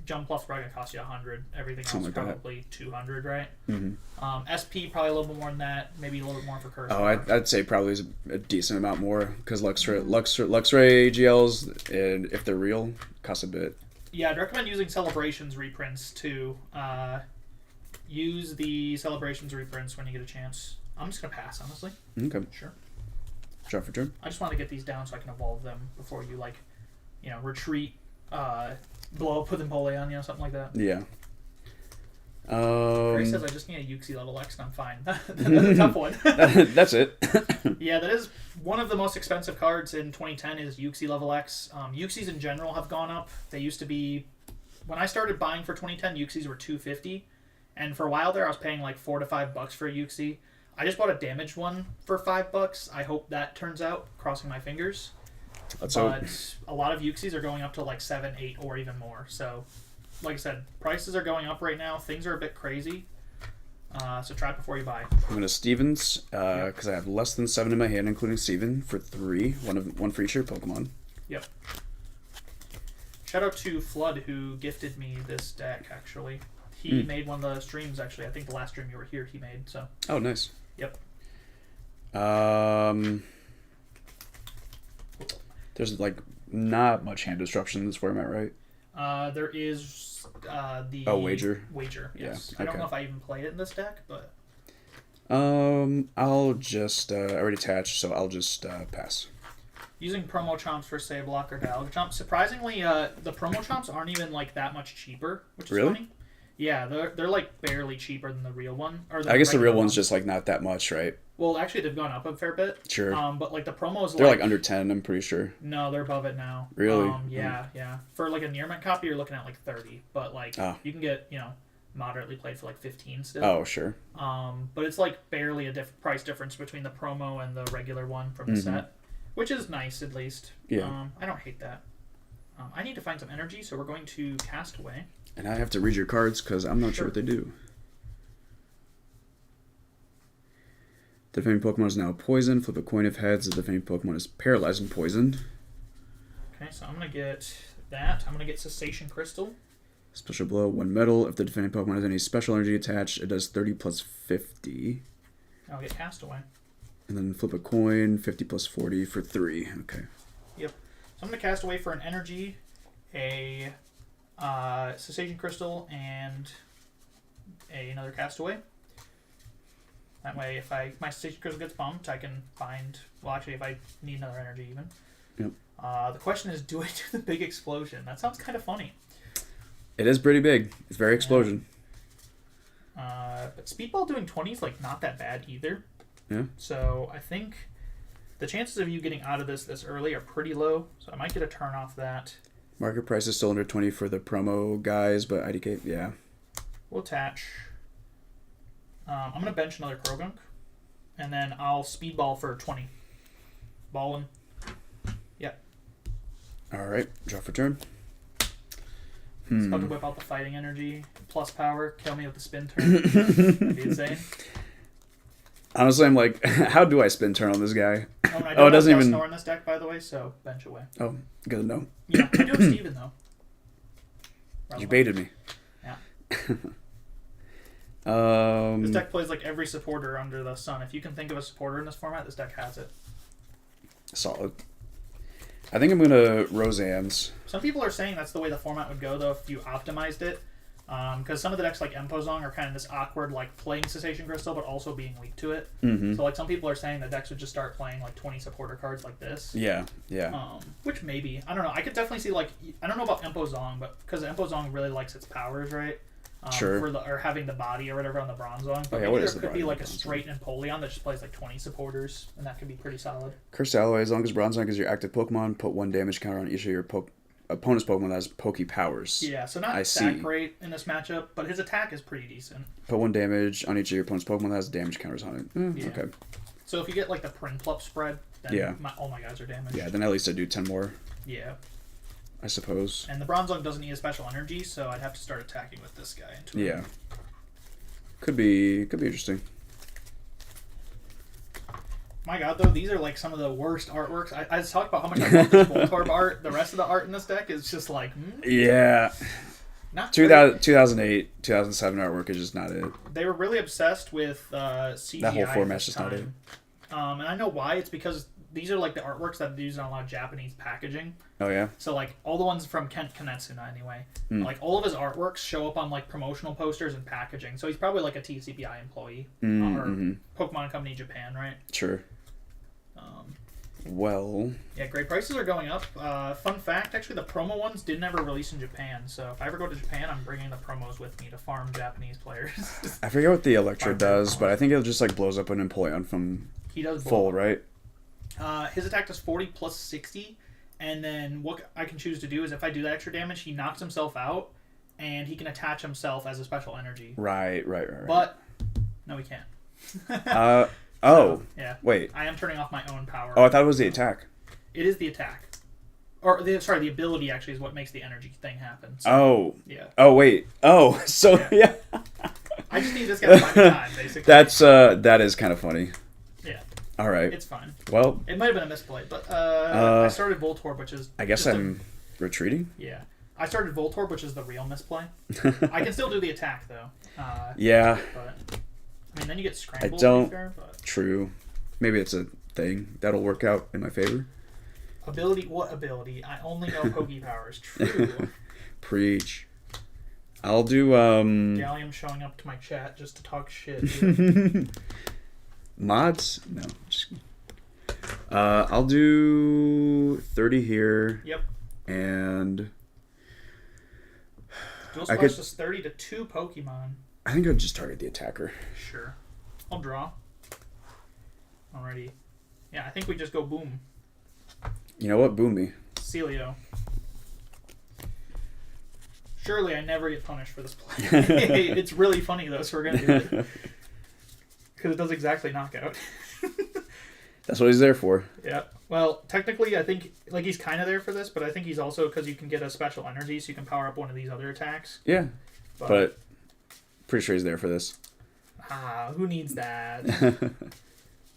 Jump Plus probably gonna cost you $100. Everything else
like
probably $200, right?
Mm-hmm.
SP probably a little bit more than that. Maybe a little bit more for Curse.
Oh, I'd say probably is a decent amount more because Luxray AGLs, and if they're real, cost a bit.
Yeah, I'd recommend using Celebrations reprints too. Use the Celebrations reprints when you get a chance. I'm just gonna pass, honestly.
Okay.
Sure.
Draw for turn.
I just want to get these down so I can evolve them before you retreat, blow up with Empoleon, something like that.
Yeah.
Grace says I just need a Uxie level X and I'm fine. That's a tough one.
That's it.
Yeah, that is one of the most expensive cards in 2010 is Uxie level X. Uxies in general have gone up. They used to be, when I started buying for 2010, Uxies were $250, and for a while there I was paying like $4 to $5 for a Uxie. I just bought a damaged one for $5. I hope that turns out. Crossing my fingers.
Let's hope.
A lot of Uxies are going up to like 7, 8, or even more. So, like I said, prices are going up right now. Things are a bit crazy. So try it before you buy.
I'm gonna Stevens because I have less than 7 in my hand, including Steven for 3. One for each of your Pokemon.
Yep. Shout out to Flood who gifted me this deck. Actually, he made one of the streams. Actually, I think the last stream you were here, he made. So.
Oh, nice.
Yep.
There's like not much hand disruption in this format, right?
There is the
wager.
Yes,
Yeah,
I don't know if I even play it in this deck, but
I'll just I already attached, so I'll just pass.
Using promo chomps for save block or dialog chomp. Surprisingly, the promo chomps aren't even like that much cheaper, which is funny. Yeah, they're like barely cheaper than the real one. Or
I guess the real one's just like not that much, right?
Well, actually, they've gone up a fair bit.
Sure.
But like the promos,
they're like under 10. I'm pretty sure.
No, they're above it now.
Really?
Yeah. For like a near mint copy, you're looking at like 30, but like you can get moderately played for like 15 still.
Oh, sure.
But it's like barely a price difference between the promo and the regular one from the set, which is nice at least.
Yeah.
I don't hate that. I need to find some energy, so we're going to cast away.
And I have to read your cards because I'm not sure what they do. The defending Pokemon is now poisoned. Flip a coin if heads. The defending Pokemon is paralyzed and poisoned.
Okay, so I'm going to get that. I'm going to get Cessation Crystal.
Special blow, 1 metal. If the defending Pokemon has any special energy attached, it does 30 plus 50.
I'll get Cast Away.
And then flip a coin, 50 plus 40 for 3. Okay.
Yep. So I'm going to cast away for an energy, a Cessation Crystal, and another Castaway. That way, if my Cessation Crystal gets bumped, I can find... Well, actually, if I need another energy even.
Yep.
The question is, do I do the big explosion? That sounds kind of funny.
It is pretty big. It's very explosion.
But Speedball doing 20 is like not that bad either.
Yeah.
So I think the chances of you getting out of this early are pretty low. So I might get a turn off that.
Market price is still under 20 for the promo guys, but IDK, yeah.
We'll attach. I'm going to bench another Krogunk. And then I'll Speedball for 20. Ballin'. Yep.
Alright, draw for turn.
About to whip out the fighting energy, plus power, kill me with the spin turn. That'd be insane.
Honestly, I'm like, how do I spin turn on this guy?
Oh, and I don't
it doesn't
have
even.
Snore in this deck, by the way, so bench away.
Oh, good to know.
Yeah, I do have Steven, though.
You baited me.
Yeah. This deck plays like every supporter under the sun. If you can think of a supporter in this format, this deck has it.
Solid. I think I'm going to Roseanne's.
Some people are saying that's the way the format would go, though, if you optimized it. Because some of the decks like EmpoZong are kind of this awkward, like, playing Cessation Crystal, but also being weak to it.
Mm-hmm.
So, like, some people are saying that decks would just start playing, like, 20 supporter cards like this.
Yeah.
Which maybe. I don't know. I could definitely see, like, I don't know about EmpoZong, but because EmpoZong really likes its powers, right?
Sure.
Or having the body or whatever on the Bronzong. But maybe there could be, like, a straight Empoleon that just plays, like, 20 supporters, and that could be pretty solid.
Cursed Alloy, as long as Bronzong is your active Pokemon, put 1 damage counter on each of your opponent's Pokemon that has Poke powers.
Yeah, so not that great in this matchup, but his attack is pretty decent.
Put 1 damage on each of your opponent's Pokemon that has damage counters on it.
Yeah.
Okay.
So if you get like the Prinplup spread, then all my guys are damaged.
Yeah, then at least I do 10 more.
Yeah.
I suppose.
And the Bronzong doesn't need a special energy, so I'd have to start attacking with this guy.
Yeah. Could be interesting.
My god, though, these are like some of the worst artworks. I just talked about how much I love this Voltorb art. The rest of the art in this deck is just like...
Yeah.
Not
2008, 2007 artwork is just not it.
They were really obsessed with CGI.
That whole format's just not it.
And I know why. It's because these are like the artworks that are used on a lot of Japanese packaging.
Oh, yeah?
So, like, all the ones from Kent Kanetsuna, anyway. Like, all of his artworks show up on, like, promotional posters and packaging. So he's probably, like, a TCPI employee. Or Pokemon Company Japan, right?
Sure. Well...
Yeah, great prices are going up. Fun fact, actually, the promo ones didn't ever release in Japan. So if I ever go to Japan, I'm bringing the promos with me to farm Japanese players.
I forget what the Electro does, but I think it just, like, blows up an Empoleon from
he does
full, right?
His attack does 40 plus 60. And then what I can choose to do is if I do that extra damage, he knocks himself out, and he can attach himself as a special energy.
Right.
But, no, he can't.
So,
yeah.
Wait.
I am turning off my own power.
Oh, I thought it was the attack.
It is the attack. Or, the ability actually is what makes the energy thing happen.
So,
yeah.
Oh, wait. Oh, so, yeah.
I just need this guy to find the time, basically.
That is kind of funny.
Yeah.
All right.
It's fine.
Well.
It might have been a misplay, but I started Voltorb, which is...
I guess I'm retreating?
Yeah. I started Voltorb, which is the real misplay. I can still do the attack, though.
Yeah.
But, I mean, then you get scrambled.
I don't... True. Maybe it's a thing that'll work out in my favor.
Ability? What ability? I only know Poke Powers. True.
Preach. I'll do
Gallium showing up to my chat just to talk shit.
Mods? No. I'll do 30 here.
Yep.
And
Dual Splash is 30 to 2 Pokemon.
I think I'll just target the attacker.
Sure. I'll draw. Alrighty. Yeah, I think we just go boom.
You know what? Boom me.
Celio. Surely I never get punished for this play. It's really funny though, so we're gonna do it. Because it does exactly knockout.
That's what he's there for.
Yeah. Well, technically, I think like he's kind of there for this, but I think he's also because you can get a special energy, so you can power up one of these other attacks.
Yeah. But pretty sure he's there for this.
Who needs that?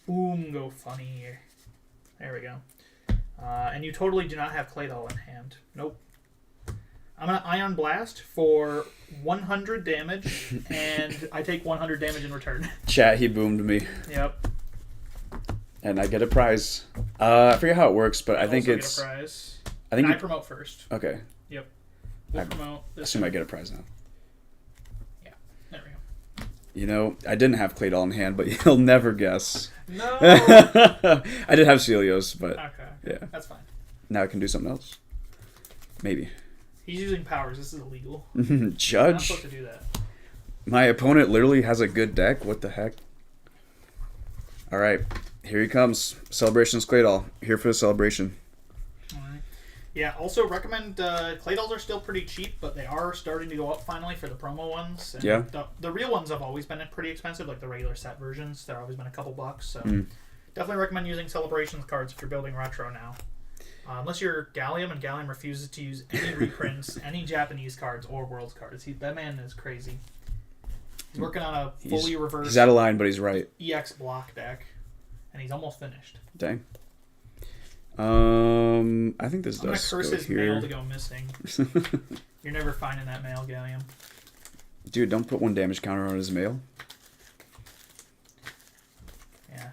Boom, go funny. There we go. And you totally do not have Claydol in hand. Nope. I'm going to Ion Blast for 100 damage, and I take 100 damage in return.
Chat, he boomed me.
Yep.
And I get a prize. I forget how it works, but I think it's...
Get a prize.
I think
I promote first.
Okay.
Yep. We'll promote
I
this.
assume I get a prize now.
Yeah. There we go.
You know, I didn't have Claydol in hand, but you'll never guess.
No!
I did have Celios, but...
Okay.
Yeah.
That's fine.
Now I can do something else. Maybe.
He's using powers. This is illegal.
Judge.
I'm not supposed to do that.
My opponent literally has a good deck. What the heck? Alright. Here he comes. Celebrations Claydol. Here for the celebration.
Alright. Yeah, also recommend... Claydols are still pretty cheap, but they are starting to go up finally for the promo ones. And
yeah.
The real ones have always been pretty expensive, like the regular set versions. They've always been a couple bucks, so... Definitely recommend using Celebrations cards if you're building retro now. Unless you're Gallium, and Gallium refuses to use any reprints, any Japanese cards, or Worlds cards. That man is crazy. He's working on a fully reversed...
He's out of line, but he's right.
EX block deck, and he's almost finished.
Dang. I think this does go here. I'm going to
curse his mail to go missing. You're never finding that mail, Gallium.
Dude, don't put 1 damage counter on his mail.
Yeah.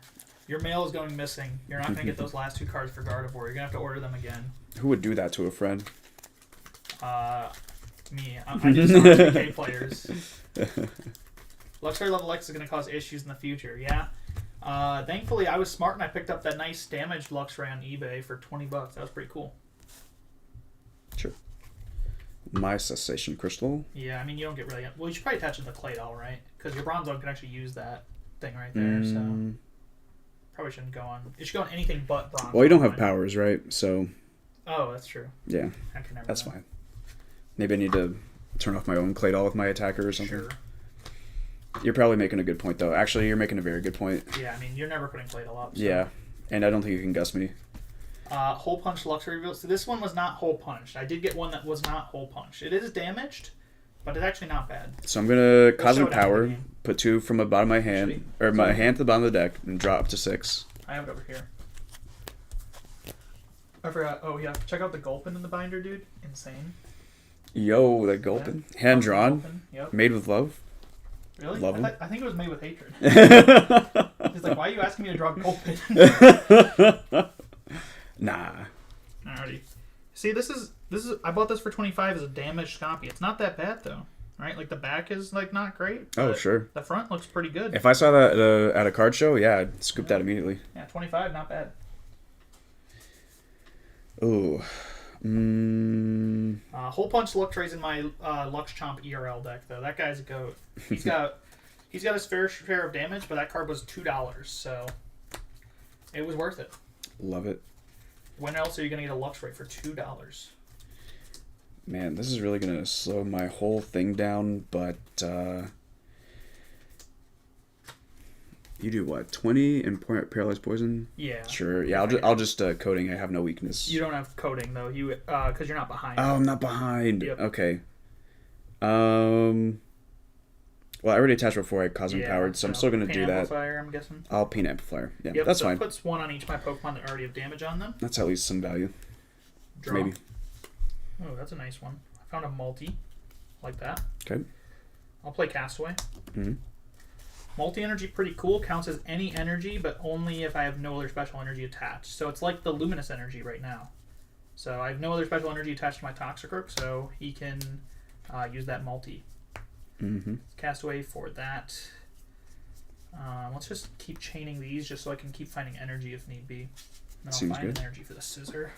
Your mail is going missing. You're not going to get those last 2 cards for Gardevoir. You're going to have to order them again.
Who would do that to a friend?
Me. I do some 3K players. Luxray level X is going to cause issues in the future. Yeah. Thankfully, I was smart and I picked up that nice damaged Luxray on eBay for $20. That was pretty cool.
Sure. My Cessation Crystal.
Yeah, I mean, you don't get really... Well, you should probably attach it to Claydol, right? Because your Bronzong can actually use that thing right there, so... Probably shouldn't go on... It should go on anything but Bronzong.
Well, you don't have powers, right? So...
Oh, that's true.
Yeah. That's fine. Maybe I need to turn off my own Claydol with my attacker or something.
Sure.
You're probably making a good point, though. Actually, you're making a very good point.
Yeah, I mean, you're never putting Claydol up. So.
Yeah, and I don't think you can Gus me.
Hole Punch Luxury reveal. So this one was not Hole Punched. I did get one that was not Hole Punched. It is damaged, but it's actually not bad.
So I'm going to Cosmic Power, put 2 from the bottom of my hand, or my hand to the bottom of the deck, and drop up to 6.
I have it over here. I forgot. Oh, yeah. Check out the Gulpin in the binder, dude. Insane.
Yo, that Gulpin. Yeah. Hand drawn.
Yep.
Made with love.
Really?
Love him.
I think it was made with hatred. He's like, why are you asking me to draw Gulpin?
Nah.
Alrighty. See, this is I bought this for $25 as a damaged copy. It's not that bad though. Right? Like the back is like not great.
Oh, sure.
The front looks pretty good.
If I saw that at a card show, yeah, I'd scoop that immediately.
Yeah, $25, not bad.
Ooh.
Hole Punch Luxray's in my Lux Chomp ERL deck though. That guy's a goat. He's got his fair share of damage, but that card was $2, so it was worth it.
Love it.
When else are you gonna get a Luxray for $2?
Man, this is really gonna slow my whole thing down, but you do what? 20 and paralyzed poison?
Yeah.
Sure. Yeah, I'll just coding. I have no weakness.
You don't have coding though. You because you're not behind.
Oh, I'm not behind.
Yep.
Okay. Well, I already attached before I Cosmic Powered, so I'm still gonna do that.
Amplifier, I'm guessing.
I'll Pain Amplifier. Yeah,
yep,
that's
so
fine.
It puts 1 on each of my Pokemon that already have damage on them.
That's at least some value.
Draw.
Maybe.
Oh, that's a nice one. I found a multi, like that.
Okay.
I'll play Castaway.
Mm-hmm.
Multi-energy pretty cool. Counts as any energy, but only if I have no other special energy attached. So it's like the luminous energy right now. So I have no other special energy attached to my ScizorCroak, so he can use that multi.
Mm-hmm.
Castaway for that. Let's just keep chaining these just so I can keep finding energy if need be. And then I'll find an energy for the scissor.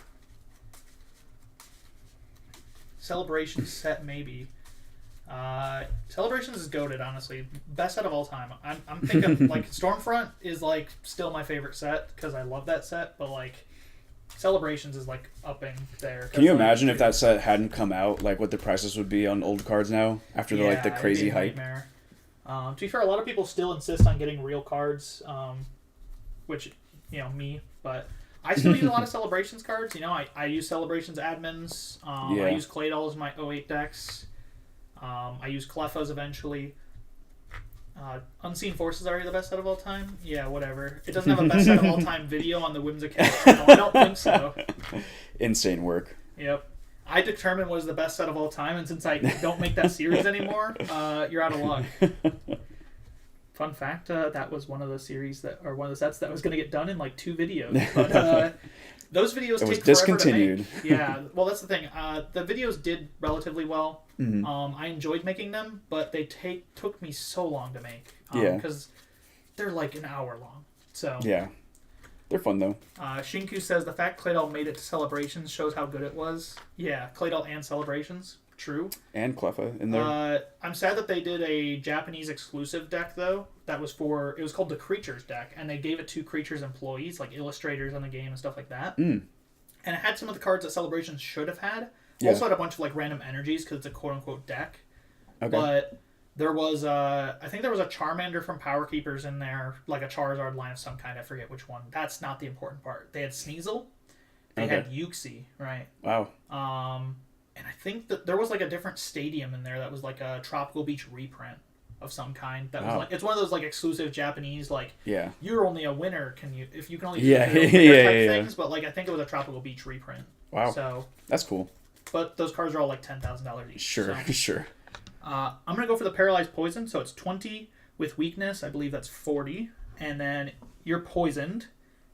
Celebration set, maybe. Celebrations is goated, honestly. Best set of all time. I'm thinking like Stormfront is like still my favorite set because I love that set, but like Celebrations is like upping there.
Can you imagine if that set hadn't come out, like what the prices would be on old cards now after the crazy hype?
To be fair, a lot of people still insist on getting real cards, which me, but I still use a lot of Celebrations cards. I use Celebrations admins. I use Claydol as my 08 decks. I use Clefas eventually. Unseen Forces are the best set of all time? Yeah, whatever. It doesn't have a best set of all time video on the Whimsicast channel. I don't think so.
Insane work.
Yep. I determined what is the best set of all time, and since I don't make that series anymore, you're out of luck. Fun fact, that was one of the sets that was going to get done in like 2 videos. But those videos take forever to make. Yeah, well, that's the thing. The videos did relatively well.
Mm-hmm.
I enjoyed making them, but they took me so long to make. Because they're like an hour long. So
yeah, they're fun though.
Shinku says the fact Claydol made it to Celebrations shows how good it was. Yeah, Claydol and Celebrations. True.
And Clefa in there.
I'm sad that they did a Japanese exclusive deck though. It was called the Creatures deck, and they gave it to Creatures employees, like illustrators on the game and stuff like that.
Mm.
And it had some of the cards that Celebrations should have had.
Yeah.
Also had a bunch of like random energies because it's a quote unquote deck.
Okay.
But there was I think there was a Charmander from Power Keepers in there, like a Charizard line of some kind. I forget which one. That's not the important part. They had Sneasel. They had Uxie, right?
Wow.
And I think that there was like a different stadium in there that was like a Tropical Beach reprint of some kind. That was like, it's one of those like exclusive Japanese you're only a winner if you can only type things. But like I think it was a Tropical Beach reprint.
Wow.
So
that's cool.
But those cards are all like $10,000 each.
Sure,
so.
Sure.
I'm gonna go for the Paralyzed Poison. So it's 20 with weakness. I believe that's 40, and then you're poisoned,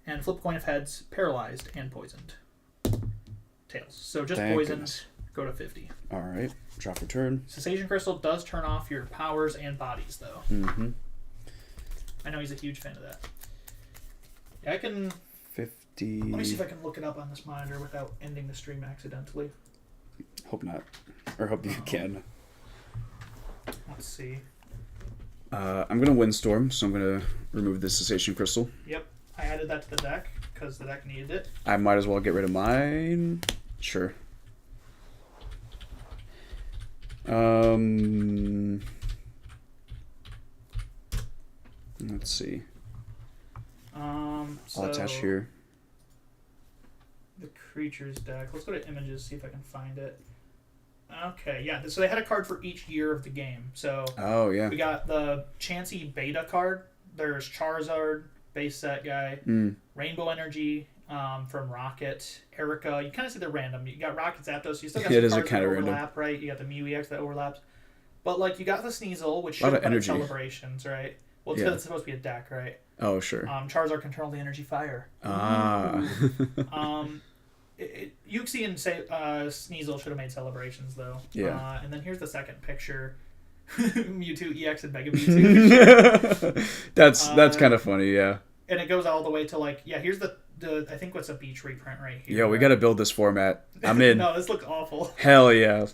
and flip a coin of heads, paralyzed and poisoned. Tails. So just poisoned. Go to 50.
All right. Drop for turn.
Cessation Crystal does turn off your powers and bodies, though.
Mm-hmm.
I know he's a huge fan of that. Yeah, I can...
50...
Let me see if I can look it up on this monitor without ending the stream accidentally.
Hope not. Or hope you can.
Let's see.
I'm going to Windstorm, so I'm going to remove the Cessation Crystal.
Yep. I added that to the deck, because the deck needed it.
I might as well get rid of mine. Sure. Let's see.
So
I'll attach here.
The Creatures deck. Let's go to Images, see if I can find it. Okay, yeah. So they had a card for each year of the game. So we got the Chansey Beta card. There's Charizard, base set guy. Rainbow Energy from Rocket. Erica. You kind of see they're random. You got Rocket Zapdos. You still got some cards that overlap, right? You got the Mew EX that overlaps. But like you got the Sneasel, which should have been Celebrations, right? Well, it's because it's supposed to be a deck, right?
Oh, sure.
Charizard control the energy fire. Uxie and Sneasel should have made Celebrations, though.
Yeah.
And then here's the second picture. Mewtwo EX and Mega Mewtwo.
That's kind of funny, yeah.
And it goes all the way to here's the I think what's a beach reprint right here.
Yeah, we got to build this format. I'm in.
No, this looks awful.
Hell yeah.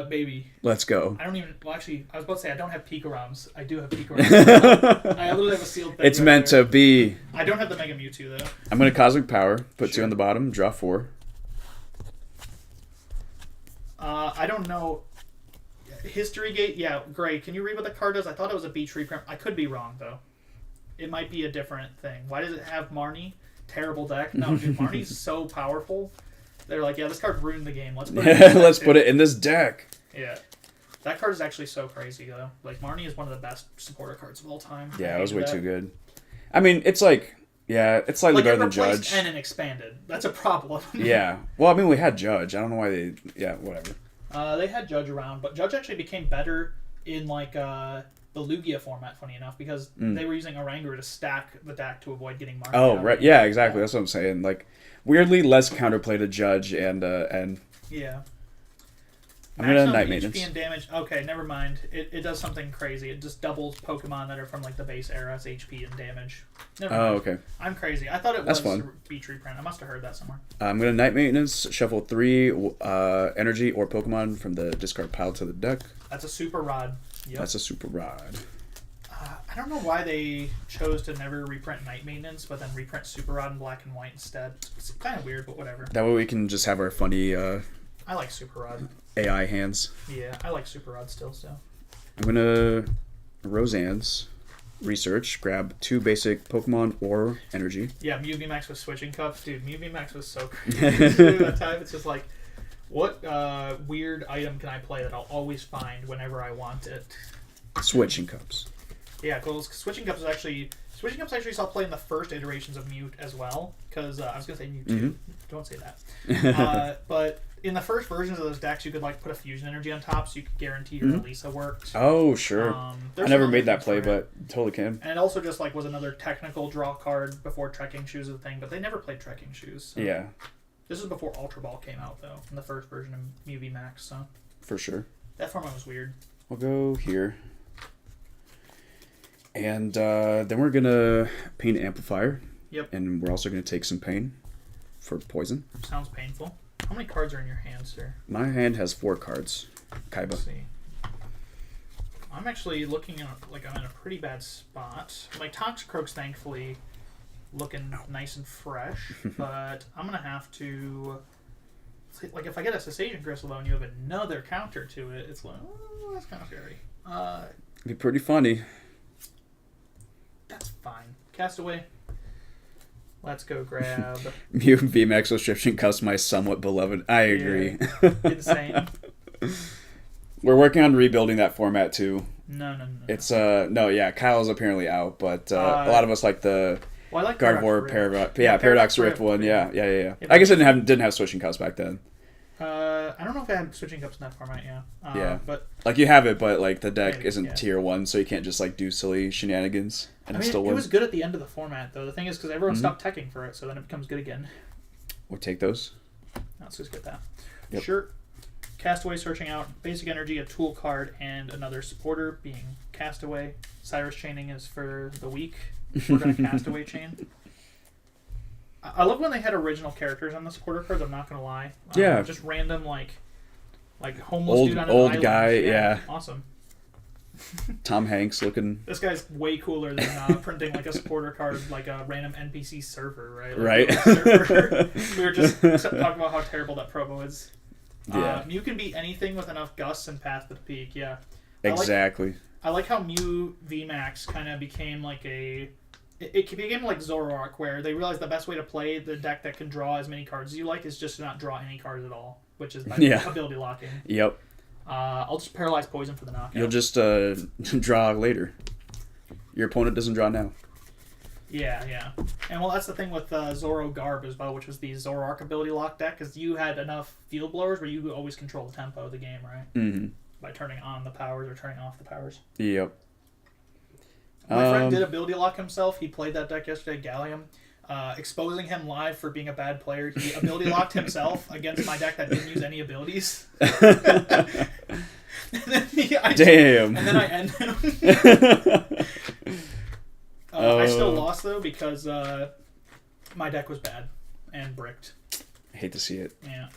Baby.
Let's go.
I don't even. Well, actually, I was about to say I don't have Picorams. I do have Picorams. I literally have a sealed thing.
It's meant to be.
I don't have the Mega Mewtwo though.
I'm gonna Cosmic Power. Put 2 on the bottom. Draw 4.
I don't know. History Gate. Yeah, great. Can you read what the card does? I thought it was a beach reprint. I could be wrong though. It might be a different thing. Why does it have Marnie? Terrible deck. No, dude, Marnie's so powerful. They're like, yeah, this card ruined the game. Let's put it in this deck. Yeah. That card is actually so crazy, though. Like, Marnie is one of the best supporter cards of all time.
Yeah, it was way too good. I mean, it's like, it's slightly better than Judge.
And an expanded. That's a problem.
Yeah. Well, I mean, we had Judge. I don't know why they... Yeah, whatever.
They had Judge around, but Judge actually became better in, the Lugia format, funny enough, because they were using Oranguru to stack the deck to avoid getting marked
Oh,
out.
right. Yeah, exactly. That's what I'm saying. Like, weirdly less counterplay to Judge and
yeah.
I'm gonna Night
HP
Maintenance.
and damage. Okay, never mind. It does something crazy. It just doubles Pokemon that are from like the base era's HP and damage. Never mind.
Oh, okay.
I'm crazy. I thought it
That's
was
fun.
Beach Reprint. I must have heard that somewhere.
I'm gonna Night Maintenance, shuffle 3 energy or Pokemon from the discard pile to the deck.
That's a Super Rod. Yep.
That's a Super Rod.
I don't know why they chose to never reprint Night Maintenance, but then reprint Super Rod in black and white instead. It's kind of weird, but whatever.
That way we can just have our funny
I like Super Rod.
AI hands.
Yeah, I like Super Rod still, so.
I'm gonna Roseanne's research, grab 2 basic Pokemon or energy.
Yeah, Mew VMAX with switching cups. Dude, Mew VMAX was so crazy. That time, it's just like, what weird item can I play that I'll always find whenever I want it?
Switching Cups.
Yeah, cool. Switching Cups actually saw play in the first iterations of Mew as well, because I was gonna say Mew 2. Don't say that. But in the first versions of those decks, you could like put a fusion energy on top, so you could guarantee your Elisa worked.
Oh, sure. I never made that play, but totally can.
And it also just like was another technical draw card before Trekking Shoes was a thing, but they never played Trekking Shoes. So.
Yeah.
This is before Ultra Ball came out, though, in the first version of Mew VMAX, so.
For sure.
That format was weird.
We'll go here. And then we're going to Pain Amplifier.
Yep.
And we're also going to take some pain for poison.
Sounds painful. How many cards are in your hand, sir?
My hand has 4 cards. Kaiba.
Let's see. I'm actually looking at, like, I'm in a pretty bad spot. My ScizorCroak's thankfully looking nice and fresh, but I'm going to have to... Like, if I get a Cessation Crystal, though, and you have another counter to it, it's like, oh, that's kind of scary.
It'd be pretty funny.
That's fine. Castaway. Let's go grab...
Mew VMAX Restriction Cups, my somewhat beloved. I agree.
Yeah. Insane.
We're working on rebuilding that format, too.
No.
It's, no, yeah, Kyle's apparently out, but a lot of us like the...
Well, I like
Gardevoir Paradox. Yeah, Paradox Rift one. Yeah.
Yeah,
I guess I didn't have switching cups back then.
I don't know if I had switching cups in that format. Yeah. But
like you have it, but like the deck
maybe,
isn't tier 1, so you can't just like do silly shenanigans and it still
it
wins.
was good at the end of the format though. The thing is, because everyone stopped teching for it, so then it becomes good again.
We'll take those.
Let's just get that.
Yep.
Sure. Castaway searching out basic energy, a tool card, and another supporter being Castaway. Cyrus chaining is for the weak. We're gonna Castaway chain. I love when they had original characters on the supporter cards. I'm not gonna lie.
Yeah.
Just random like homeless dude on an
old
island.
guy. Yeah.
Awesome.
Tom Hanks looking.
This guy's way cooler than printing like a supporter card like a random NPC server, right?
Right.
We were just talking about how terrible that promo is.
Yeah.
Mew can be anything with enough gusts and Path to the Peak. Yeah.
Exactly.
I like how Mew VMAX kind of became like a... It became like Zoroark, where they realized the best way to play the deck that can draw as many cards as you like is just to not draw any cards at all, which is by ability locking.
Yep.
I'll just paralyze poison for the knockout.
You'll just draw later. Your opponent doesn't draw now.
Yeah. And well, that's the thing with Zoro Garb as well, which was the Zoroark ability lock deck, because you had enough field blowers where you always control the tempo of the game, right?
Mm-hmm.
By turning on the powers or turning off the powers.
Yep.
My friend did ability lock himself. He played that deck yesterday, Gallium. Exposing him live for being a bad player. He ability locked himself against my deck that didn't use any abilities. Damn. And then I end him. I still lost, though, because my deck was bad and bricked.
I hate to see it.
Yeah.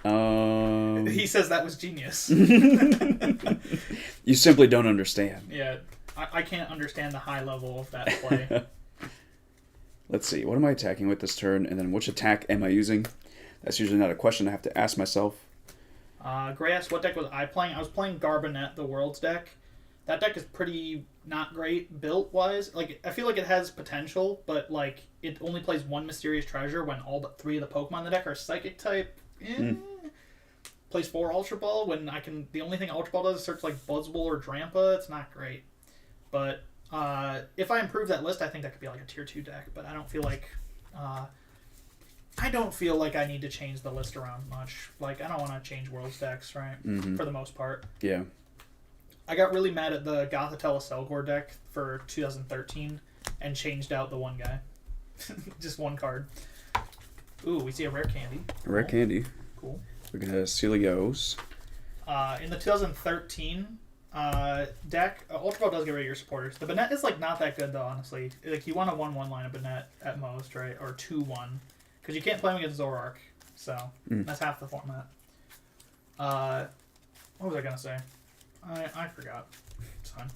Um,
He says that was genius.
You simply don't understand.
Yeah, I can't understand the high level of that play.
Let's see. What am I attacking with this turn? And then which attack am I using? That's usually not a question I have to ask myself.
Gray asked, what deck was I playing? I was playing Garbanet, the World's deck. That deck is pretty not great built-wise. Like, I feel like it has potential, but, like, it only plays one Mysterious Treasure when all but 3 of the Pokemon in the deck are Psychic type. Plays 4 Ultra Ball when I can... The only thing Ultra Ball does is search, like, Buzzwole or Drampa. It's not great. But if I improve that list, I think that could be, like, a Tier 2 deck. But I don't feel like... I don't feel like I need to change the list around much. Like, I don't want to change World's decks, right?
Mm-hmm.
For the most part.
Yeah.
I got really mad at the Gothitella Selgor deck for 2013 and changed out the one guy. Just one card. Ooh, we see a rare candy.
A rare candy.
Cool.
We're going to Celios.
In the 2013 deck, Ultra Ball does get rid of your supporters. The Banette is like not that good though, honestly. Like you want a 1/1 line of Banette at most, right? Or 2/1, because you can't play them against Zoroark. So that's half the format. What was I gonna say? I forgot. It's fine.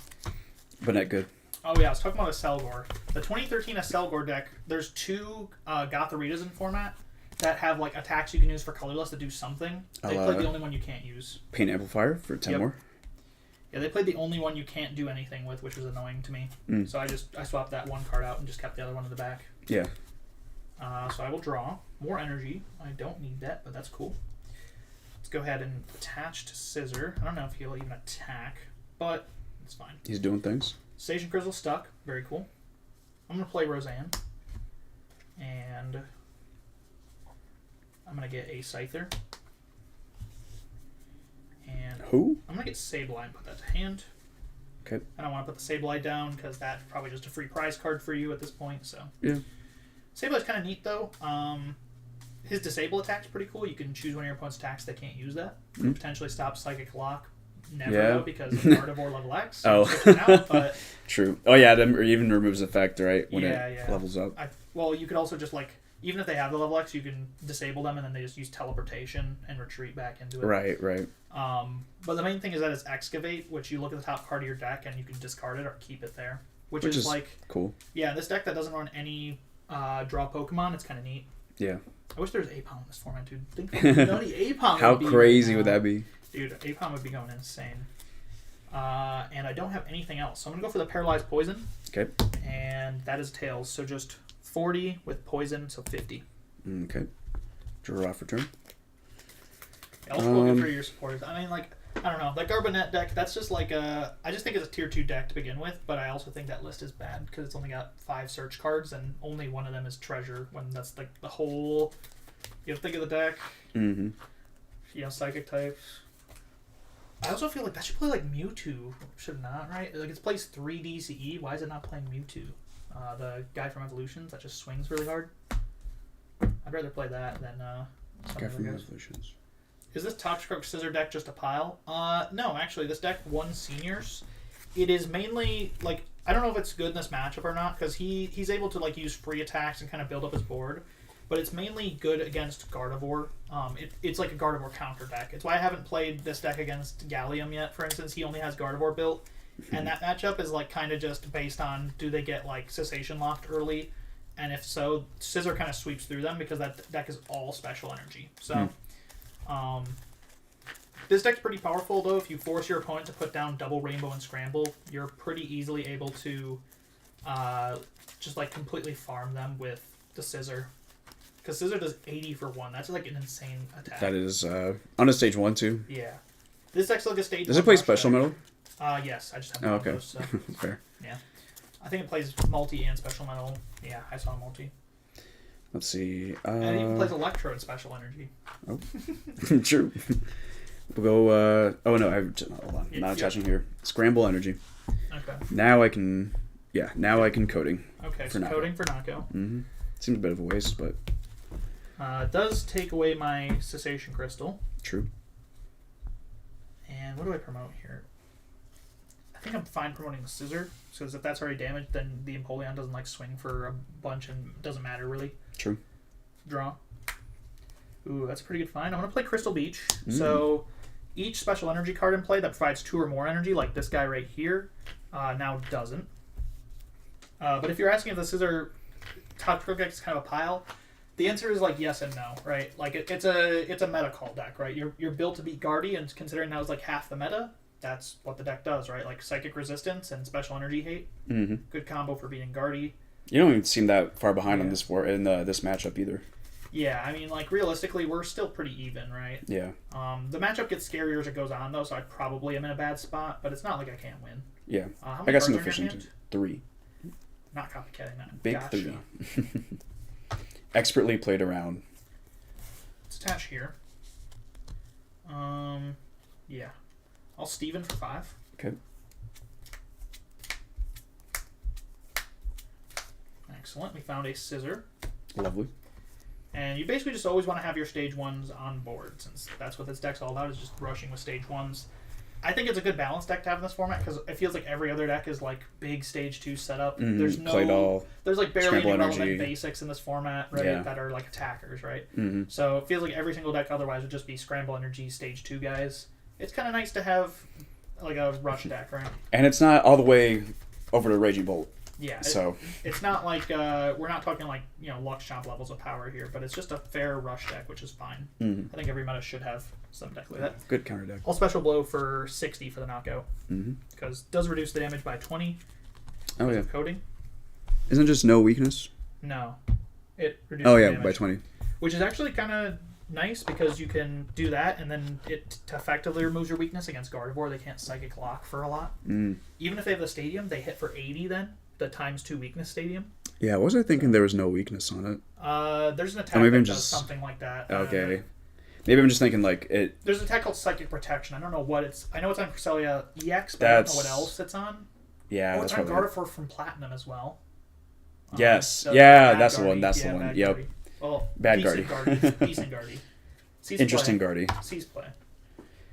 Banette good.
Oh yeah, I was talking about a Selgor. The 2013 Selgor deck. There's 2 Gothoritas in format that have like attacks you can use for colorless to do something. They played the only one you can't use.
Paint Amplifier for 10 more.
Yeah, they played the only one you can't do anything with, which was annoying to me. So I swapped that one card out and just kept the other one in the back.
Yeah.
So I will draw more energy. I don't need that, but that's cool. Let's go ahead and attach to Scizor. I don't know if he'll even attack, but it's fine.
He's doing things.
Station Crystal stuck. Very cool. I'm going to play Roseanne. And I'm going to get a Scyther. And
who?
I'm going to get Sableye and put that to hand.
Okay.
I don't want to put the Sableye down because that's probably just a free prize card for you at this point. So
yeah.
Sableye's kind of neat though. His disable attack's pretty cool. You can choose one of your opponent's attacks that can't use that. Potentially stop Psychic Lock. Never though, because of Gardevoir level X.
Oh.
Out, but
true. Oh yeah, that even removes effect, right? When
it
levels up.
Well, you could also just like, even if they have the level X, you can disable them and then they just use teleportation and retreat back into it.
Right.
But the main thing is that it's Excavate, which you look at the top card of your deck and you can discard it or keep it there. Which is like
cool.
Yeah, this deck that doesn't run any draw Pokemon, it's kind of neat.
Yeah.
I wish there was Aipom in this format, dude. Think how nutty Aipom
How
would be
crazy
right
would that be?
Dude, Aipom would be going insane. And I don't have anything else. So I'm going to go for the Paralyzed Poison.
Okay.
And that is Tails. So just 40 with Poison, so 50.
Okay. Draw off return.
Yeah, also looking for your supporters. I mean, like, I don't know. That Garbanet deck, that's just like a... I just think it's a tier 2 deck to begin with, but I also think that list is bad because it's only got 5 search cards and only one of them is Treasure, when that's like the whole... You have to think of the deck.
Mm-hmm.
You know, Psychic types. I also feel like that should play like Mewtwo. Should not, right? Like it plays 3 DCE. Why is it not playing Mewtwo? The guy from Evolutions that just swings really hard. I'd rather play that than some
Guy
other
from
guys.
Evolutions.
Is this Toxicroak Scizor deck just a pile? No, actually, this deck won Seniors. It is mainly like, I don't know if it's good in this matchup or not because he's able to like use free attacks and kind of build up his board. But it's mainly good against Gardevoir. It's like a Gardevoir counter deck. It's why I haven't played this deck against Gallium yet, for instance. He only has Gardevoir built. And that matchup is like kind of just based on, do they get like Cessation locked early? And if so, Scizor kind of sweeps through them because that deck is all special energy. So, this deck's pretty powerful though. If you force your opponent to put down double Rainbow and Scramble, you're pretty easily able to just like completely farm them with the Scizor. Because Scizor does 80 for 1. That's like an insane attack.
That is on a stage 1 too.
Yeah. This deck's like a stage 1.
Does it play special metal?
Yes, I just have one of those. So.
Fair.
Yeah. I think it plays multi and special metal. Yeah, I saw multi.
Let's see.
And it even plays Electro and special energy.
Oh, true. We'll go. Oh no, hold on. Not attaching here. Scramble energy.
Okay.
Now I can. Yeah, now I can coding.
Okay, so coding for Nako.
Mm-hmm. Seems a bit of a waste, but.
It does take away my Cessation Crystal.
True.
And what do I promote here? I think I'm fine promoting the Scizor, because if that's already damaged, then the Empoleon doesn't like swing for a bunch and it doesn't matter really.
True.
Draw. Ooh, that's a pretty good find. I'm going to play Crystal Beach. So each special energy card in play that provides 2 or more energy, like this guy right here, now doesn't. But if you're asking if the Scizor Toxicroak deck is kind of a pile, the answer is like yes and no, right? Like it's a meta call deck, right? You're built to beat Guardy, and considering that was like half the meta, that's what the deck does, right? Like Psychic Resistance and Special Energy Hate.
Mm-hmm.
Good combo for beating Guardy.
You don't even seem that far behind on this this matchup either.
Yeah, I mean, like realistically, we're still pretty even, right?
Yeah.
The matchup gets scarier as it goes on, though, so I probably am in a bad spot, but it's not like I can't win.
Yeah.
How
I
many
got some
cards are in your
efficient.
hand?
3.
Not copycatting that.
Big
Gotcha.
3. Expertly played around.
Let's attach here. Yeah. I'll Steven for 5.
Okay.
Excellent. We found a Scizor.
Lovely.
And you basically just always want to have your stage 1s on board, since that's what this deck's all about, is just rushing with stage 1s. I think it's a good balanced deck to have in this format, because it feels like every other deck is like big stage 2 setup. There's like barely any relevant basics in this format, right, that are like attackers, right? So it feels like every single deck otherwise would just be scramble energy stage 2 guys. It's kind of nice to have like a rush deck, right?
And it's not all the way over to Raging Bolt.
Yeah,
so
it's not like we're not talking like Lux Chomp levels of power here, but it's just a fair rush deck, which is fine. I think every meta should have some deck like that.
Good counter deck.
All special blow for 60 for the knockout, because it does reduce the damage by 20.
Oh yeah.
Coding.
Isn't it just no weakness?
No, it reduces. The damage,
by 20.
Which is actually kind of nice, because you can do that, and then it effectively removes your weakness against Gardevoir. They can't Psychic Lock for a lot. Even if they have the Stadium, they hit for 80 then. The ×2 weakness Stadium.
Yeah, was I thinking there was no weakness on
it? There's an attack that does something like that.
Okay. Maybe I'm just thinking like it.
There's an attack called Psychic Protection. I don't know what it's. I know it's on Cresselia EX, but I don't know what else it's on.
Yeah,
that's on Gardevoir from Platinum as well.
Yes. That's the one. That's the one. Yep.
Guardy. Well,
Bad
decent
Guardy.
Decent Guardy.
Interesting Guardy.
Sees play.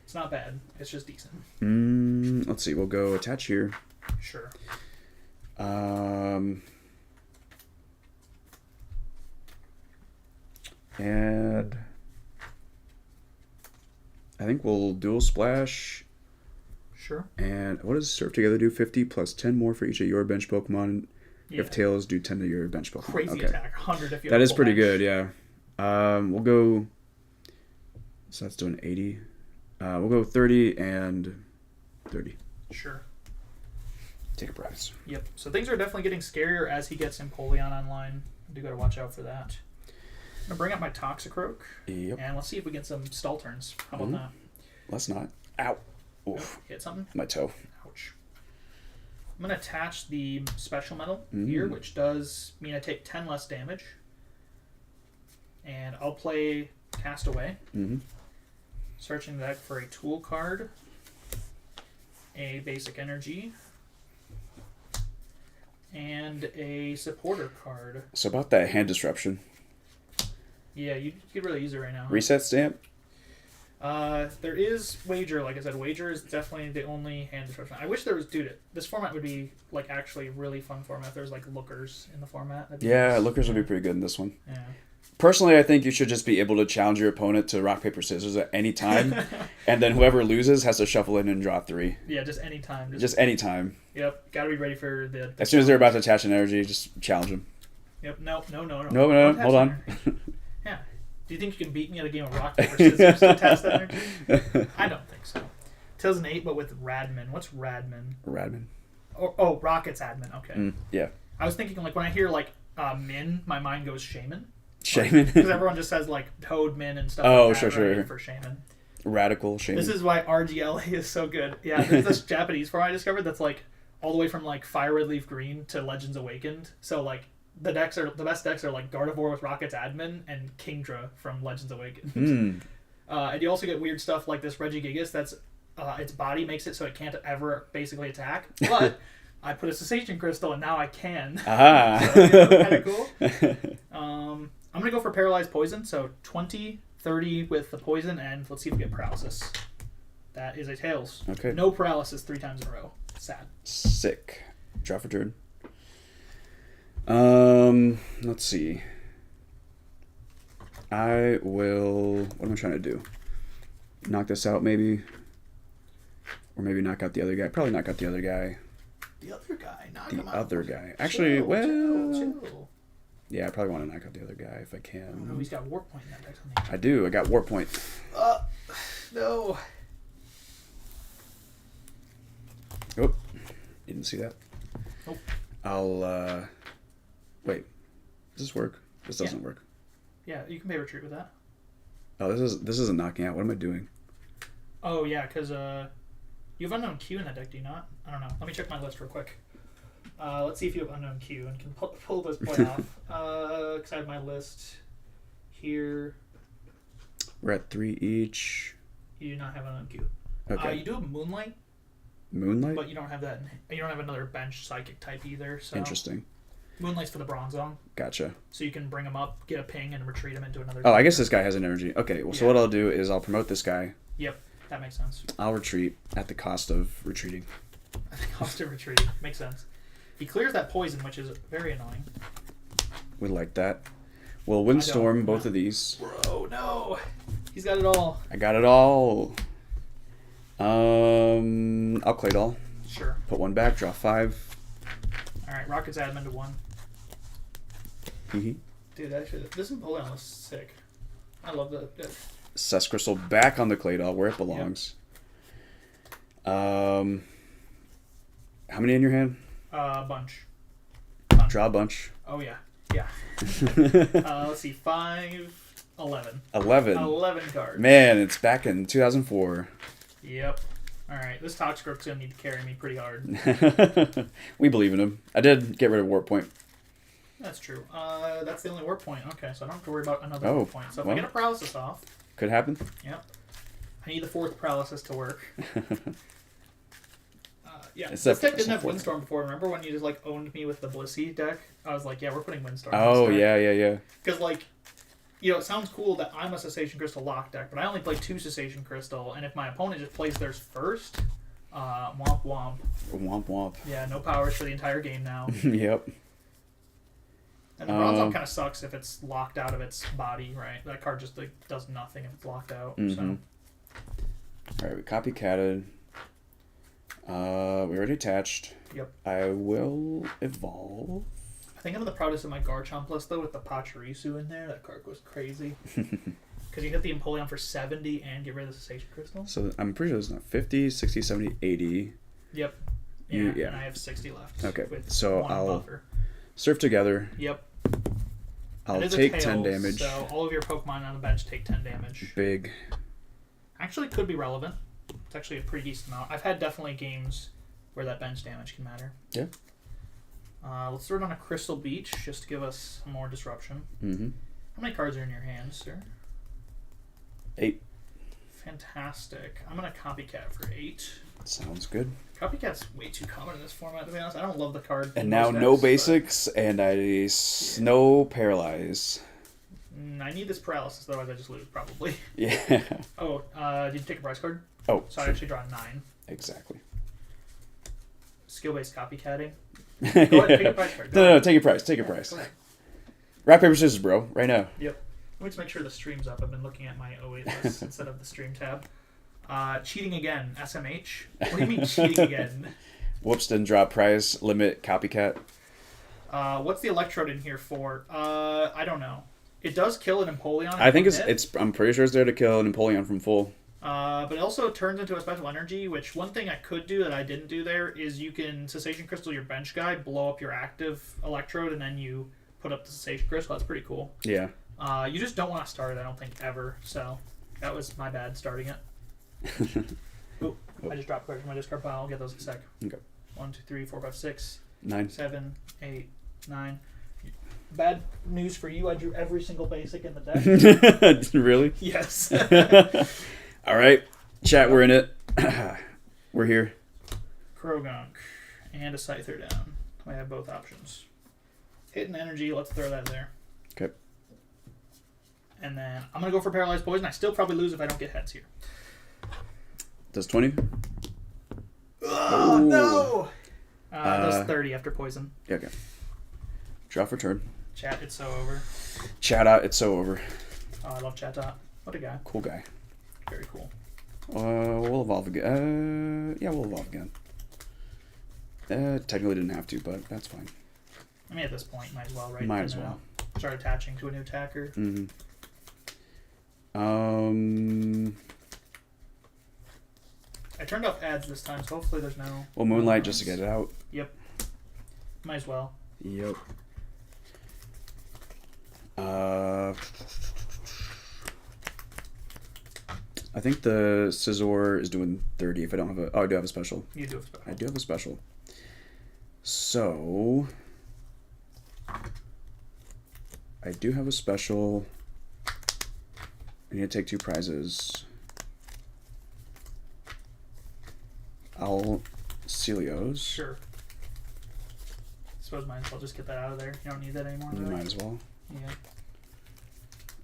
It's not bad. It's just decent.
Let's see. We'll go attach here.
Sure.
And I think we'll dual splash.
Sure.
And what does Surf Together do? 50 plus 10 more for each of your bench Pokemon. Yeah. If Tails, do 10 to your bench Pokemon.
Crazy attack. 100 if you
that is pretty good, yeah. We'll go... So that's doing 80. We'll go 30 and 30.
Sure.
Take a prize.
Yep. So things are definitely getting scarier as he gets Empoleon online. I do got to watch out for that. I'm going to bring up my Toxicroak.
Yep.
And let's see if we get some stall turns. How about that?
Let's not. Ow. Oof.
Hit something?
My toe.
Ouch. I'm going to attach the Special Metal here, which does mean I take 10 less damage. And I'll play Castaway. Searching the deck for a Tool card. A Basic Energy. And a Supporter card.
So about that hand disruption.
Yeah, you could really use it right now.
Reset stamp?
There is Wager, like I said. Wager is definitely the only hand disruption. I wish there was... Dude, this format would be like actually really fun format if there's like Lookers in the format.
Yeah, nice. Lookers would be pretty good in this one.
Yeah.
Personally, I think you should just be able to challenge your opponent to rock, paper, scissors at any time. And then whoever loses has to shuffle in and draw 3.
Yeah, just any time.
Just any time.
Yep, gotta be ready for the
as soon as they're about to attach an energy, just challenge them.
Yep, no.
No, hold on.
Yeah. Do you think you can beat me at a game of rock, paper, scissors to attach that energy? I don't think so. 2008, but with Radman. What's Radman?
Radman.
Oh, Rocket's admin. Okay.
Yeah.
I was thinking, like, when I hear, like, Min, my mind goes Shaman.
Shaman?
Because everyone just says, like, Toad, Min, and stuff
like
that.
Sure.
For Shaman.
Radical Shaman.
This is why RGLA is so good. Yeah, there's this Japanese form I discovered that's, like, all the way from, like, Fire Red Leaf Green to Legends Awakened. So, like, the best decks are, like, Gardevoir with Rocket's admin and Kingdra from Legends Awakened. And you also get weird stuff like this Regigigas that's... its body makes it so it can't ever basically attack. But... I put a Cessation Crystal, and now I can.
Aha!
So, kind of cool. I'm going to go for Paralyzed Poison, so 20, 30 with the Poison, and let's see if we get Paralysis. That is a Tails.
Okay.
No Paralysis 3 times in a row. Sad.
Sick. Draw for turn. Let's see. I will... What am I trying to do? Knock this out, maybe? Or maybe knock out the other guy. Probably knock out the other guy.
The other guy, knock
the
him out.
other guy. Actually,
chill.
Yeah, I probably want to knock out the other guy if I can.
Oh, he's got Warp Point in that deck, doesn't he?
I do. I got Warp Point.
No.
Oh, didn't see that.
Nope.
I'll, wait. Does this work? This doesn't work.
Yeah, you can pay retreat with that.
Oh, this isn't knocking out. What am I doing?
Oh, yeah, because, you have Unknown Q in that deck, do you not? I don't know. Let me check my list real quick. Let's see if you have Unknown Q and can pull this point off. Because I have my list here.
We're at 3 each.
You do not have Unknown Q.
Okay.
You do have Moonlight.
Moonlight?
But you don't have that. You don't have another bench psychic type either. So
Interesting.
Moonlight's for the EmpoZong.
Gotcha.
So you can bring him up, get a ping, and retreat him into another.
Oh, I guess this guy has an energy. Okay, well, so
Yeah.
what I'll do is I'll promote this guy.
Yep, that makes sense.
I'll retreat at the cost of retreating.
I think I'll still retreat. Makes sense. He clears that poison, which is very annoying.
We like that. We'll windstorm both
no.
of these.
Bro, no. He's got it all.
I got it all. I'll clay doll.
Sure.
Put one back, draw 5.
Alright, Rocket's admin to 1.
Hee
Dude, actually, this Empoleon was sick. I love that.
Cess Crystal back on the clay doll where it belongs. How many in your hand?
Bunch.
Draw a bunch.
Oh, yeah. Yeah. Let's see. 5, 11.
11.
11 cards.
Man, it's back in 2004.
Yep. Alright, this Toxicroak's gonna need to carry me pretty hard.
We believe in him. I did get rid of Warp Point.
That's true. That's the only warp point. Okay, so I don't have to worry about another
Oh,
warp point. So if I
well.
get a paralysis off,
Could happen.
yep. I need the 4th paralysis to work. Yeah,
It's
this
that-
deck didn't have
it's a
Windstorm before. Remember when you just like owned me with the Blissey deck? I was like, yeah, we're putting Windstorm.
Oh, yeah.
Because like, you know, it sounds cool that I'm a Cessation Crystal lock deck, but I only play 2 Cessation Crystal, and if my opponent just plays theirs first, womp womp.
Womp womp.
Yeah, no powers for the entire game now.
Yep.
And the EmpoZong kind of sucks if it's locked out of its body, right? That card just like does nothing if it's locked out.
Mm-hmm.
So
Alright, we copycatted. We already attached.
Yep.
I will evolve.
I think I'm the proudest of my Garchomp list though with the Pachirisu in there. That card goes crazy. Because you hit the Empoleon for 70 and get rid of the Cessation Crystal.
So I'm pretty sure it's not 50, 60, 70, 80.
Yep. Yeah,
Yeah.
and I have 60 left.
Okay,
With
so
1
I'll
buffer.
surf together.
Yep.
I'll
It is a
take
tail,
10 damage.
So all of your Pokemon on the bench take 10 damage.
Big.
Actually, could be relevant. It's actually a pretty decent amount. I've had definitely games where that bench damage can matter.
Yeah.
Let's throw it on a Crystal Beach just to give us some more disruption.
Mm-hmm.
How many cards are in your hand, sir?
8.
Fantastic. I'm going to Copycat for 8.
Sounds good.
Copycat's way too common in this format, to be honest. I don't love the card.
And
in
now
most
no
decks,
basics, and I snow paralyze.
I need this paralysis, otherwise I just lose, probably.
Yeah.
Oh, did you take a prize card?
Oh,
So I
sure.
actually draw 9.
Exactly.
Skill-based copycatting.
Go
Go ahead, take a prize card. Go
No,
ahead.
take your price. Take your
Yeah,
price.
go ahead.
Rock, paper, scissors, bro. Right now.
Yep. Let me just make sure the stream's up. I've been looking at my 08 list instead of the stream tab. Cheating again. SMH? What do you mean cheating again?
Whoops, didn't drop prize. Limit, copycat.
What's the electrode in here for? I don't know. It does kill an Empoleon.
I think
in one hit,
I'm pretty sure it's there to kill an Empoleon from full.
but it also turns into a special energy, which one thing I could do that I didn't do there is you can Cessation Crystal your bench guy, blow up your active electrode, and then you put up the Cessation Crystal. That's pretty cool.
Yeah.
You just don't want to start it, I don't think, ever. So that was my bad starting it. Ooh, I just dropped cards from my discard pile. I'll get those in a sec.
Okay.
1, 2, 3, 4, 5, 6,
9.
7, 8, 9. Bad news for you. I drew every single basic in the deck.
Really?
Yes.
All right. Chat, we're in it. We're here.
Krogunk and a Scyther down. I have both options. Hit and energy. Let's throw that there.
Okay.
And then I'm going to go for Paralyzed Poison. I still probably lose if I don't get heads here.
Does 20?
Oh,
Ooh.
no! Does 30 after Poison.
Yeah, okay. Draw for turn.
Chat, it's so over.
Chat out. It's so over.
Oh, I love Chat Dot. What a guy.
Cool guy.
Very cool.
We'll evolve again. Yeah, we'll evolve again. Technically didn't have to, but that's fine.
I mean, at this point, might as well, right?
Might as well.
Start attaching to a new attacker.
Mm-hmm.
I turned off ads this time, so hopefully there's no...
Well, Moonlight just to get it out.
Yep. Might as well.
Yep. I think the Scizor is doing 30 if I don't have a... Oh, I do have a special.
You do have special.
I do have a special. So... I do have a special. I need to take 2 prizes. I'll Celios.
Sure. I suppose might as well just get that out of there. You don't need that anymore. Really.
Might as well.
Yeah.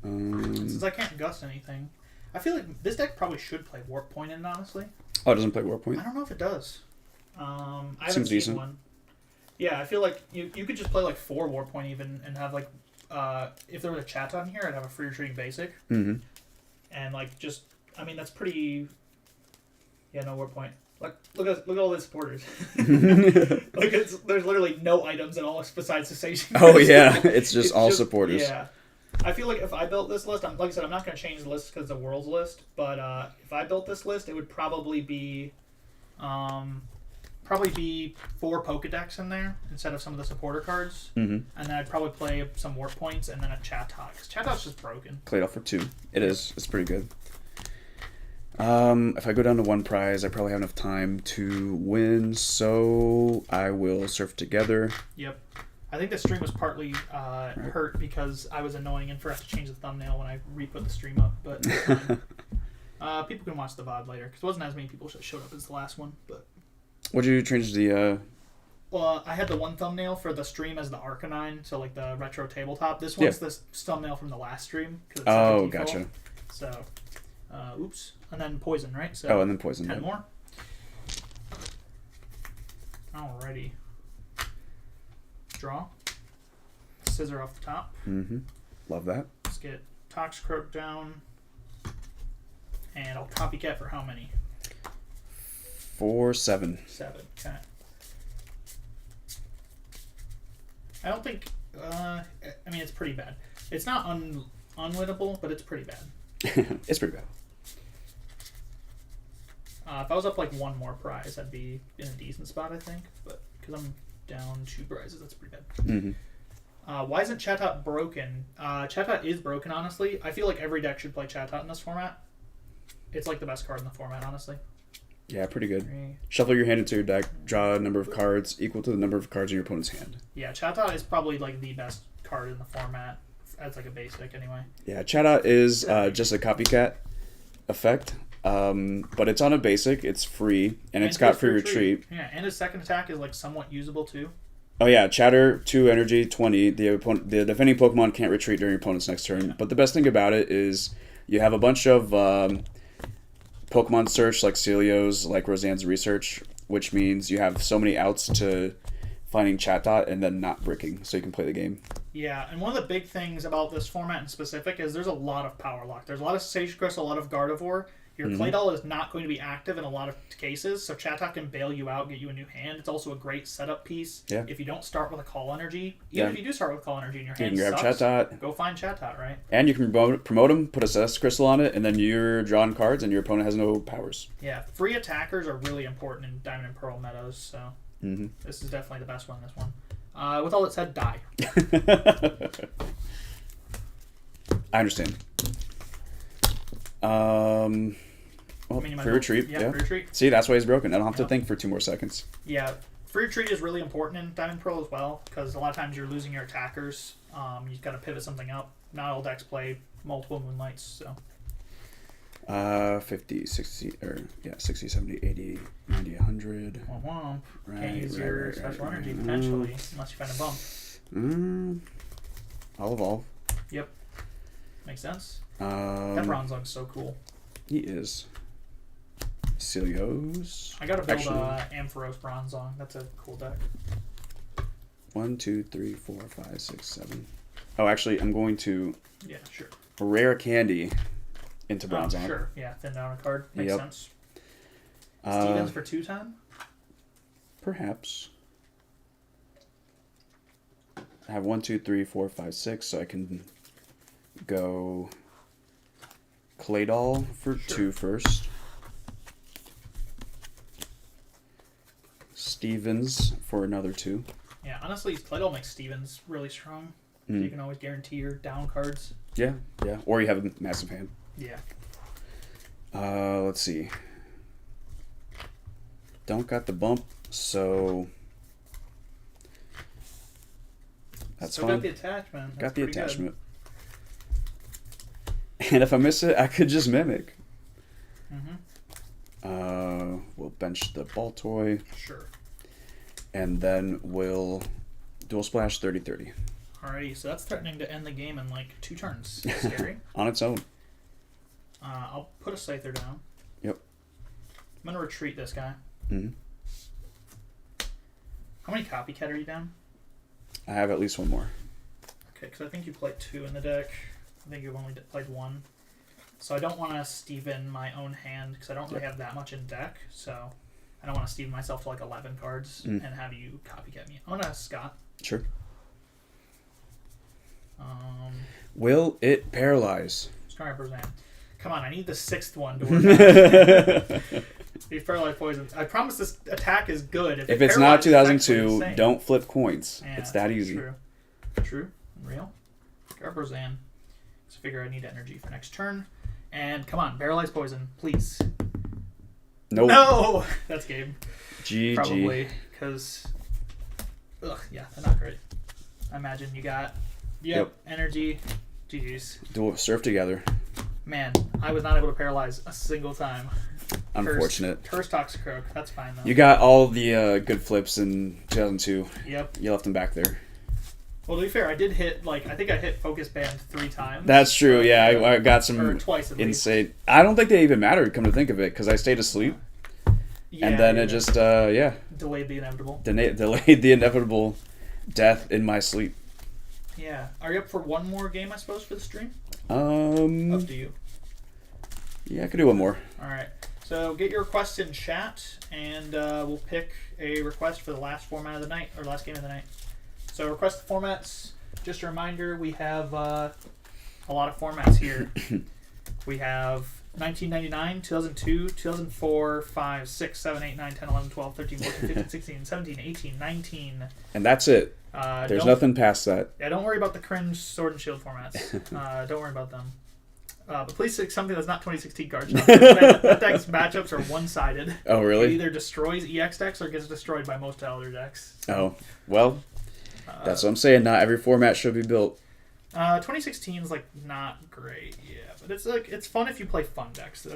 Since I can't gust anything, I feel like this deck probably should play Warp Point in it, honestly.
Oh, it doesn't play Warp Point?
I don't know if it does. I haven't
Seems
seen
decent.
one. Yeah, I feel like you could just play like 4 Warp Point even and have like if there was a chat on here, I'd have a free retreating basic.
Mm-hmm.
And like just that's pretty. Yeah, no Warp Point. Like look at all the supporters. Like there's literally no items at all besides cessation.
Oh yeah, it's just all supporters.
Yeah. I feel like if I built this list, like I said, I'm not going to change the list because it's a Worlds list, but if I built this list, it would probably be 4 Pokedex in there instead of some of the supporter cards.
Mm-hmm.
And then I'd probably play some Warp Points and then a Chatot, because Chatot's just broken.
Played off for 2. It is. It's pretty good. If I go down to 1 prize, I probably have enough time to win, so I will surf together.
Yep. I think the stream was partly hurt because I was annoying and forgot to change the thumbnail when I re-put the stream up, but it's fine. People can watch the VOD later, because it wasn't as many people showed up as the last one. But
What did you change the...
Well, I had the one thumbnail for the stream as the Arcanine, so like the retro tabletop. This one's the thumbnail from the last stream. Cause it's
gotcha.
So, oops. And then Poison, right? So
and then Poison.
10 more. Alrighty. Draw. Scissor off the top.
Mm-hmm. Love that.
Let's get ScizorCroak down. And I'll copycat for how many?
4, 7.
7. Okay. I don't think... it's pretty bad. It's not unwinnable, but it's pretty bad.
It's pretty bad.
If I was up like 1 more prize, I'd be in a decent spot, I think. But because I'm down 2 prizes, that's pretty bad.
Mm-hmm.
Why isn't Chatot broken? Chatot is broken, honestly. I feel like every deck should play Chatot in this format. It's like the best card in the format, honestly.
Yeah, pretty good. Shuffle your hand into your deck, draw a number of cards equal to the number of cards in your opponent's hand.
Yeah, Chatot is probably like the best card in the format as like a basic anyway.
Yeah, Chatot is just a copycat effect, but it's on a basic, it's free, and it's got free retreat.
Yeah, and his second attack is like somewhat usable too.
Oh yeah, Chatter, 2 energy, 20. The defending Pokemon can't retreat during your opponent's next turn. Yeah. But the best thing about it is you have a bunch of Pokemon search, like Celios, like Roseanne's research, which means you have so many outs to finding Chatot and then not bricking, so you can play the game.
Yeah, and one of the big things about this format in specific is there's a lot of power lock. There's a lot of Sage Crystal, a lot of Gardevoir. Your Claydol is not going to be active in a lot of cases, so Chatot can bail you out, get you a new hand. It's also a great setup piece.
Yeah.
If you don't start with a Call Energy, even if you do start with Call Energy and your hand
you can grab
sucks,
Chatot.
go find Chatot, right?
And you can promote him, put a Cess Crystal on it, and then you're drawing cards and your opponent has no powers.
Yeah, free attackers are really important in Diamond and Pearl metas, so this is definitely the best one in this one. With all that said, die.
I understand. Free retreat.
Yeah, free retreat.
See, that's why he's broken. I don't have to think for 2 more seconds.
Yeah, free retreat is really important in Diamond Pearl as well, because a lot of times you're losing your attackers. You've got to pivot something up. Not all decks play multiple Moonlights, so.
50, 60, 60, 70, 80, 90, 100.
Womp. Can't use your special energy, potentially, unless you find a bump.
I'll evolve.
Yep. Makes sense. That EmpoZong's so cool.
He is. Celios.
I gotta build Ampharos EmpoZong. That's a cool deck.
1, 2, 3, 4, 5, 6, 7. Oh, actually, I'm going to
sure.
rare candy into EmpoZong.
Sure, yeah, thin down a card. Makes sense. Stevens for 2-10?
Perhaps. I have 1, 2, 3, 4, 5, 6, so I can go Claydol for 2 first. Stevens for another 2.
Yeah, honestly, Claydol makes Stevens really strong. So you can always guarantee your down cards.
Yeah. Or you have a massive hand.
Yeah.
Let's see. Don't got the bump, so that's fine.
Got the attachment.
Got the attachment. Good. And if I miss it, I could just mimic. We'll bench the ball toy.
Sure.
And then we'll dual splash 30-30.
Alrighty, so that's threatening to end the game in like 2 turns. Scary.
On its own.
I'll put a Scyther down.
Yep.
I'm going to retreat this guy.
Mm-hmm.
How many Copycat are you down?
I have at least one more.
Okay, because I think you played 2 in the deck. I think you've only played 1. So I don't want to Steven my own hand because I don't really have that much in deck. So I don't want to Steven myself to like 11 cards and have you Copycat me. I'm going to ask Scott.
Sure. Will it paralyze?
Scar Brazan. Come on, I need the 6th one to work out. These paralyzed poisons. I promise this attack is good.
If it's not 2002, don't flip coins.
Yeah,
it's that easy.
True. Real. Scar Brazan. So figure I need energy for next turn. And come on, paralyzed poison, please.
Nope.
No! That's game.
GG.
Probably, because... Ugh, yeah, they're not great. I imagine you got... Yep. Energy. GG's.
Dual surf together.
Man, I was not able to paralyze a single time.
Unfortunate.
Curse ScizorCroak. That's fine, though.
You got all the good flips in 2002.
Yep.
You left them back there.
Well, to be fair, I did hit, I think I hit Focus Band 3 times.
That's true, yeah. I got some
or twice at
insane...
least.
I don't think they even mattered, come to think of it, because I stayed asleep.
Yeah,
and then it just,
delayed the inevitable.
Delayed the inevitable death in my sleep.
Yeah. Are you up for one more game, I suppose, for the stream? Up to you.
Yeah, I could do one more.
All right. So get your requests in chat, and we'll pick a request for the last format of the night, or last game of the night. So request the formats. Just a reminder, we have a lot of formats here. We have 1999, 2002, 2004, 5, 6, 7, 8, 9, 10, 11, 12, 13, 14, 15, 16, 17, 18, 19.
And that's it. There's nothing past that.
Yeah, don't worry about the cringe Sword and Shield formats. Don't worry about them. But please pick something that's not 2016 cards. That deck's matchups are one-sided.
Oh, really?
It either destroys EX decks or gets destroyed by most other decks.
Oh, well, that's what I'm saying. Not every format should be built.
2016 is not great, yeah, but it's fun if you play fun decks.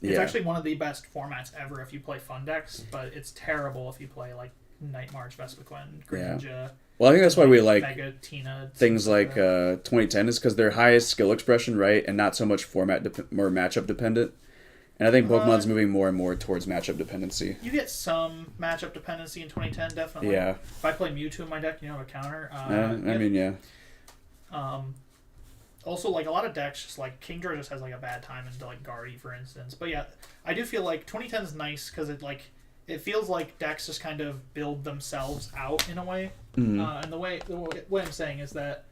It's actually one of the best formats ever if you play fun decks, but it's terrible if you play Night March, Vespiquen, Greninja.
Yeah. Well, I think that's why we like
Mega, Tina,
things like 2010 is because they're highest skill expression, right, and not so much format or matchup dependent. And I think Pokemon's moving more and more towards matchup dependency.
You get some matchup dependency in 2010, definitely.
Yeah.
If I play Mewtwo in my deck, you know, a counter.
I mean, yeah.
Also, a lot of decks, just Kingdra just has a bad time into Guardy, for instance. But yeah, I do feel 2010 is nice because it feels like decks just kind of build themselves out in a way.
Mm-hmm.
And the way I'm saying is that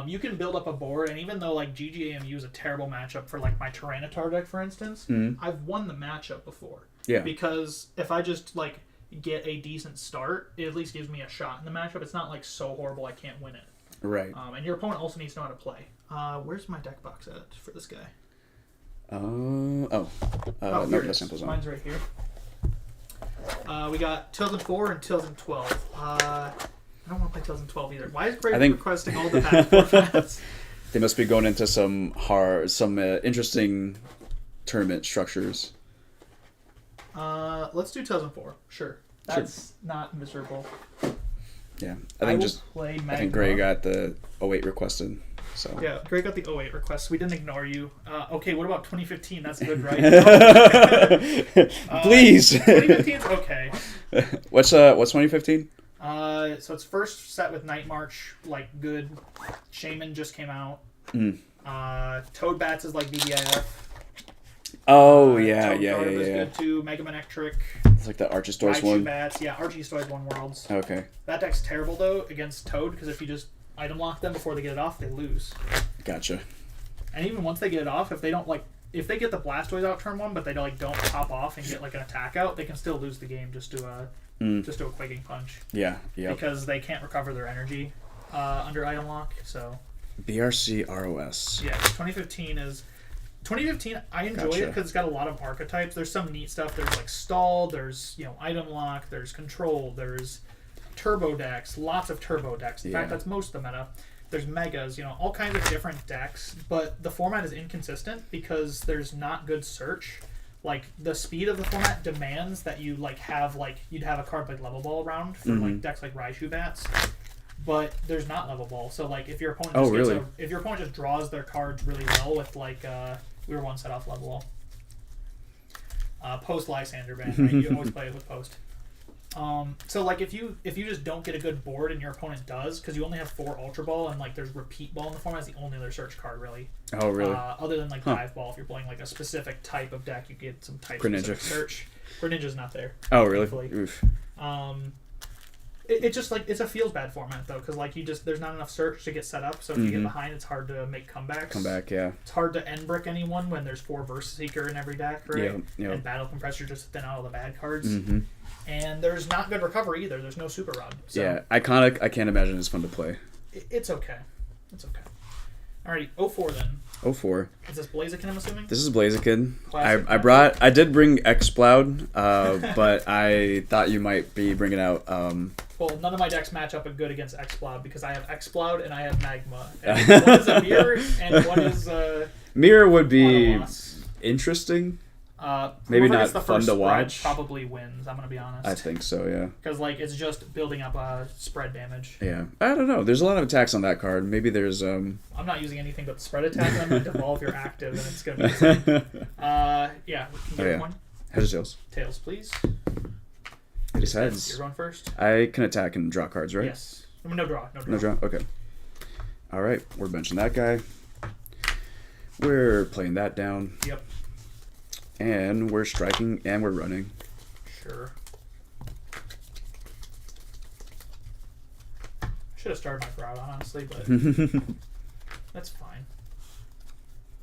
you can build up a board, and even though GGAMU is a terrible matchup for my Tyranitar deck, for instance, I've won the matchup before.
Yeah.
Because if I just get a decent start, it at least gives me a shot in the matchup. It's not so horrible I can't win it.
Right.
And your opponent also needs to know how to play. Where's my deck box at for this guy?
No, that's EmpoZong.
Mine's right here. We got 2004 and 2012. I don't want to play 2012 either. Why is Greg requesting all the bad formats?
They must be going into some interesting tournament structures.
Let's do 2004. Sure. That's not miserable.
Yeah, I think Gray got the 08 requested. So
yeah, Gray got the 08 request. We didn't ignore you. Okay, what about 2015? That's good, right?
Please.
2015's okay.
What's 2015?
So it's first set with Night March, good. Shaman just came out. Toadbats is BBIF.
Oh yeah.
Is good too. Mega Manectric.
It's the Archestoise one.
Bats, yeah, Archestoise one Worlds.
Okay.
That deck's terrible though against Toad because if you just item lock them before they get it off, they lose.
Gotcha.
And even once they get it off, if they don't if they get the Blastoise out turn one, but they don't pop off and get an attack out, they can still lose the game just to a Quaking Punch.
Yeah.
Because they can't recover their energy under item lock. So.
BRC ROS.
Yeah, 2015 is. 2015, I enjoy it because it's got a lot of archetypes. There's some neat stuff. There's stall. There's item lock. There's control. There's turbo decks. Lots of turbo decks. In fact, that's most of the meta. There's megas. All kinds of different decks. But the format is inconsistent because there's not good search. like the speed of the format demands that you like have like you'd have a card like Level Ball around for like decks like Raichu Bats, but there's not Level Ball. So like if your opponent if your opponent just draws their cards really well with like we were one set off Level Ball. Post Lysander ban, right? You always play it with Post. So like if you just don't get a good board and your opponent does, because you only have 4 Ultra Ball and like there's Repeat Ball in the format, is the only other search card really.
Oh really?
Other than like Dive Ball, if you're playing like a specific type of deck, you get some type specific search. Greninja's not there.
Oh really? Oof.
It's just like it's a feels bad format though, because like there's not enough search to get set up. So if you get behind, it's hard to make comebacks.
Yeah.
It's hard to end brick anyone when there's 4 Versus Seeker in every deck, right?
Yeah.
And Battle Compressor just to thin out all the bad cards. And there's not good recovery either. There's no Super Rod. So
yeah, Iconic. I can't imagine it's fun to play.
It's okay. It's okay. Alrighty, 04 then.
04.
Is this Blaziken, I'm assuming?
This is Blaziken. I did bring Exploud, but I thought you might be bringing out.
Well, none of my decks match up good against Exploud because I have Exploud and I have Magma. And one is a mirror and one is
mirror would be interesting. Maybe not
the
fun
first
to watch.
Probably wins. I'm gonna be honest.
I think so, yeah.
Because like it's just building up spread damage.
Yeah, I don't know. There's a lot of attacks on that card. Maybe there's. I'm
not using anything but spread attack. And I'm gonna devolve your active, and it's gonna be. The same. Yeah. We can get one.
Heads or tails?
Tails, please.
It is heads.
You're going first.
I can attack and draw cards, right?
Yes. No draw.
No draw. Okay. All right, we're benching that guy. We're playing that down.
Yep.
And we're striking and we're running.
Sure. I should have started my Groudon, honestly, but that's fine.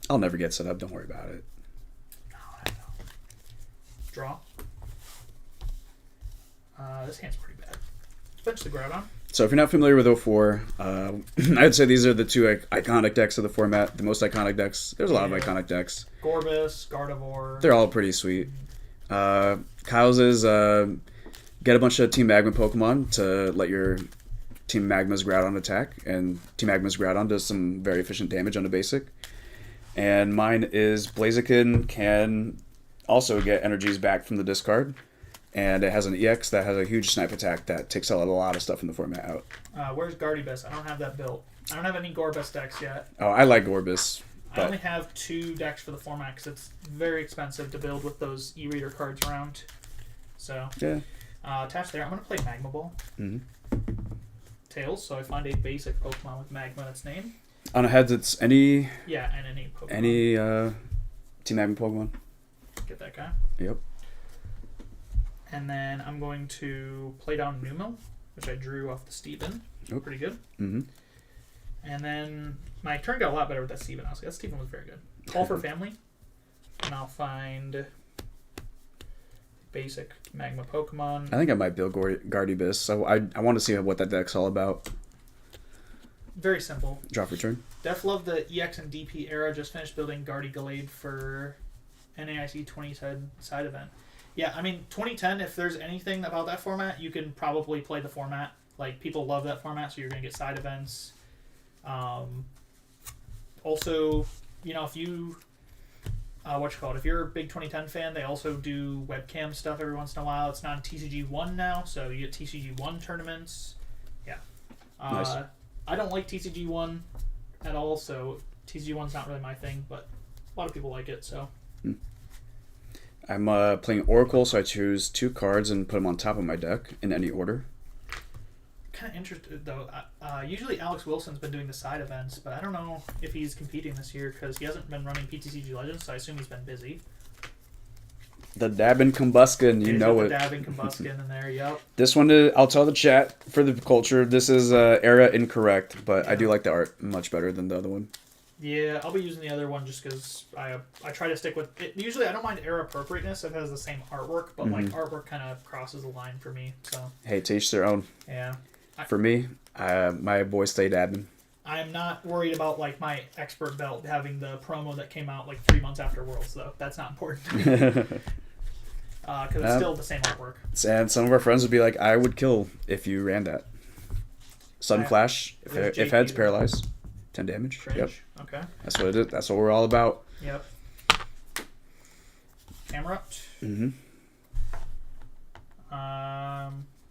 I'll never get set up. Don't worry about it.
No, I know. Draw. This hand's pretty bad. Bench the Groudon.
So if you're not familiar with 04, I'd say these are the 2 iconic decks of the format. The most iconic decks. There's a lot of iconic decks.
Gorbis, Gardevoir.
They're all pretty sweet. Kyle's is get a bunch of Team Magma Pokemon to let your Team Magma's Groudon attack, and Team Magma's Groudon does some very efficient damage on the basic. And mine is Blaziken can also get energies back from the discard. And it has an EX that has a huge snipe attack that takes a lot of stuff in the format out.
Where's Gardibus? I don't have that built. I don't have any Gorbis decks yet.
Oh, I like Gorbis.
I only have 2 decks for the format because it's very expensive to build with those e-reader cards around. So,
yeah.
Attached there, I'm going to play Magma Ball. Tails, so I find a basic Pokemon with Magma in its name.
On a heads, it's any...
Yeah, and any Pokemon.
Any Team Magma Pokemon.
Get that guy.
Yep.
And then I'm going to play down Numel, which I drew off the Steven.
Nope.
Pretty good.
And
then my turn got a lot better with that Steven. Honestly, that Steven was very good. Call for Family. And I'll find basic Magma Pokemon.
I think I might build Gardibus, so I want to see what that deck's all about.
Very simple.
Drop return.
Def love the EX and DP era. Just finished building Gardevoir for NAIC 2010 side event. Yeah, I mean, 2010, if there's anything about that format, you can probably play the format. Like, people love that format, so you're going to get side events. Also, you know, if you... if you're a big 2010 fan, they also do webcam stuff every once in a while. It's not TCG1 now, so you get TCG1 tournaments. Yeah.
Nice.
I don't like TCG1 at all, so TCG1's not really my thing, but a lot of people like it, so...
I'm playing Oracle, so I choose 2 cards and put them on top of my deck in any order.
Kind of interested, though. Usually Alex Wilson's been doing the side events, but I don't know if he's competing this year because he hasn't been running PTCG Legends, so I assume he's been busy.
The Dabbin Combuskin, you know it.
The Dabbin Combuskin in there, yep.
This one, I'll tell the chat for the culture, this is era incorrect, but yeah. I do like the art much better than the other one.
Yeah, I'll be using the other one just because I try to stick with it. Usually I don't mind era appropriateness if it has the same artwork, but like artwork kind of crosses the line for me. So
hey, to each their own.
Yeah.
For me, my boys stay dabbing.
I'm not worried about like my expert belt having the promo that came out like 3 months after Worlds, though. That's not important to me. Because it's still the same artwork.
And some of our friends would be like, I would kill if you ran that. Sun Flash, if heads paralyzed. 10 damage.
Cringe.
Yep.
Okay.
That's what it is. That's what we're all about.
Yep. Camerupt.
Mm-hmm.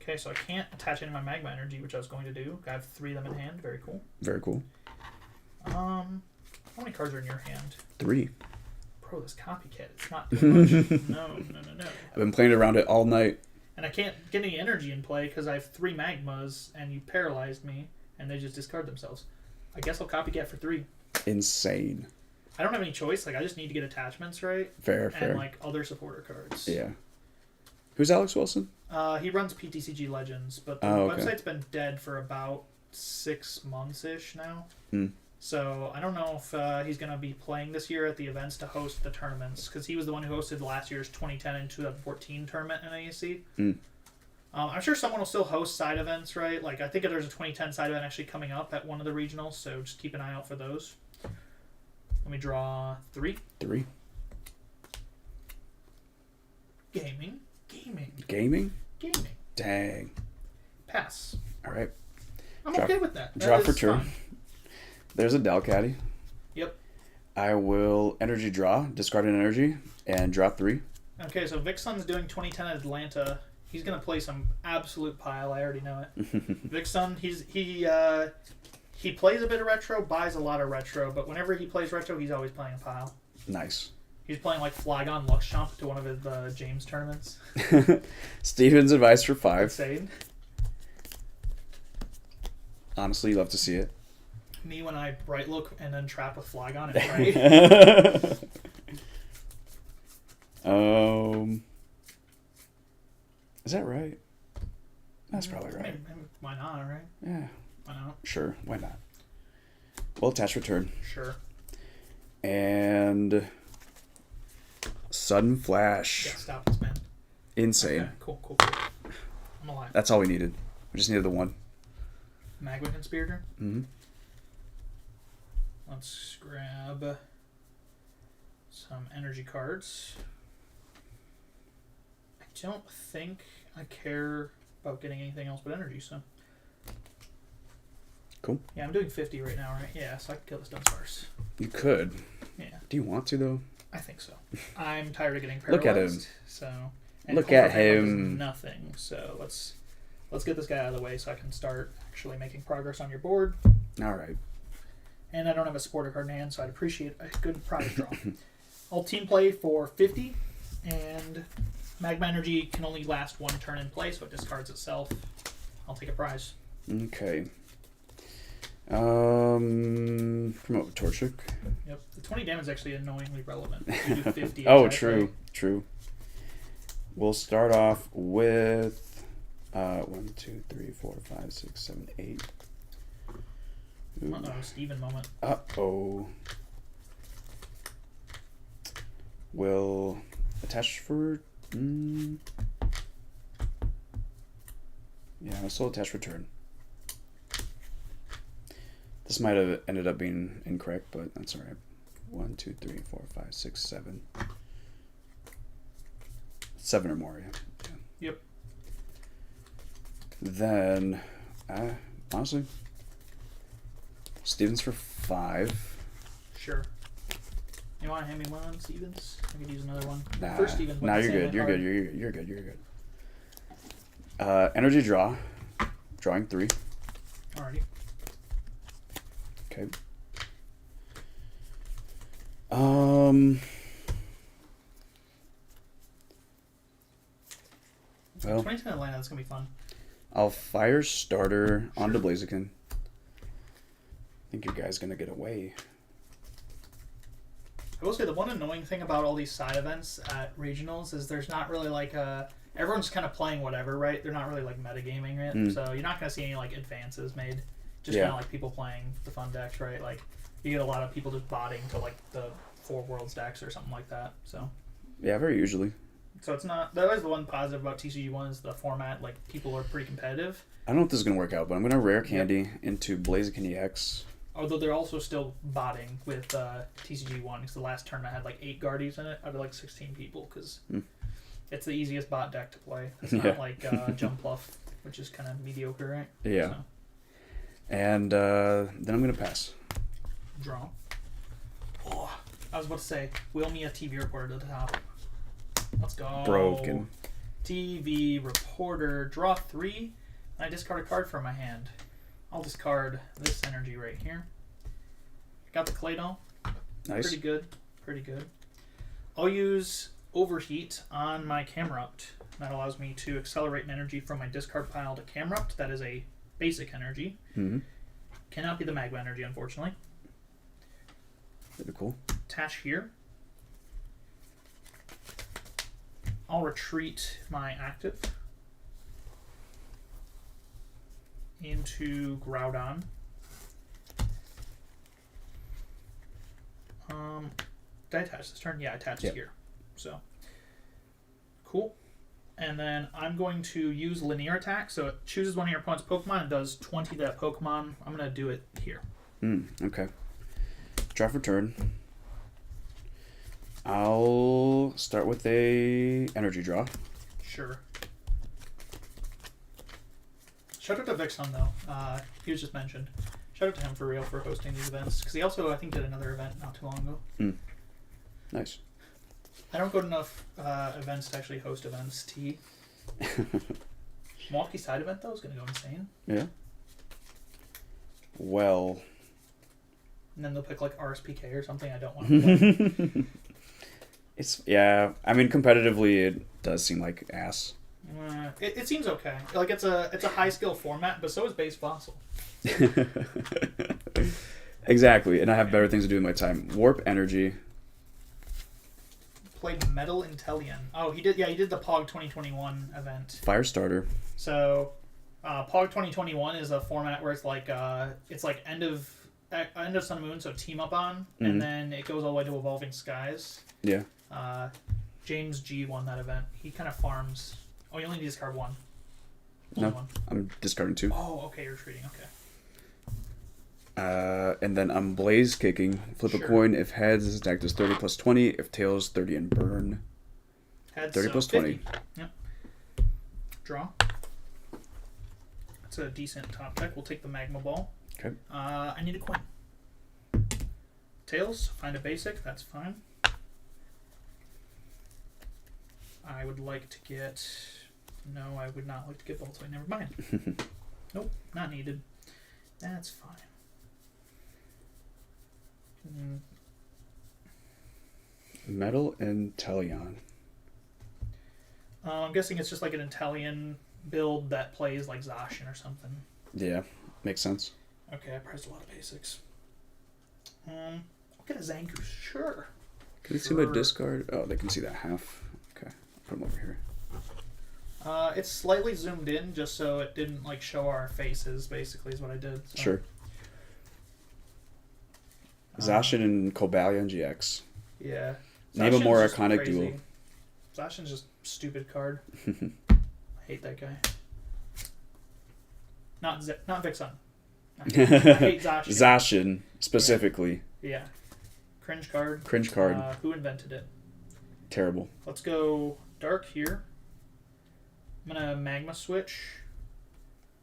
Okay, so I can't attach any of my Magma energy, which I was going to do. I have 3 of them in hand. Very cool.
Very cool.
How many cards are in your hand?
3.
Bro, this copycat. It's not doing much. No.
I've been playing around it all night.
And I can't get any energy in play because I have 3 Magmas, and you paralyzed me, and they just discard themselves. I guess I'll copycat for 3.
Insane.
I don't have any choice. Like, I just need to get attachments right.
Fair.
And, like, other supporter cards.
Yeah. Who's Alex Wilson?
He runs PTCG Legends, but the website's been dead for about 6 months-ish now. So I don't know if he's going to be playing this year at the events to host the tournaments, because he was the one who hosted last year's 2010 and 2014 tournament in AEC. I'm sure someone will still host side events, right? Like, I think there's a 2010 side event actually coming up at one of the regionals, so just keep an eye out for those. Let me draw 3. Gaming.
Dang.
Pass.
All right.
I'm okay with that.
Draw
That
for
is
turn.
fine.
There's a Delcatty.
Yep.
I will energy draw, discard an energy, and draw 3.
Okay, so Vixun's doing 2010 at Atlanta. He's gonna play some absolute pile. I already know it. Vixun, he plays a bit of retro, buys a lot of retro, but whenever he plays retro, he's always playing a pile.
Nice.
He's playing like Flygon Luxchamp to one of his James tournaments.
Steven's advice for 5.
Insane.
Honestly, love to see it.
Me when I bright look and then trap with Flygon and right.
Is that right? That's probably right.
I mean, why not, right?
Yeah.
Why not?
Sure, why not? We'll attach return.
Sure.
And sudden flash.
Yeah, stop this, man.
Insane.
Okay, cool. I'm alive.
That's all we needed. We just needed the 1.
Magma Conspirator.
Mm-hmm.
Let's grab some energy cards. I don't think I care about getting anything else but energy, so.
Cool.
Yeah, I'm doing 50 right now, right? Yeah, so I can kill this Dunsparce.
You could.
Yeah.
Do you want to, though?
I think so. I'm tired of getting paralyzed.
Look at him.
So.
Look at him.
Nothing. So let's get this guy out of the way so I can start actually making progress on your board.
All right.
And I don't have a supporter card in hand, so I'd appreciate a good prize draw. I'll team play for 50, and Magma Energy can only last 1 turn in play, so it discards itself. I'll take a prize.
Okay. Promote Torchic.
Yep. The 20 damage is actually annoyingly relevant. You do 50.
Oh, true. We'll start off with 1, 2, 3, 4, 5, 6, 7, 8.
Uh-oh, Steven moment.
Uh-oh. We'll attach for... yeah, I'll still attach return. This might have ended up being incorrect, but that's alright. 1, 2, 3, 4, 5, 6, 7. 7 or more, yeah.
Yep.
Then, honestly, Stevens for 5.
Sure. You want to hand me one on Stevens? I could use another one.
Nah,
First Stevens.
Nah, you're good. You're good. Energy draw. Drawing 3.
Alrighty.
Okay. Well,
2010 Atlanta, that's going to be fun.
I'll fire starter onto Blaziken. I think your guy's going to get away.
I will say the one annoying thing about all these side events at regionals is there's not really like everyone's kind of playing whatever, right? They're not really like metagaming it, so you're not going to see any like advances made. Just kind of like people playing the fun decks, right? Like you get a lot of people just botting to like the 4 Worlds decks or something like that. So
yeah, very usually.
So it's not. That is the one positive about TCG1 is the format. Like people are pretty competitive.
I don't know if this is going to work out, but I'm going to rare candy into Blaziken EX.
Although they're also still botting with TCG1 because the last tournament had like 8 Guardies in it out of like 16 people because it's the easiest bot deck to play. It's not like Jumpluff, which is kind of mediocre, right?
Yeah. So. And then I'm going to pass.
Draw. Oh, I was about to say, wheel me a TV recorder to the top. Let's go.
Broken.
TV reporter. Draw 3. And I discard a card from my hand. I'll discard this energy right here. Got the Claydol.
Nice.
Pretty good. Pretty good. I'll use Overheat on my Camerupt. That allows me to accelerate an energy from my discard pile to Camerupt. That is a basic energy.
Mm-hmm.
Cannot be the Magma energy, unfortunately.
Pretty cool.
Attach here. I'll retreat my active into Groudon. Did I attach this turn? Yeah, I attached here. So, cool. And then I'm going to use Linear Attack. So it chooses one of your opponent's Pokemon and does 20 to that Pokemon. I'm going to do it here.
Okay. Draw for turn. I'll start with a energy draw.
Sure. Shout out to Vixon, though. He was just mentioned. Shout out to him for real for hosting these events. Because he also, I think, did another event not too long ago.
Nice.
I don't go to enough events to actually host events. Milwaukee side event, though, is going to go insane.
Yeah. Well.
And then they'll pick, like, RSPK or something I don't want to play.
Yeah, I mean, competitively, it does seem like ass.
It seems okay. Like, it's a high-skill format, but so is Base Fossil.
Exactly, and I have better things to do with my time. Warp Energy.
Played Metal Intellion. Oh, he did the POG 2021 event.
Firestarter.
So, POG 2021 is a format where it's like end of Sun and Moon, so team up on, and then it goes all the way to Evolving Skies.
Yeah.
James G won that event. He kind of farms. Oh, you only need to discard one.
No,
one.
I'm discarding 2.
Oh, okay, you're retreating. Okay.
And then I'm Blaze Kicking. Flip a coin. If heads, this attack does 30 plus 20. If tails, 30 and burn.
Heads,
30 plus 20.
50. Yep. Draw. That's a decent top deck. We'll take the Magma Ball.
Okay.
I need a coin. Tails, find a basic. That's fine. I would like to get... No, I would not like to get Voltoid. Never mind. Nope, not needed. That's fine.
Metal Intellion.
I'm guessing it's just like an Intellion build that plays like Zacian or something.
Yeah, makes sense.
Okay, I priced a lot of basics. I'll get a Zangoose, sure.
Can they see my discard? Oh, they can see that half. Okay, I'll put them over here.
It's slightly zoomed in just so it didn't like show our faces, basically, is what I did. So.
Sure. Zacian and Cobalion GX.
Yeah.
Name a more
Zacian's
iconic
crazy.
duel.
Zacian's just a stupid card. I hate that guy. Not Vixen. I hate Zacian.
Zacian, specifically.
Yeah. Cringe card.
Cringe card.
Who invented it?
Terrible.
Let's go dark here. I'm going to Magma switch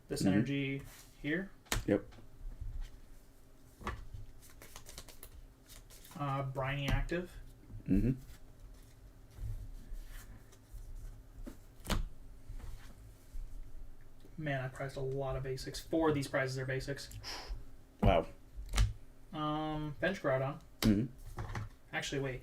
this energy here.
Yep.
Briny active.
Mm-hmm.
Man, I priced a lot of basics. 4 of these prizes are basics.
Wow.
Bench Groudon.
Mm-hmm.
Actually, wait.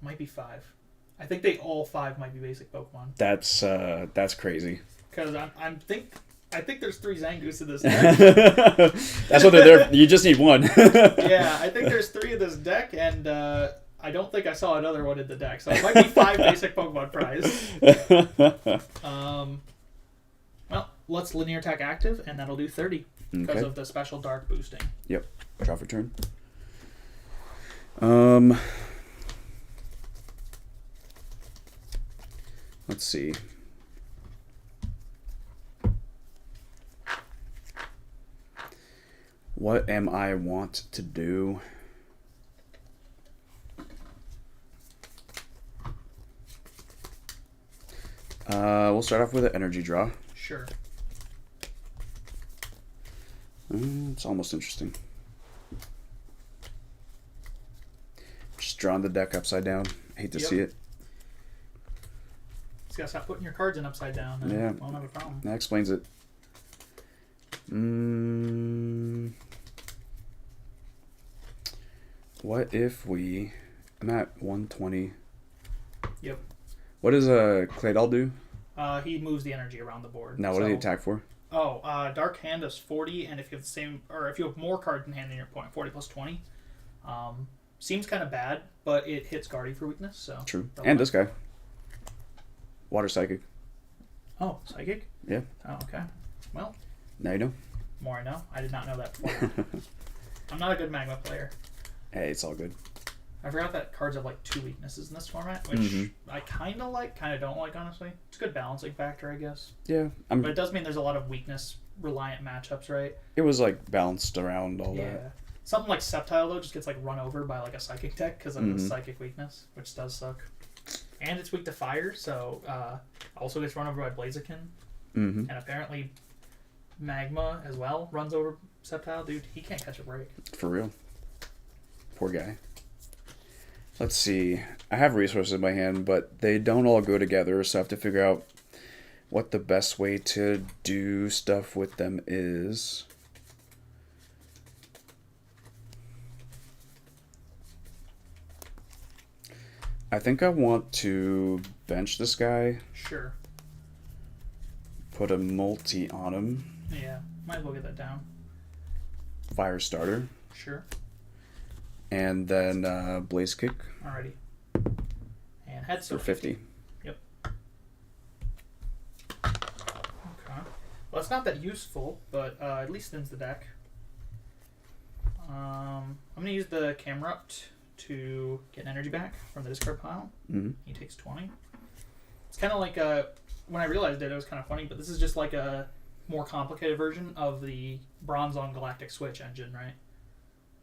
Might be 5. I think they all 5 might be basic Pokemon.
That's crazy.
Because I think there's 3 Zangoose in this deck.
That's what they're there. You just need one.
Yeah, I think there's 3 in this deck, and I don't think I saw another one in the deck. So it might be 5 basic Pokemon prize. Well, let's Linear Attack active, and that'll do 30 because of the special Dark boosting.
Yep. Draw for turn. Let's see. What am I want to do? We'll start off with an energy draw.
Sure.
It's almost interesting. Just drawing the deck upside down. I hate to see it.
Just gotta stop putting your cards in upside down. And
Yeah.
won't have a problem.
That explains it. What if we... I'm at 120.
Yep.
What does Claydol do?
He moves the energy around the board.
Now, what does he attack for?
Oh, Dark Hand does 40, and if you have the same, or if you have more cards in hand than your opponent, 40 plus 20. Seems kind of bad, but it hits Guardy for weakness, so...
True. And this guy. Water Psychic.
Oh, Psychic?
Yeah.
Oh, okay. Well...
Now you know.
More I know. I did not know that before. I'm not a good Magma player.
Hey, it's all good.
I forgot that cards have like 2 weaknesses in this format, which I kind of like, kind of don't like, honestly. It's a good balancing factor, I guess.
Yeah.
But it does mean there's a lot of weakness-reliant matchups, right?
It was like balanced around all that.
Something like Sceptile, though, just gets like run over by like a Psychic deck because of the Psychic weakness, which does suck. And it's weak to Fire, so also gets run over by Blaziken. And apparently Magma as well runs over Sceptile. Dude, he can't catch a break.
For real. Poor guy. Let's see. I have resources in my hand, but they don't all go together, so I have to figure out what the best way to do stuff with them is. I think I want to bench this guy.
Sure.
Put a multi on him.
Yeah, might as well get that down.
Fire starter.
Sure.
And then Blaze Kick.
Alrighty. And head
For 50.
Yep. Okay. Well, it's not that useful, but at least thins the deck. I'm going to use the Camerupt to get an energy back from the discard pile. He takes 20. It's kind of like when I realized it was kind of funny, but this is just like a more complicated version of the EmpoZong Galactic Switch engine, right?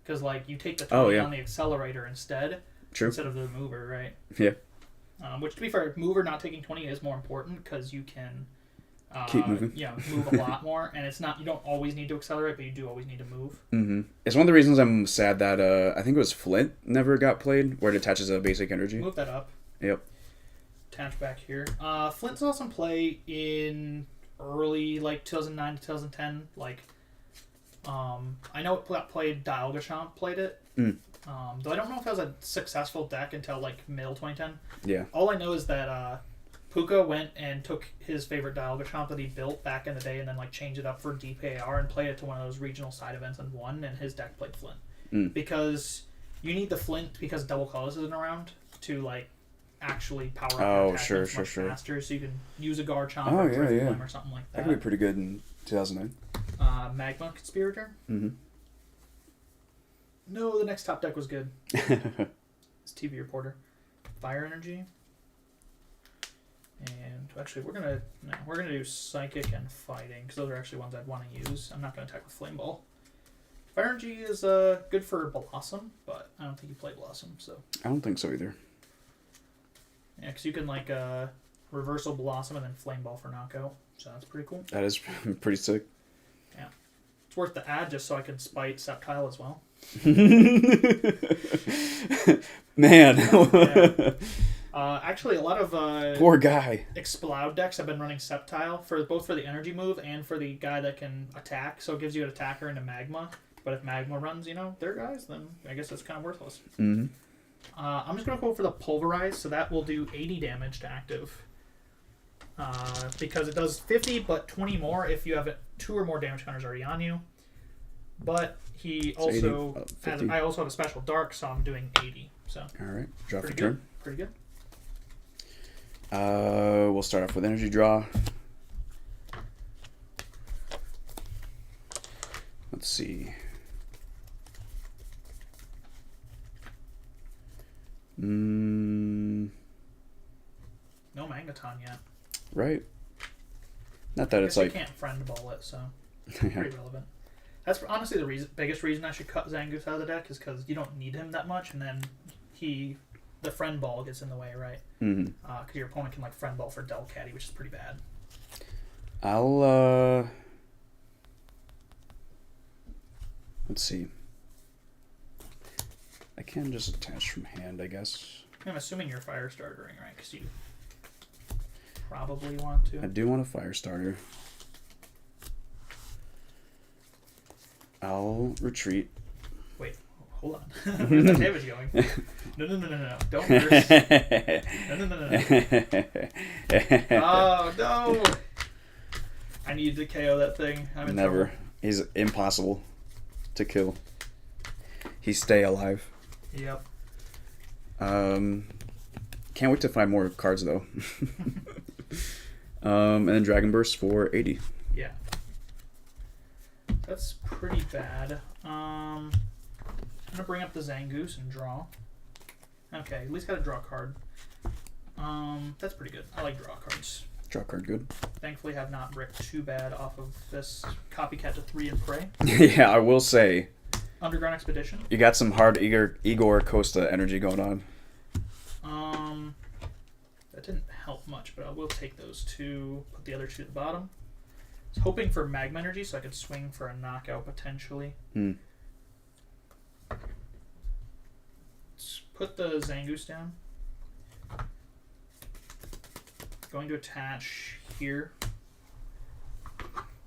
Because like you take the 20 on the accelerator instead of the mover, right?
Yeah.
Which, to be fair, mover not taking 20 is more important because you can
keep moving.
Yeah, move a lot more, and it's not, you don't always need to accelerate, but you do always need to move.
It's one of the reasons I'm sad that I think it was Flint never got played, where it attaches a basic energy.
Move that up.
Yep.
Attach back here. Flint saw some play in early like 2009 to 2010. Like, I know it got played. Dialga Champ played it. Though I don't know if it was a successful deck until like middle 2010.
Yeah.
All I know is that Puka went and took his favorite Dialga Champ that he built back in the day and then like changed it up for DPAR and played it to one of those regional side events and won, and his deck played Flint. Because you need the Flint because Double Colors isn't around to like actually power up your attachments much faster, so you can use a Garchomp or Drifblim or something like that.
That could be pretty good in 2009.
Magma Conspirator. No, the next top deck was good. It's TV Reporter. Fire Energy. And actually, we're gonna do Psychic and Fighting because those are actually ones I'd want to use. I'm not gonna attack with Flame Ball. Fire Energy is good for Blossom, but I don't think you play Blossom, so.
I don't think so either.
Yeah, because you can like Reversal Blossom and then Flame Ball for knockout, so that's pretty cool.
That is pretty sick.
Yeah, it's worth the ad just so I can spite Sceptile as well.
Man.
Yeah. Actually, a lot of
poor guy.
Explode decks have been running Sceptile for both for the energy move and for the guy that can attack. So it gives you an attacker into Magma. But if Magma runs, their guys, then I guess that's kind of worthless. I'm just gonna go for the Pulverize, so that will do 80 damage to active. Because it does 50, but 20 more if you have 2 or more damage counters already on you. But he also I also have a special dark, so I'm doing 80. So
all right, draw for
turn.
turn.
Pretty good.
We'll start off with energy draw. Let's see.
No Magneton yet.
Right. Not that it's like
you can't friend ball it, so pretty relevant. That's honestly the biggest reason I should cut Zangoose out of the deck is because you don't need him that much, and then the friend ball gets in the way, right? Because your opponent can like friend ball for Delcatty, which is pretty bad.
Let's see. I can just attach from hand, I guess.
I'm assuming you're fire startering, right? Because you probably want
I
to.
do want a fire starter. I'll retreat.
Wait, hold on. Where's the damage going? No. Don't curse. No. Oh, no. I need to KO that thing. I'm in
Never.
trouble.
He's impossible to kill. He stay alive.
Yep.
Can't wait to find more cards though. And then Dragon Burst for 80.
Yeah. That's pretty bad. I'm gonna bring up the Zangoose and draw. Okay, at least got to draw a card. That's pretty good. I like draw cards.
Draw card good.
Thankfully, have not ripped too bad off of this copycat to 3 and Prey.
Yeah, I will say.
Underground Expedition.
You got some hard Igor Costa energy going on.
That didn't help much, but I will take those two. Put the other two at the bottom. I was hoping for Magma Energy so I could swing for a knockout potentially. Let's put the Zangoose down. Going to attach here.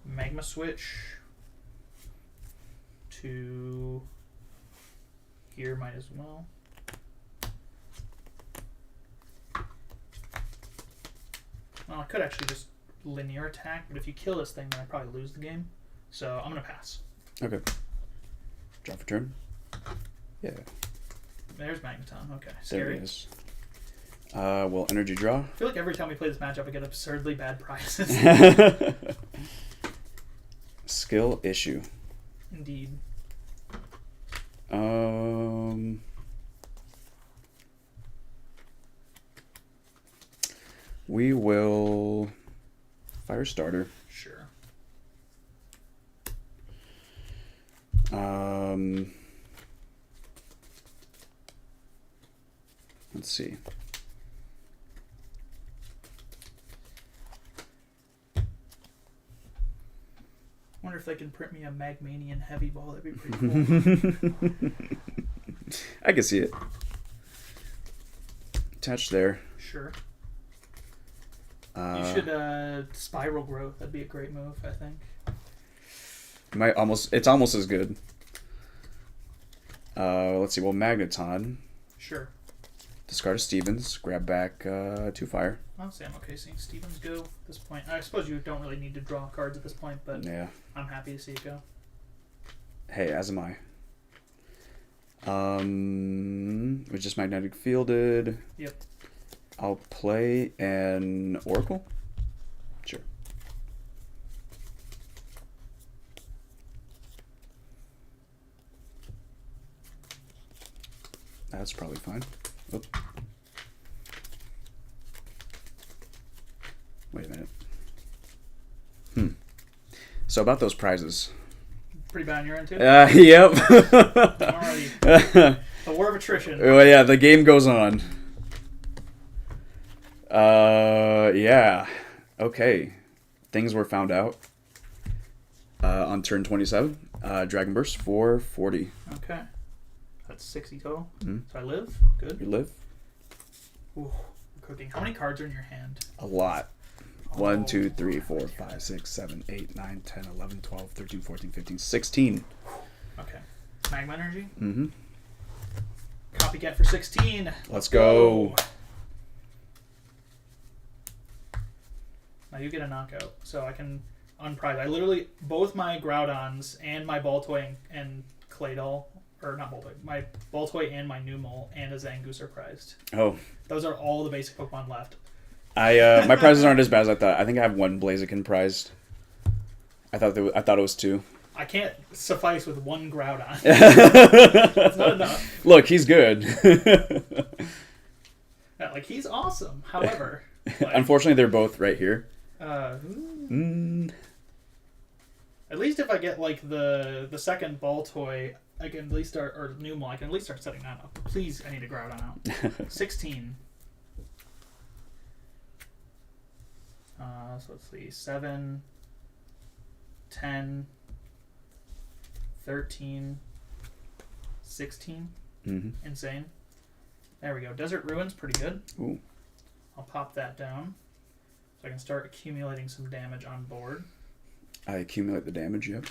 Magma Switch to here, might as well. Well, I could actually just linear attack, but if you kill this thing, then I probably lose the game. So I'm going to pass.
Okay. Draw for turn. Yeah.
There's Magneton. Okay.
There
Scary.
it is. Well, energy draw.
I feel like every time we play this matchup, I get absurdly bad prizes.
Skill issue.
Indeed.
We will fire starter.
Sure.
Let's see.
Wonder if they can print me a Magmanian heavy ball. That'd be pretty cool.
I can see it. Attached there.
Sure. You should spiral growth. That'd be a great move, I think.
It's almost as good. Let's see. Well, Magneton.
Sure.
Discard a Stevens. Grab back 2 fire.
Honestly, I'm okay seeing Stevens go at this point. I suppose you don't really need to draw cards at this point, but
Yeah.
I'm happy to see it go.
Hey, as am I. With just magnetic fielded.
Yep.
I'll play an Oracle. Sure. That's probably fine. Oop. Wait a minute. So about those prizes.
Pretty bad on your end, too?
Yep.
Alrighty. The war of attrition.
Well, yeah, the game goes on. Yeah. Okay. Things were found out. On turn 27. Dragon Burst for 40.
Okay. That's 60 total.
Mm-hmm.
So I live. Good.
You live?
Ooh, we're cooking. How many cards are in your hand?
A lot.
Oh,
1, 2, 3, 4, 5, 6, 7, 8, 9, 10, 11, 12, 13, 14, 15, 16.
Okay. Magma Energy.
Mm-hmm.
Copycat for 16.
Let's go.
Now you get a knockout, so I can unprize. I literally, both my Groudons and my Baltoy and Claydol, or not Baltoy, my Baltoy and my Numel and a Zangoose are prized.
Oh.
Those are all the basic Pokemon left.
My prizes aren't as bad as I thought. I think I have 1 Blaziken prized. I thought it was 2.
I can't suffice with 1 Groudon. That's not enough.
Look, he's good.
Yeah, like, he's awesome. However, like,
Unfortunately, they're both right here.
at least if I get like the second Baltoy, I can at least start, or Numel, I can at least start setting that up. Please, I need to Groudon out. 16. So let's see, 7, 10, 13, 16.
Mm-hmm.
Insane. There we go. Desert Ruin's pretty good.
Ooh.
I'll pop that down. So I can start accumulating some damage on board.
I accumulate the damage, yep.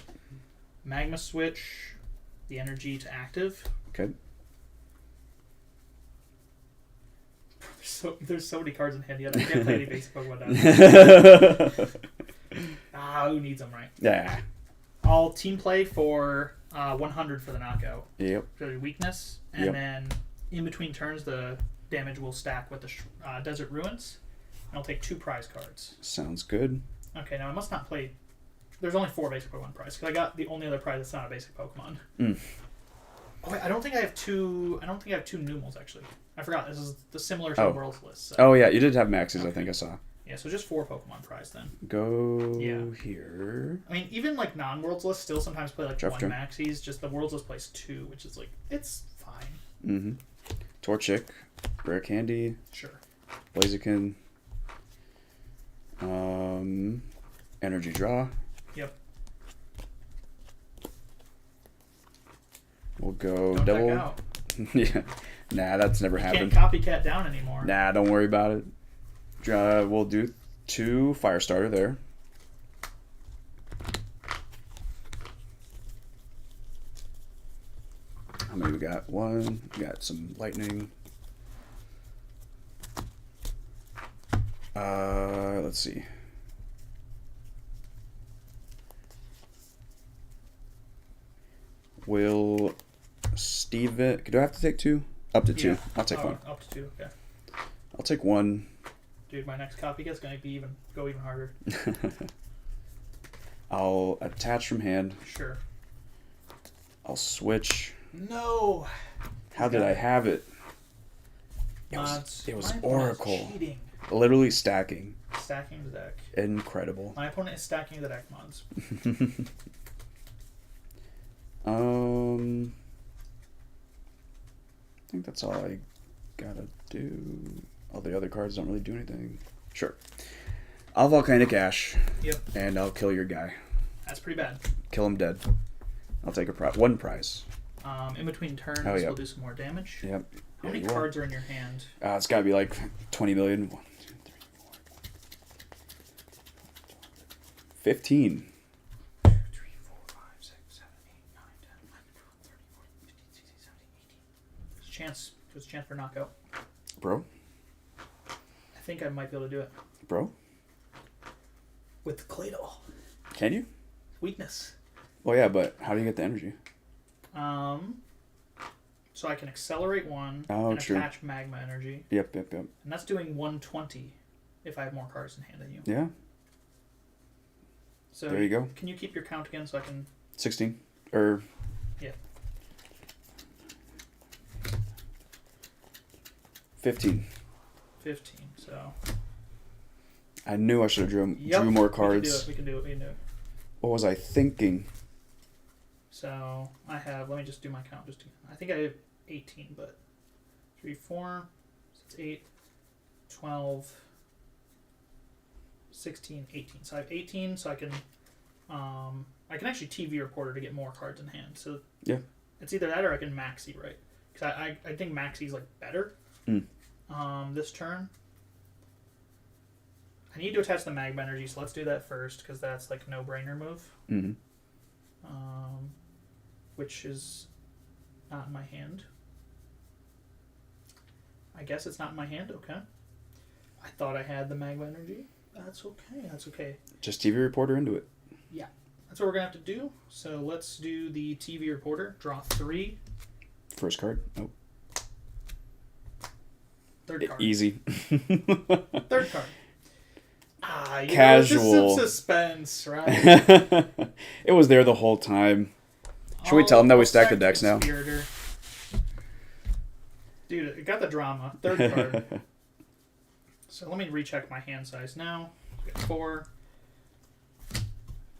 Magma switch the energy to active.
Okay.
There's so many cards in hand yet. I can't play any basic Pokemon down. Who needs them, right?
Yeah.
I'll team play for 100 for the knockout.
Yep.
For the weakness. And then in between turns, the damage will stack with the Desert Ruins. And I'll take 2 prize cards.
Sounds good.
Okay, now I must not play... There's only 4 basic Pokemon prizes, because I got the only other prize that's not a basic Pokemon. Oh, wait, I don't think I have 2... I don't think I have 2 Numels, actually. I forgot. This is the similar to the World's List. So.
Oh, yeah. You did have Maxes, I think I saw.
Yeah, so just 4 Pokemon prize, then.
Go here.
I mean, even, like, non-World's List still sometimes play, like,
Draft
1 Maxes. Just the World's List plays 2, which is, like, it's fine.
Mm-hmm. Torchic. Rare Candy.
Sure.
Blaziken. Energy Draw.
Yep.
We'll go
Don't
double.
deck out.
Yeah. Nah, that's never happened.
Can't copycat down anymore.
Nah, don't worry about it. We'll do 2 Firestarter there. How many we got? 1. We got some lightning. Let's see. Will Steven... Do I have to take 2? Up to 2.
Yeah.
I'll take 1.
Up to 2, okay.
I'll take 1.
Dude, my next copycat's going to go even harder.
I'll attach from hand.
Sure.
I'll switch.
No!
How did I have it? It was Oracle. Literally stacking.
Stacking the deck.
Incredible.
My opponent is stacking the deck mods.
I think that's all I gotta do. All the other cards don't really do anything. Sure. I'll Volcanic Ash.
Yep.
And I'll kill your guy.
That's pretty bad.
Kill him dead. I'll take one prize.
In between turns, we'll do some more damage.
Yep.
How many cards are in your hand?
It's gotta be like 20 million. 1, 2, 3, 4, 15.
2, 3, 4, 5, 6, 7, 8, 9, 10, 11, 12, 13, 14, 15, 16, 17, 18. There's a chance for knockout.
Bro?
I think I might be able to do it.
Bro?
With the Claydol.
Can you?
Weakness.
Well, yeah, but how do you get the energy?
So I can accelerate 1
and
attach Magma energy.
Yep.
And that's doing 120 if I have more cards in hand than you.
Yeah.
So
there you go.
Can you keep your count again so I can...
16.
Yeah.
15.
15, so...
I knew I should have drew more cards.
We can do it.
What was I thinking?
So I have, let me just do my count. I think I have 18, but 3, 4, 6, 8, 12, 16, 18. So I have 18, so I can actually TV reporter to get more cards in hand. So
yeah,
it's either that or I can maxi, right? Because I think maxi's like better. This turn. I need to attach the Magma energy, so let's do that first because that's like a no-brainer move.
Mm-hmm.
Which is not in my hand. I guess it's not in my hand. Okay. I thought I had the Magma energy. That's okay.
Just TV reporter into it.
Yeah. That's what we're going to have to do. So let's do the TV reporter. Draw 3.
First card. Nope.
Third card.
Easy.
Third card.
Casual.
Just some suspense, right?
It was there the whole time. Should we tell them that we stack the decks now?
Dude, it got the drama. Third card. So let me recheck my hand size now. We got 4,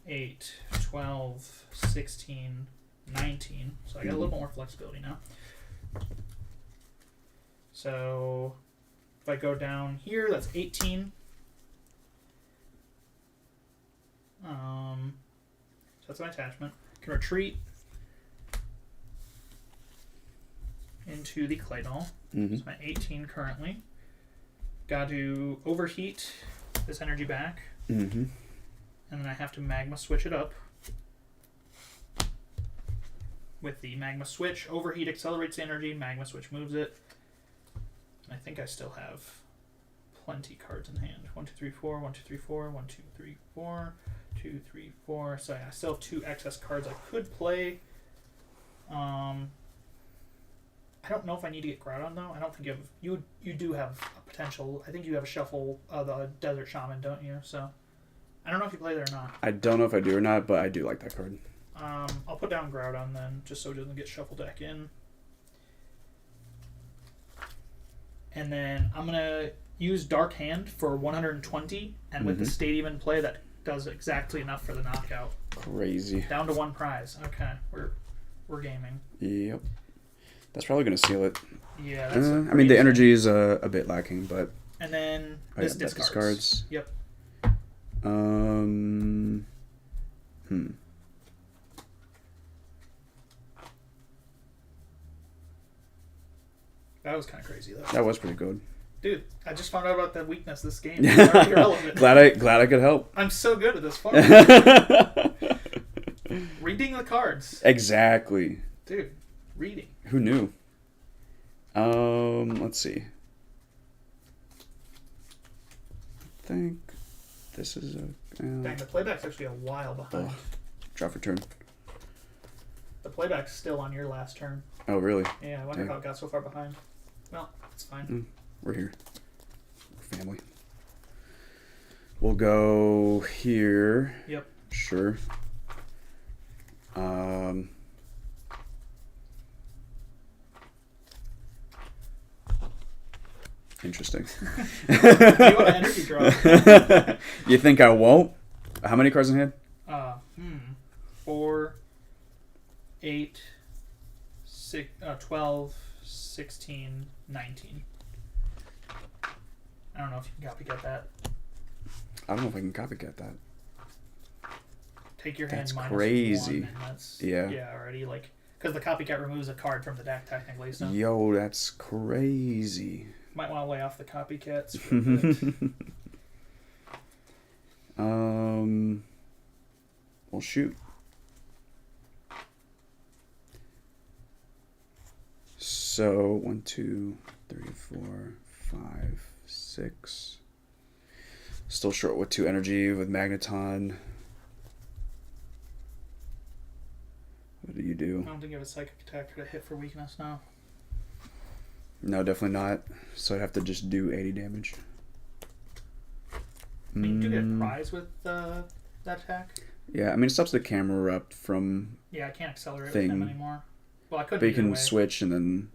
8, 12, 16, 19. So I got a little bit more flexibility now. So if I go down here, that's 18. So that's my attachment. I can retreat into the Claydol.
Mm-hmm.
So my 18 currently. Got to overheat this energy back.
Mm-hmm.
And then I have to Magma switch it up. With the Magma switch, Overheat accelerates the energy, Magma switch moves it. And I think I still have plenty cards in hand. 1, 2, 3, 4, 1, 2, 3, 4, 1, 2, 3, 4, 2, 3, 4. So yeah, I still have 2 excess cards I could play. I don't know if I need to get Groudon though. I don't think you do have a potential. I think you have a shuffle of the Desert Shaman, don't you? So I don't know if you play there or not.
I don't know if I do or not, but I do like that card.
I'll put down Groudon then, just so it doesn't get shuffle deck in. And then I'm gonna use Dark Hand for 120, and with the Stadium in play, that does exactly enough for the knockout.
Crazy.
Down to 1 prize. Okay, we're gaming.
Yep. That's probably going to seal it.
Yeah. That's
I mean, the energy is a bit lacking, but...
And then this discards. Yep. That was kind of crazy, though.
That was pretty good.
Dude, I just found out about the weakness of this game. It's already irrelevant.
glad I could help.
I'm so good at this far. Reading the cards.
Exactly.
Dude, reading.
Who knew? Let's see. I think this is a...
Dang, the playback's actually a while behind.
Draw for turn.
The playback's still on your last turn.
Oh, really?
Yeah, I wonder how it got so far behind. Well, it's fine.
We're here. We're family. We'll go here.
Yep.
Sure. Interesting.
You want an energy draw?
You think I won't? How many cards in hand?
4, 8, 6, 12, 16, 19. I don't know if you can copycat that.
I don't know if I can copycat that.
Take your hand
That's
minus
crazy.
1, and that's
already
like because the copycat removes a card from the deck technically. So
yo, that's crazy.
Might want to lay off the copycats.
Well, shoot. So 1, 2, 3, 4, 5, 6. Still short with 2 energy with Magneton. What do you do?
I don't think you have a Psychic Attack to hit for weakness now.
No, definitely not. So I'd have to just do 80 damage.
I mean, you do get a prize with that attack.
Yeah, I mean, it stops the camera up from...
Yeah, I can't accelerate with him anymore. Well, I couldn't.
But you can switch and then...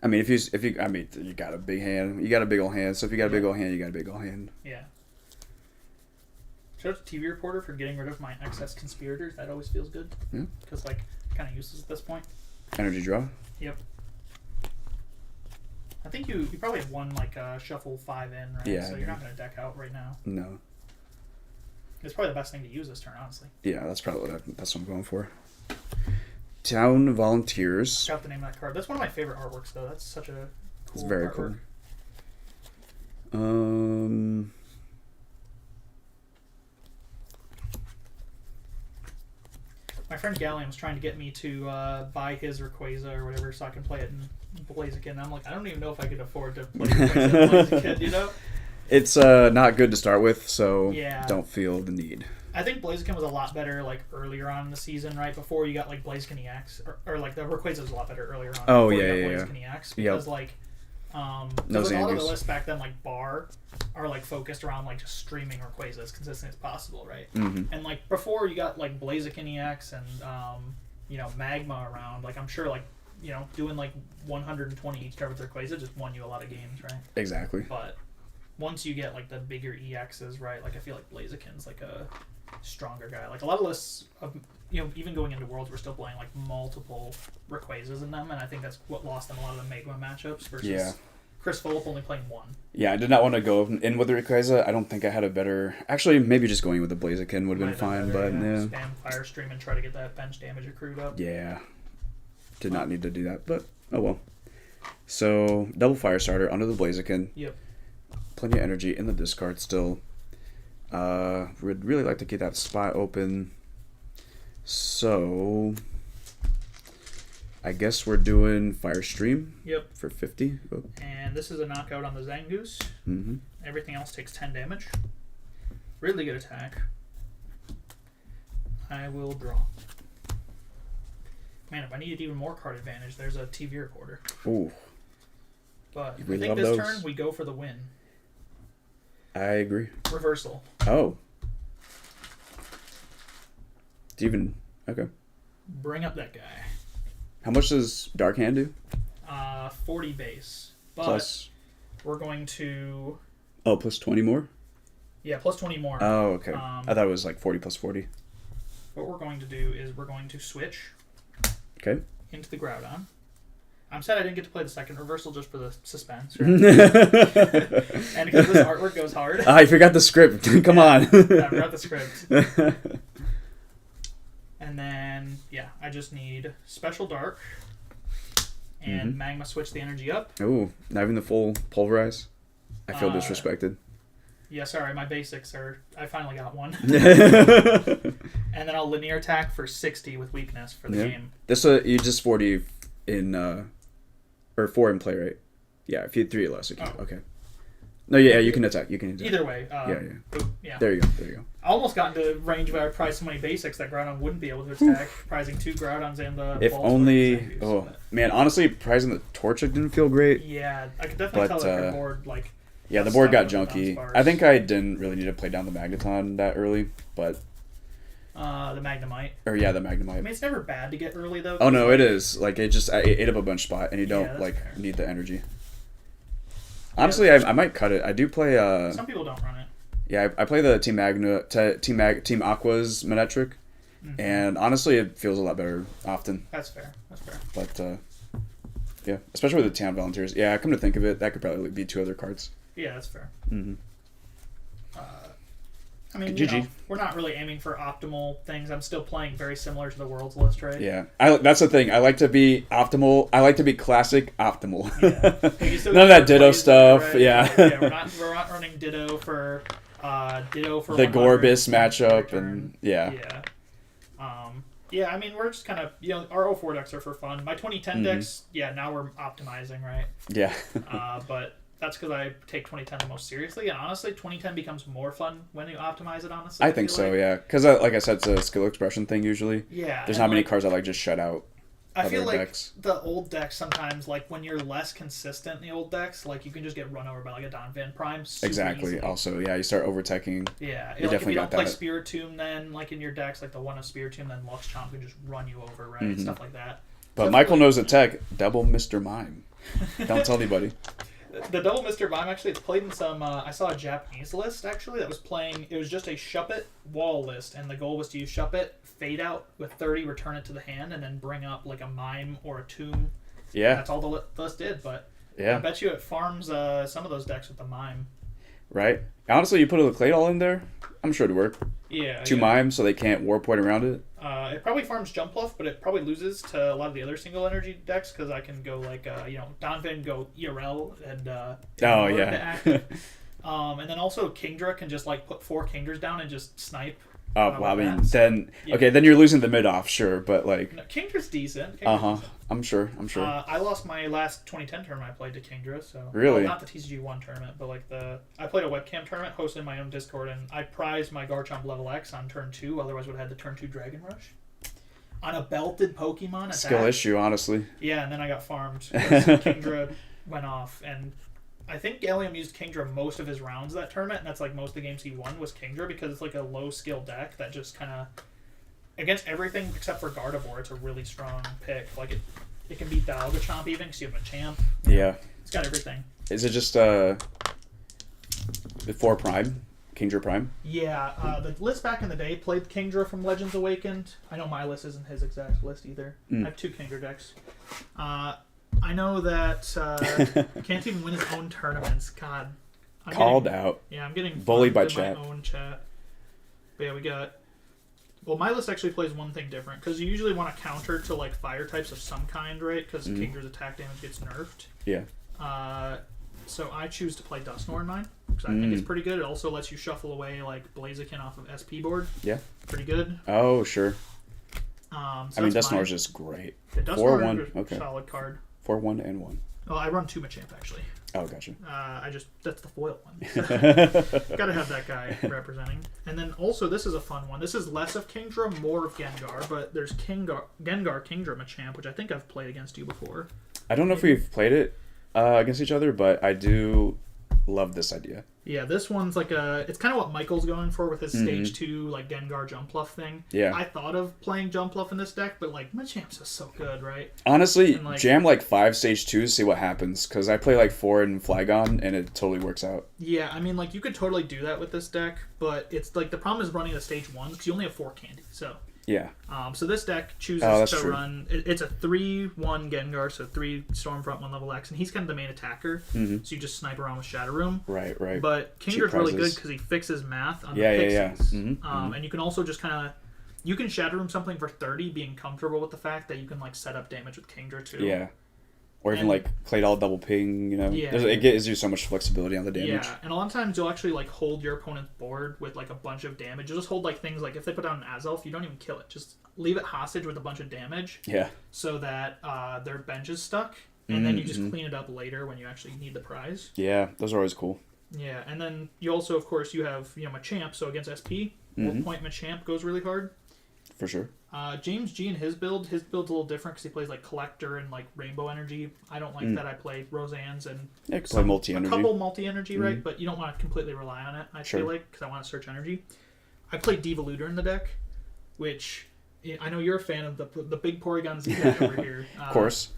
I mean, if you got a big hand. You got a big old hand. So if you got a big old hand, you got a big old hand.
Yeah. Shout out to TV Reporter for getting rid of my excess conspirators. That always feels good.
Yeah.
Because, like, kind of useless at this point.
Energy draw?
Yep. I think you probably have one, like, shuffle 5 in, right?
Yeah.
So you're not going to deck out right now.
No.
It's probably the best thing to use this turn, honestly.
Yeah, that's probably that's what I'm going for. Town Volunteers.
I forgot the name of that card. That's one of my favorite artworks, though. That's such a cool
It's very
artwork.
Cool.
My friend Gallium was trying to get me to buy his Rayquaza or whatever so I can play it in Blaziken. I'm like, I don't even know if I could afford to play Rayquaza in Blaziken, you know?
It's not good to start with, so don't feel the need.
I think Blaziken was a lot better like earlier on in the season, right? Before you got like Blaziken EX. Or like the Rayquaza was a lot better earlier on.
Oh,
before
yeah,
you got
yeah.
Blaziken EX. Because like...
No
because a lot of the
Xanders.
lists back then, like Bar, are like focused around like just streaming Rayquaza as consistent as possible, right?
Mm-hmm.
And like before, you got like Blaziken EX and you know, Magma around. Like I'm sure like you know doing like 120 each card with Rayquaza just won you a lot of games, right?
Exactly.
But once you get like the bigger EXs, right? Like I feel like Blaziken's like a stronger guy. Like a lot of lists of you know even going into Worlds, we're still playing like multiple Rayquazas in them, and I think that's what lost them a lot of the Magma matchups versus Chris Phillip only playing one.
Yeah, I did not want to go in with the Rayquaza. I don't think I had a better... Actually, maybe just going with the Blaziken would have been fine, but yeah.
Spam Fire Stream and try to get that bench damage accrued up.
Yeah. Did not need to do that, but oh well. So, double Fire Starter under the Blaziken.
Yep.
plenty of energy in the discard still. Would really like to get that spot open. So I guess we're doing Fire Stream.
Yep.
For 50. Oh.
And this is a knockout on the Zangoose.
Mm-hmm.
Everything else takes 10 damage. Really good attack. I will draw. Man, if I needed even more card advantage, there's a TV recorder.
Ooh.
But
We
I think
love
this
those.
turn we go for the win.
I agree.
Reversal.
Oh. Do you even... Okay.
Bring up that guy.
How much does Dark Hand do?
40 base. But
Plus...
we're going to...
Oh, plus 20 more?
Yeah, plus 20 more.
Oh, okay. I thought it was like 40 plus 40.
What we're going to do is we're going to switch
Okay.
into the Groudon. I'm sad I didn't get to play the second reversal just for the suspense. Right? And because this artwork goes hard.
I forgot the script. Come on.
I forgot the script. And then, yeah, I just need Special Dark and Magma switch the energy up.
Ooh, not even the full Pulverize? I feel disrespected.
Yeah, sorry, my basics are... I finally got one.
And
And then I'll linear attack for 60 with weakness for the game.
This you just 40 in... or 4 in play, right? Yeah, if you had 3 or less, you can.
Oh.
Okay. No, yeah, you can attack. You can attack.
Either way.
Yeah. There you go.
I almost got into range where I prized so many basics that Groudon wouldn't be able to attack, prizing 2 Groudons and the...
If
Bulbasaur
only...
and Zangoose,
Oh,
but-
man, honestly, prizing the Torchic didn't feel great.
Yeah, I could definitely tell that your board, like...
Yeah, the board got
stuck with
junky.
Dunsparce.
I think I didn't really need to play down the Magneton that early, but...
The Magnemite.
Or yeah, the
I
Magnemite.
mean, it's never bad to get early, though.
Oh no, it is. Like, it ate up a bunch spot, and you don't,
that's
like,
fair.
need the energy. Honestly, I might cut it. I do play,
Some people don't run it.
Yeah, I play the Team Aqua's Manetric, and honestly, it feels a lot better often.
That's fair.
But, yeah, especially with the Town Volunteers. Yeah, come to think of it, that could probably be 2 other cards.
Yeah, that's fair.
Mm-hmm.
I mean,
GG.
we're not really aiming for optimal things. I'm still playing very similar to the Worlds list, right?
Yeah, that's the thing. I like to be optimal. I like to be classic optimal.
Yeah. You still
None of
get
that Ditto
plays,
stuff.
right?
Yeah.
We're not running Ditto for
the
100
Gorbis matchup
return.
and yeah.
Yeah, I mean, we're just kind of, our 04 decks are for fun. My 2010 decks, now we're optimizing, right?
Yeah.
But that's because I take 2010 the most seriously, and honestly, 2010 becomes more fun when you optimize it, honestly.
I think
feel
so,
like.
yeah. Because, like I said, it's a skill expression thing usually.
Yeah.
There's
and,
not many
like,
cards that just shut out
I feel
other
like
decks.
the old decks sometimes, like when you're less consistent in the old decks, like you can just get run over by like a Donovan Prime. Super
Exactly.
easily.
Also, yeah, you start overteching.
Yeah,
You
like if
definitely
you
got
don't play
that.
Spiritomb, then like in your decks, like the one of Spiritomb, then Lux Chomp can just run you over, right? Stuff like that.
But
So
Michael
like,
knows the tech. Double Mr. Mime. Don't tell anybody.
The Double Mr. Mime actually, it's played in some. I saw a Japanese list actually that was playing. It was just a Shuppet wall list, and the goal was to use Shuppet, fade out with 30, return it to the hand, and then bring up like a Mime or a Tomb.
Yeah.
That's all the list did, but I
Yeah.
bet you it farms some of those decks with the Mime.
Right? Honestly, you put a Clay Doll in there, I'm sure it'd work.
Yeah.
2 Mimes so they can't War Point around it.
It probably farms Jump Bluff, but it probably loses to a lot of the other single energy decks because I can go like Donovan go ERL and
Oh,
Ignore
yeah.
to act. And then also Kingdra can just like put 4 Kingdras down and just snipe.
Oh, well, I
with
mean,
that. So,
then...
yeah.
Okay, then you're losing the mid-off, sure, but like...
No, Kingdra's decent.
Uh-huh. I'm sure.
I lost my last 2010 tournament I played to Kingdra, so...
Really?
Well, not the TCG1 tournament, but like I played a webcam tournament hosted in my own Discord, and I prized my Garchomp level X on turn 2, otherwise would have had the turn 2 Dragon Rush. On a belted Pokemon attack.
Skill issue, honestly.
Yeah, and then I got farmed because Kingdra went off, and I think Gallium used Kingdra most of his rounds that tournament, and that's like most of the games he won was Kingdra because it's like a low skill deck that just kind of against everything except for Gardevoir, it's a really strong pick. Like it can beat Dialga Chomp even because you have a champ.
Yeah.
It's got everything.
Is it just before Prime? Kingdra Prime?
Yeah, the list back in the day played Kingdra from Legends Awakened. I know my list isn't his exact list either. I have 2 Kingdra decks. I know that can't even win his own tournaments. God.
Called out.
Yeah, I'm getting
Bullied by
in
chat.
my own chat. But yeah, we got... Well, my list actually plays one thing different, because you usually want to counter to like fire types of some kind, right? Because Kingdra's attack damage gets nerfed.
Yeah.
So I choose to play Dusknoir in mine because I think it's pretty good. It also lets you shuffle away like Blaziken off of SP board.
Yeah.
Pretty good.
Oh, sure.
So
I mean, Dusknoir's just great.
Yeah,
4/1. Okay.
Solid card.
4/1 and 1.
Oh, I run 2 Machamp actually.
Oh, gotcha.
That's the foil one. Gotta have that guy representing. And then also, this is a fun one. This is less of Kingdra, more of Gengar, but there's Gengar, Kingdra Machamp, which I think I've played against you before.
I don't know if we've played it against each other, but I do love this idea.
Yeah, this one's like it's kind of what Michael's going for with his stage 2 like Gengar Jumpluff thing.
Yeah.
I thought of playing Jumpluff in this deck, but like Machamp's just so good, right?
Honestly,
like,
jam like 5 stage 2s, see what happens, because I play like 4 in Flygon, and it totally works out.
Yeah, I mean, like you could totally do that with this deck, but it's like the problem is running the stage 1s because you only have 4 candy, so.
Yeah.
So this deck chooses to run. It's a 3/1 Gengar, so 3 Stormfront, 1 level X, and he's kind of the main attacker. So you just snipe around with Shadow Room.
Right.
But Kindra's really good because he fixes math on the Pixies. And you can also just kind of you can Shadow Room something for 30, being comfortable with the fact that you can like set up damage with Kingdra too.
Yeah. Or even like play all double ping, you know.
Yeah.
It gives you so much flexibility on the damage.
Yeah, and a lot of times you'll actually like hold your opponent's board with like a bunch of damage. You'll just hold like things like if they put down an Azelf, you don't even kill it. Just leave it hostage with a bunch of damage.
Yeah.
So that their bench is stuck, and then you just clean it up later when you actually need the prize.
Yeah, those are always cool.
Yeah, and then you also, of course, you have Machamp. So against SP, 4-point Machamp goes really hard.
For sure.
James G and his build's a little different because he plays like Collector and like Rainbow Energy. I don't like that. I play Roseanne's and
play multi-energy.
A couple multi-energy, right? But you don't want to completely rely on it, I feel like, because I want to search energy. I play Devoluter in the deck, which I know you're a fan of the big Porygon Z deck over here.
Of course.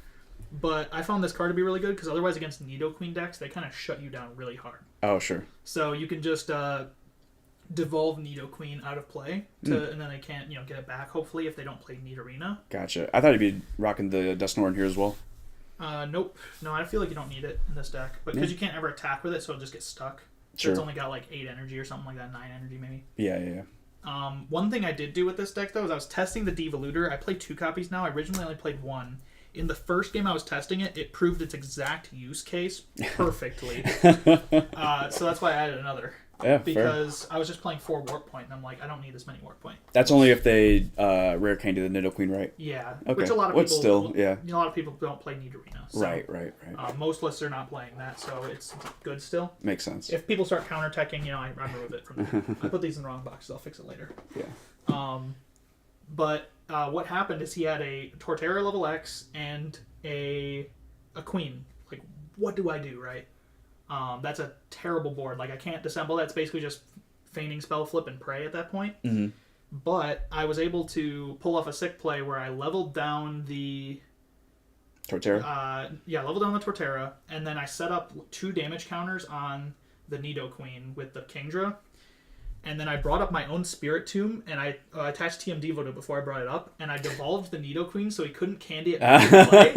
But I found this card to be really good because otherwise against Nidoqueen decks, they kind of shut you down really hard.
Oh, sure.
So you can just devolve Nidoqueen out of play, and then they can't get it back, hopefully, if they don't play Nidorina.
Gotcha. I thought you'd be rocking the Dusknoir in here as well.
Nope. No, I feel like you don't need it in this deck. But because you can't ever attack with it, so it'll just get stuck. So it's only got like 8 energy or something like that, 9 energy maybe.
Yeah.
One thing I did do with this deck, though, is I was testing the Devoluter. I played 2 copies now. I originally only played 1. In the first game I was testing it, it proved its exact use case perfectly. So that's why I added another.
Yeah,
because I was just playing 4 Warp Point, and I'm like, I don't need this many Warp Point.
That's only if they rare candy the Nidoqueen, right?
Yeah.
Okay.
Which a lot of people
still, yeah.
A lot of people don't play Nidorina. So,
Right.
most lists are not playing that, so it's good still.
Makes sense.
If people start counterattacking, I remove it from there. I put these in the wrong boxes. I'll fix it later.
Yeah.
But what happened is he had a Torterra level X and a Queen. Like, what do I do, right? That's a terrible board. Like, I can't disassemble that. It's basically just feigning spell flip and pray at that point. But I was able to pull off a sick play where I leveled down the
Torterra?
Leveled down the Torterra, and then I set up 2 damage counters on the Nidoqueen with the Kingdra. And then I brought up my own Spirit Tomb, and I attached TM Devo to it before I brought it up, and I devolved the Nidoqueen so he couldn't candy it back in play.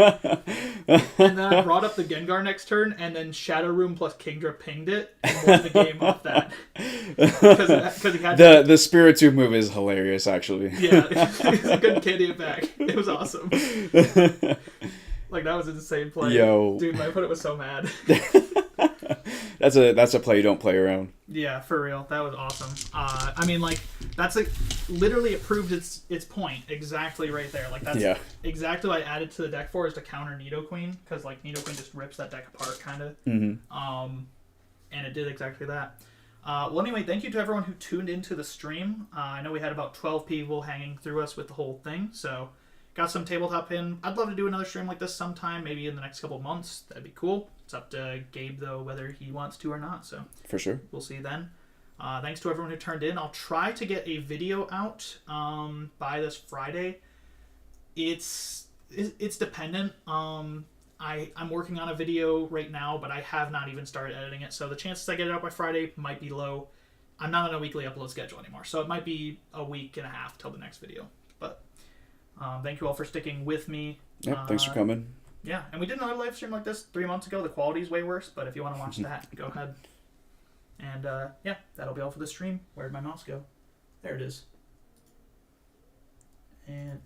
And then I brought up the Gengar next turn, and then Shadow Room plus Kingdra pinged it, and won the game off that. Because he had
the Spiritomb move is hilarious, actually.
Yeah, he couldn't candy it back. It was awesome. Like, that was an insane play.
Yo.
Dude, my opponent was so mad.
That's a play you don't play around.
Yeah, for real. That was awesome. I mean, like, that's literally it proved its point exactly right there. Like, that's exactly what I added to the deck for, is to counter Nidoqueen, because like Nidoqueen just rips that deck apart, kind of. And it did exactly that. Well, anyway, thank you to everyone who tuned into the stream. I know we had about 12 people hanging through us with the whole thing, so got some tabletop in. I'd love to do another stream like this sometime, maybe in the next couple of months. That'd be cool. It's up to Gabe, though, whether he wants to or not. So
for sure,
we'll see then. Thanks to everyone who turned in. I'll try to get a video out by this Friday. It's dependent. I'm working on a video right now, but I have not even started editing it. So the chances I get it out by Friday might be low. I'm not on a weekly upload schedule anymore, so it might be a week and a half till the next video. But thank you all for sticking with me.
Yeah, thanks for coming.
Yeah, and we did another live stream like this 3 months ago. The quality's way worse, but if you want to watch that, go ahead. And yeah, that'll be all for the stream. Where'd my mouse go? There it is. And